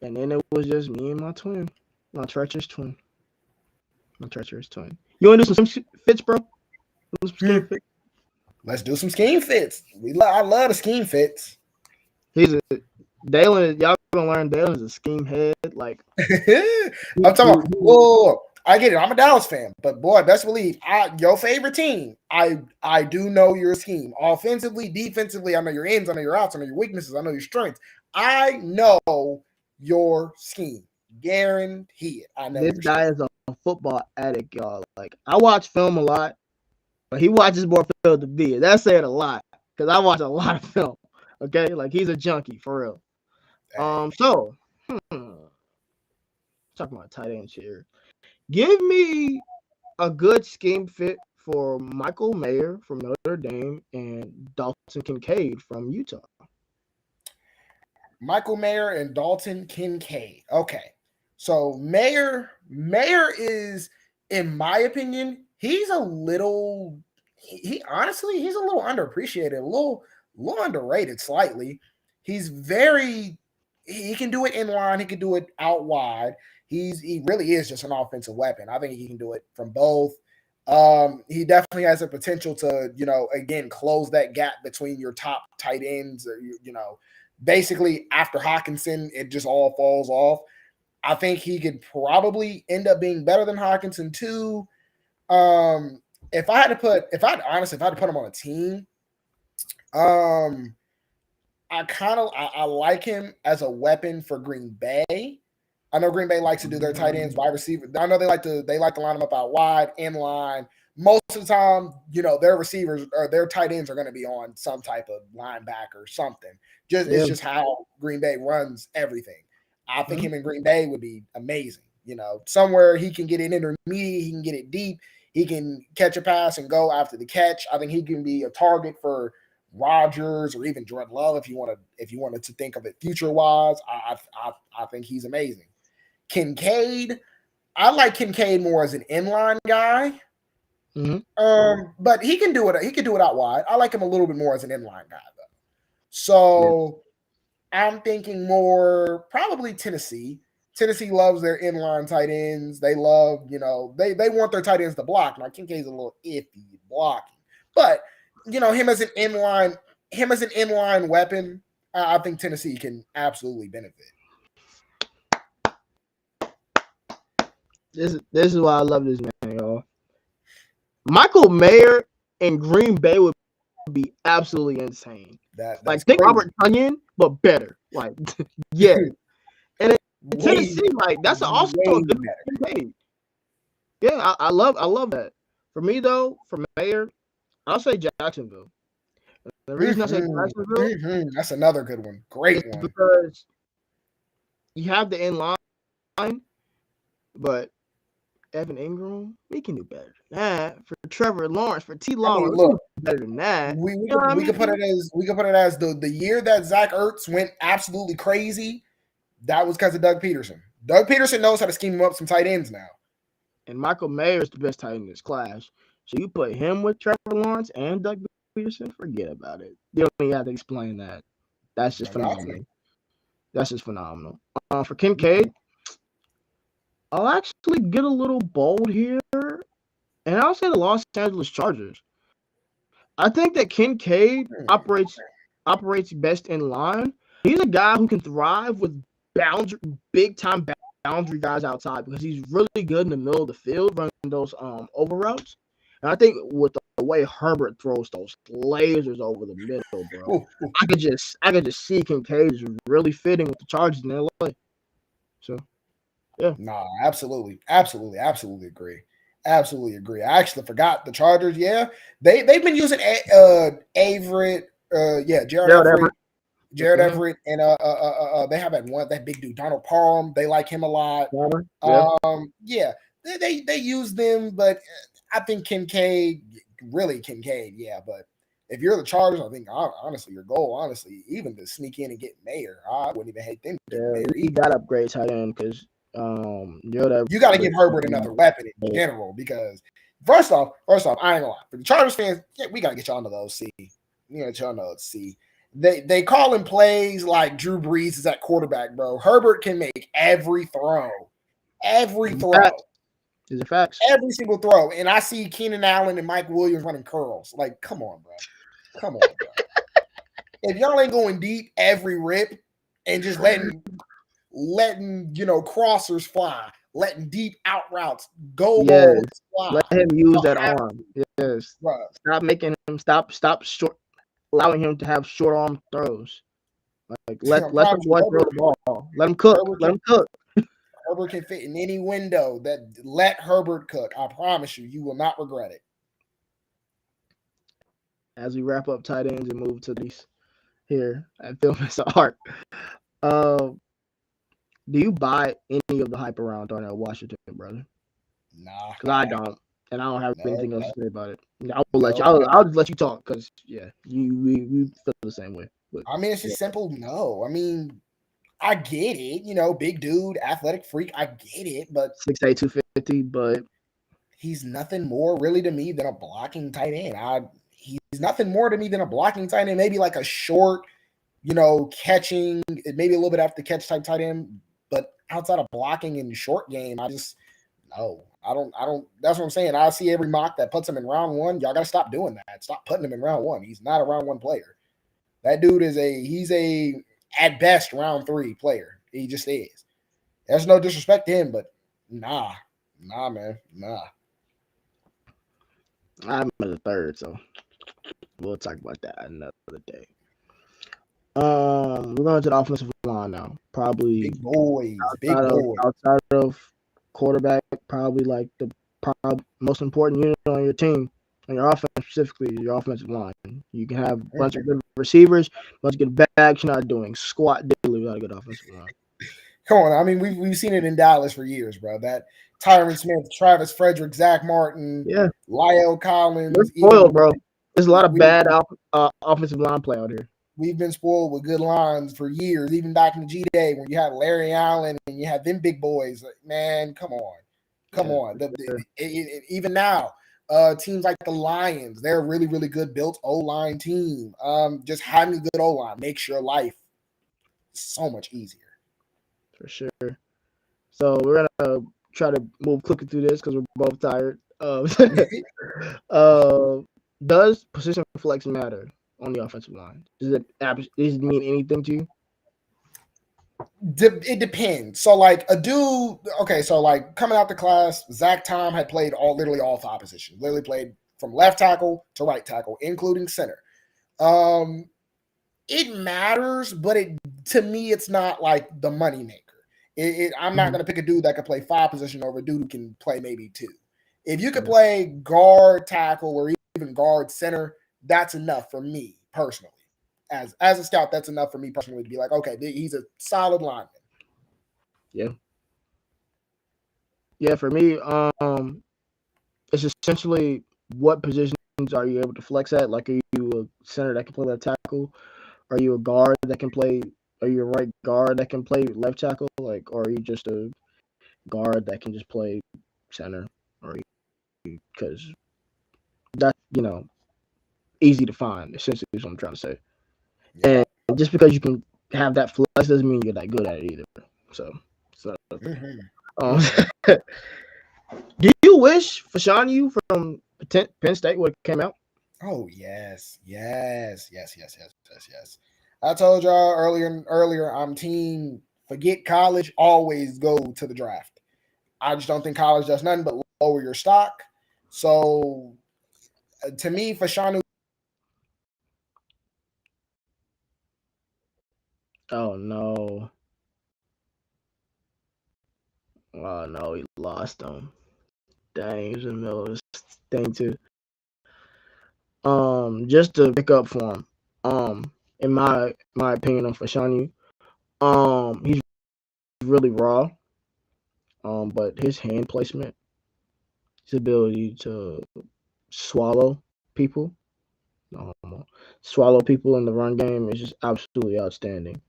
S1: And then it was just me and my twin, my treacherous twin. You want to do some fits, bro? Do some scheme fits?
S3: Let's do some scheme fits. I love the scheme fits.
S1: Dalen. Y'all gonna learn Dalen is a scheme head. Like
S3: I'm talking about. Whoa, I get it. I'm a Dallas fan, but boy, best believe your favorite team. I do know your scheme. Offensively, defensively, I know your ins, I know your outs, I know your weaknesses, I know your strengths. I know your scheme. Guaranteed. I know
S1: this guy is a football addict, y'all. Like I watch film a lot, but he watches more film than me. That's saying a lot because I watch a lot of film. Okay, like he's a junkie for real. So talking about tight ends here. Give me a good scheme fit for Michael Mayer from Notre Dame and Dalton Kincaid from Utah.
S3: Michael Mayer and Dalton Kincaid. Okay. So Mayer is, in my opinion, he's a little honestly, he's a little underappreciated, a little underrated slightly. He can do it in line, he can do it out wide. He really is just an offensive weapon. I think he can do it from both. He definitely has the potential to, again, close that gap between your top tight ends, or basically after Hawkinson, it just all falls off. I think he could probably end up being better than Hawkinson too. If I had to put him on a team, I like him as a weapon for Green Bay. I know Green Bay likes to do their tight ends, wide receiver. I know they like to line them up out wide, in line. Most of the time, their receivers or their tight ends are going to be on some type of linebacker or something. It's just how Green Bay runs everything. I think him in Green Bay would be amazing. Somewhere he can get it intermediate, he can get it deep, he can catch a pass and go after the catch. I think he can be a target for Rodgers or even Jordan Love if you wanted to think of it future wise. I think he's amazing. Kincaid, I like Kincaid more as an inline guy. But he can do it. He can do it out wide. I like him a little bit more as an inline guy though. So I'm thinking more probably Tennessee. Tennessee loves their inline tight ends. They love, they want their tight ends to block. Now Kincaid's a little iffy blocking, but him as an inline weapon, I think Tennessee can absolutely benefit.
S1: This is why I love this man, y'all. Michael Mayer in Green Bay would be absolutely insane. Think crazy. Robert Tonyan, but better. Like, yeah. And in Tennessee, that's also a good Kincaid. Yeah, I love that. For me though, for Mayer, I'll say Jacksonville. The reason I say Jacksonville,
S3: that's another good one. Great one.
S1: Because you have the in-line, but Evan Ingram, we can do better than that. For Trevor Lawrence, for T. Lawrence, we can do better than that.
S3: We can put it as the year that Zach Ertz went absolutely crazy. That was because of Doug Peterson. Doug Peterson knows how to scheme him up some tight ends now.
S1: And Michael Mayer is the best tight end in this class. So you put him with Trevor Lawrence and Doug Peterson, forget about it. You don't even have to explain that. That's just phenomenal. That's just phenomenal. For Kincaid, I'll actually get a little bold here, and I'll say the Los Angeles Chargers. I think that Kincaid operates best in line. He's a guy who can thrive with big-time boundary guys outside because he's really good in the middle of the field running those over routes. And I think with the way Herbert throws those lasers over the middle, bro, I could just see Kincaid is really fitting with the Chargers in LA. So, yeah.
S3: No, absolutely agree. Absolutely agree. I actually forgot the Chargers. Yeah, they've been using Everett. Jared Everett, and they have that big dude Donald Parham. They like him a lot.
S1: Yeah.
S3: They use them, but I think Kincaid, yeah. But if you're the Chargers, I think honestly, your goal, even to sneak in and get Mayer, I wouldn't even hate them to get Mayer.
S1: You got to upgrade tight end because
S3: you got to give Herbert another weapon in general because first off, I ain't gonna lie. For the Chargers fans, we got to get y'all into the OC. We got to get y'all into the OC. They call him plays like Drew Brees is at quarterback, bro. Herbert can make every throw.
S1: These are facts.
S3: Every single throw. And I see Keenan Allen and Mike Williams running curls. Like, come on, bro. If y'all ain't going deep every rip and just letting crossers fly, letting deep out routes go balls fly.
S1: Let him use that arm. Yes.
S3: Bro.
S1: Stop making him stop short, allowing him to have short arm throws. Like let the boy throw the ball. Let him cook.
S3: Herbert can fit in any window. Let Herbert cook. I promise you will not regret it.
S1: As we wrap up tight ends and move to these here at FILMISSART, do you buy any of the hype around Darnell Washington, brother?
S3: Nah,
S1: because I don't, and I don't have anything else to say about it. I'll just let you talk because we feel the same way. But,
S3: I mean, it's just simple. No, I mean, I get it. Big dude, athletic freak. I get it, but
S1: 6'8", 250, but
S3: he's nothing more really to me than a blocking tight end. He's nothing more to me than a blocking tight end. Maybe like a short, catching, maybe a little bit after catch type tight end. But outside of blocking in the short game, I don't. That's what I'm saying. I see every mock that puts him in round one. Y'all got to stop doing that. Stop putting him in round one. He's not a round one player. That dude he's at best round 3 player. He just is. There's no disrespect to him, but nah, man.
S1: I'm in the third, so we'll talk about that another day. We're going to the offensive line now. Probably
S3: big boys.
S1: Outside of quarterback, probably like the most important unit on your team, on your offense specifically, your offensive line. You can have a bunch of good receivers, a bunch of good backs. You're not doing squat diddly without a good offensive line.
S3: Come on, I mean we've seen it in Dallas for years, bro. That Tyron Smith, Travis Frederick, Zach Martin, Lyle Collins.
S1: We're spoiled, bro. There's a lot of bad offensive line play out here.
S3: We've been spoiled with good lines for years, even back in the G-Day when you had Larry Allen and you had them big boys. Like, man, come on. Even now, teams like the Lions, they're a really, really good built O-line team. Just having a good O-line makes your life so much easier.
S1: For sure. So we're going to try to move quickly through this because we're both tired. Does position flex matter on the offensive line? Does it mean anything to you?
S3: It depends. So like a dude, coming out the class, Zach Tom had played literally all 5 positions. Literally played from left tackle to right tackle, including center. It matters, but to me, it's not like the moneymaker. I'm not going to pick a dude that could play 5 positions over a dude who can play maybe 2. If you could play guard, tackle, or even guard center, that's enough for me personally. As a scout, that's enough for me personally to be like, okay, he's a solid lineman.
S1: Yeah, for me, it's essentially what positions are you able to flex at? Like, are you a center that can play left tackle? Are you a guard that can play? Are you a right guard that can play left tackle? Like, or are you just a guard that can just play center? Or because that's easy to find. Essentially, is what I'm trying to say. And just because you can have that flex doesn't mean you're that good at it either. So do you wish Fashanu from Penn State would have came out?
S3: Oh yes. I told y'all earlier, I'm team forget college, always go to the draft. I just don't think college does nothing but lower your stock. So to me, Fashanu.
S1: Oh no. Oh no, he lost him. Dang, he was in the middle of this thing too. Just to pick up for him. In my opinion on Fashanu, he's really raw. But his hand placement his ability to swallow people, swallow people in the run game is just absolutely outstanding.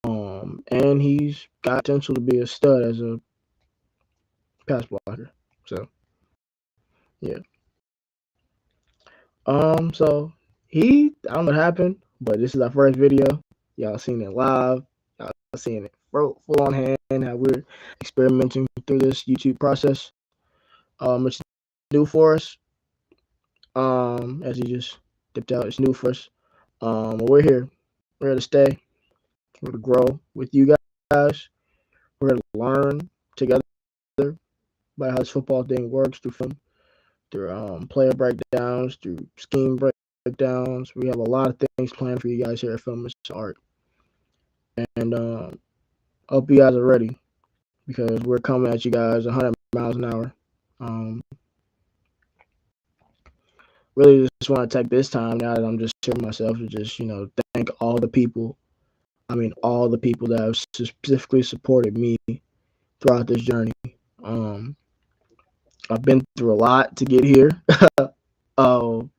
S1: And he's got potential to be a stud as a pass blocker. So yeah. So I don't know what happened, but this is our first video. Y'all seen it live. Y'all seen it full on hand how we're experimenting through this YouTube process. It's new for us. As he just dipped out, it's new for us. We're here. We're here to stay. We're to grow with you guys. We're here to learn together about how this football thing works through film, through player breakdowns, through scheme breakdowns. We have a lot of things planned for you guys here at FILMISSART. And hope you guys are ready because we're coming at you guys 100 miles an hour. Really just want to take this time now that I'm just here myself to just, thank all the people. All the people that have specifically supported me throughout this journey. I've been through a lot to get here. A lot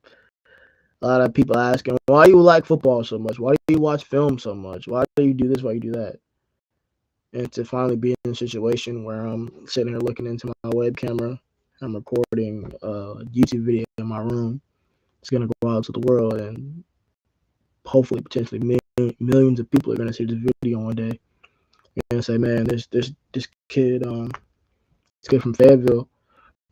S1: of people asking, why do you like football so much? Why do you watch film so much? Why do you do this? Why do you do that? And to finally be in a situation where I'm sitting here looking into my web camera, I'm recording a YouTube video in my room. It's going to go out to the world, and hopefully, potentially, millions of people are going to see this video one day and say, man, this kid, from Fayetteville,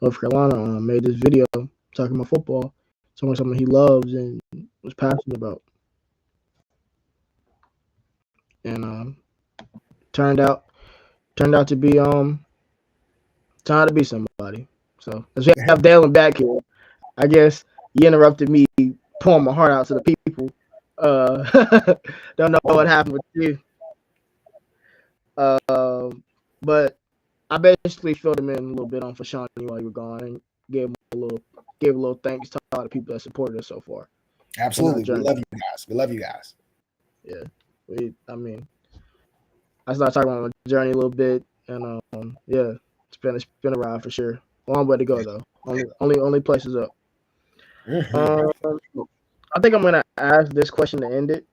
S1: North Carolina, made this video talking about football, talking about something he loves and was passionate about. And turned out to be somebody. So as we have Dalen back here, I guess you interrupted me pouring my heart out to the people. Don't know what happened with you. But I basically filled him in a little bit on Fashani while you were gone and gave a little thanks to all the people that supported us so far.
S3: Absolutely. We love you guys. We love you guys.
S1: Yeah. I started talking about my journey a little bit, and yeah, it's been a ride for sure. Long way to go though. Only places up.
S3: Mm-hmm.
S1: I think I'm gonna ask this question to end it.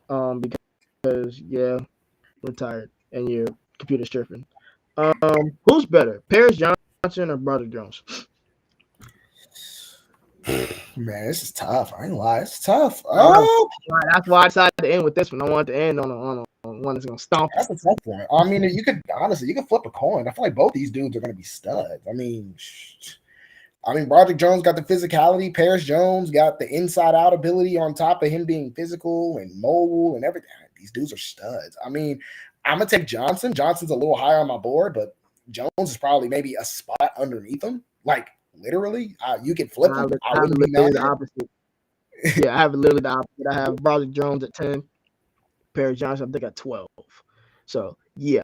S1: Because yeah, we're tired and your computer's tripping. Who's better, Paris Johnson or Broderick Jones?
S3: Man, this is tough. I ain't lie, it's tough.
S1: That's why I decided to end with this one. I wanted to end on one that's gonna stomp.
S3: That's a tough one. I mean, you could flip a coin. I feel like both these dudes are gonna be studs. I mean, Broderick Jones got the physicality. Paris Jones got the inside-out ability on top of him being physical and mobile and everything. These dudes are studs. I'm gonna take Johnson. Johnson's a little higher on my board, but Jones is probably maybe a spot underneath him. Like literally, you can flip him. I wouldn't be mad.
S1: The opposite. Yeah, I have literally the opposite. I have Broderick Jones at 10, Paris Johnson I think at 12. So yeah.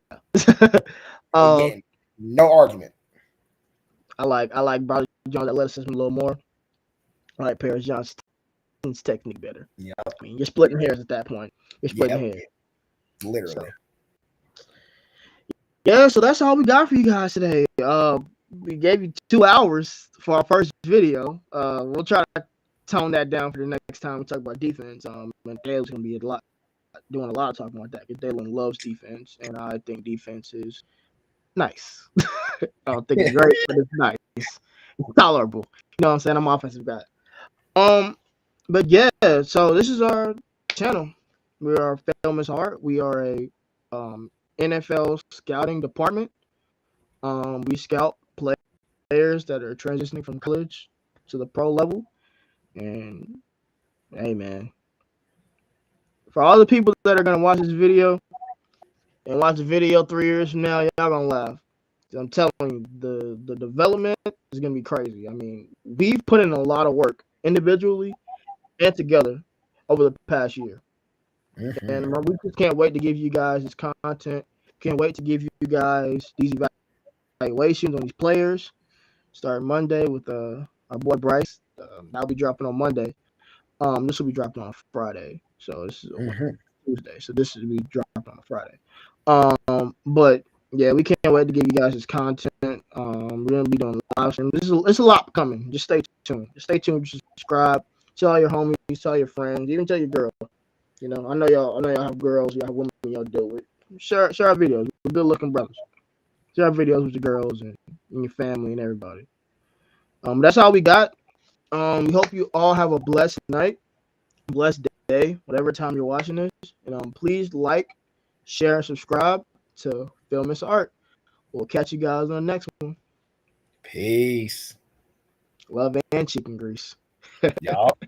S3: Again, no argument.
S1: I like Broderick Jones' athleticism a little more. I like Paris Johnson's technique better.
S3: Yeah.
S1: You're splitting hairs at that point. You're splitting hairs.
S3: Literally.
S1: So, yeah, so that's all we got for you guys today. We gave you 2 hours for our first video. We'll try to tone that down for the next time we talk about defense. And Dalen's gonna be doing a lot of talking about that because Dalen loves defense, and I think defense is nice. I don't think it's great, but it's nice. It's tolerable. You know what I'm saying? I'm an offensive guy. But yeah, so this is our channel. We are FILMISSART. We are a NFL scouting department. We scout players that are transitioning from college to the pro level. And hey, man, for all the people that are gonna watch this video and watch the video 3 years from now, y'all gonna laugh. I'm telling you, the development is gonna be crazy. We've put in a lot of work individually and together over the past year. Mm-hmm. And we just can't wait to give you guys this content. Can't wait to give you guys these evaluations on these players. Starting Monday with our boy Bryce. That'll be dropping on Monday. This will be dropping on Friday. So this is Tuesday. So this will be dropping on Friday. But yeah, we can't wait to give you guys this content. We're gonna be doing live streams. It's a lot coming. Just stay tuned. Just stay tuned. Subscribe. Tell your homies. Tell your friends. Even tell your girl. You know, I know y'all have girls. Y'all have women y'all deal with. Share our videos. We're good looking brothers. Share our videos with your girls and your family and everybody. That's all we got. We hope you all have a blessed night, blessed day, whatever time you're watching this. And please like, share, and subscribe to FILMISSART. We'll catch you guys on the next one.
S3: Peace.
S1: Love and chicken grease.
S3: Yup.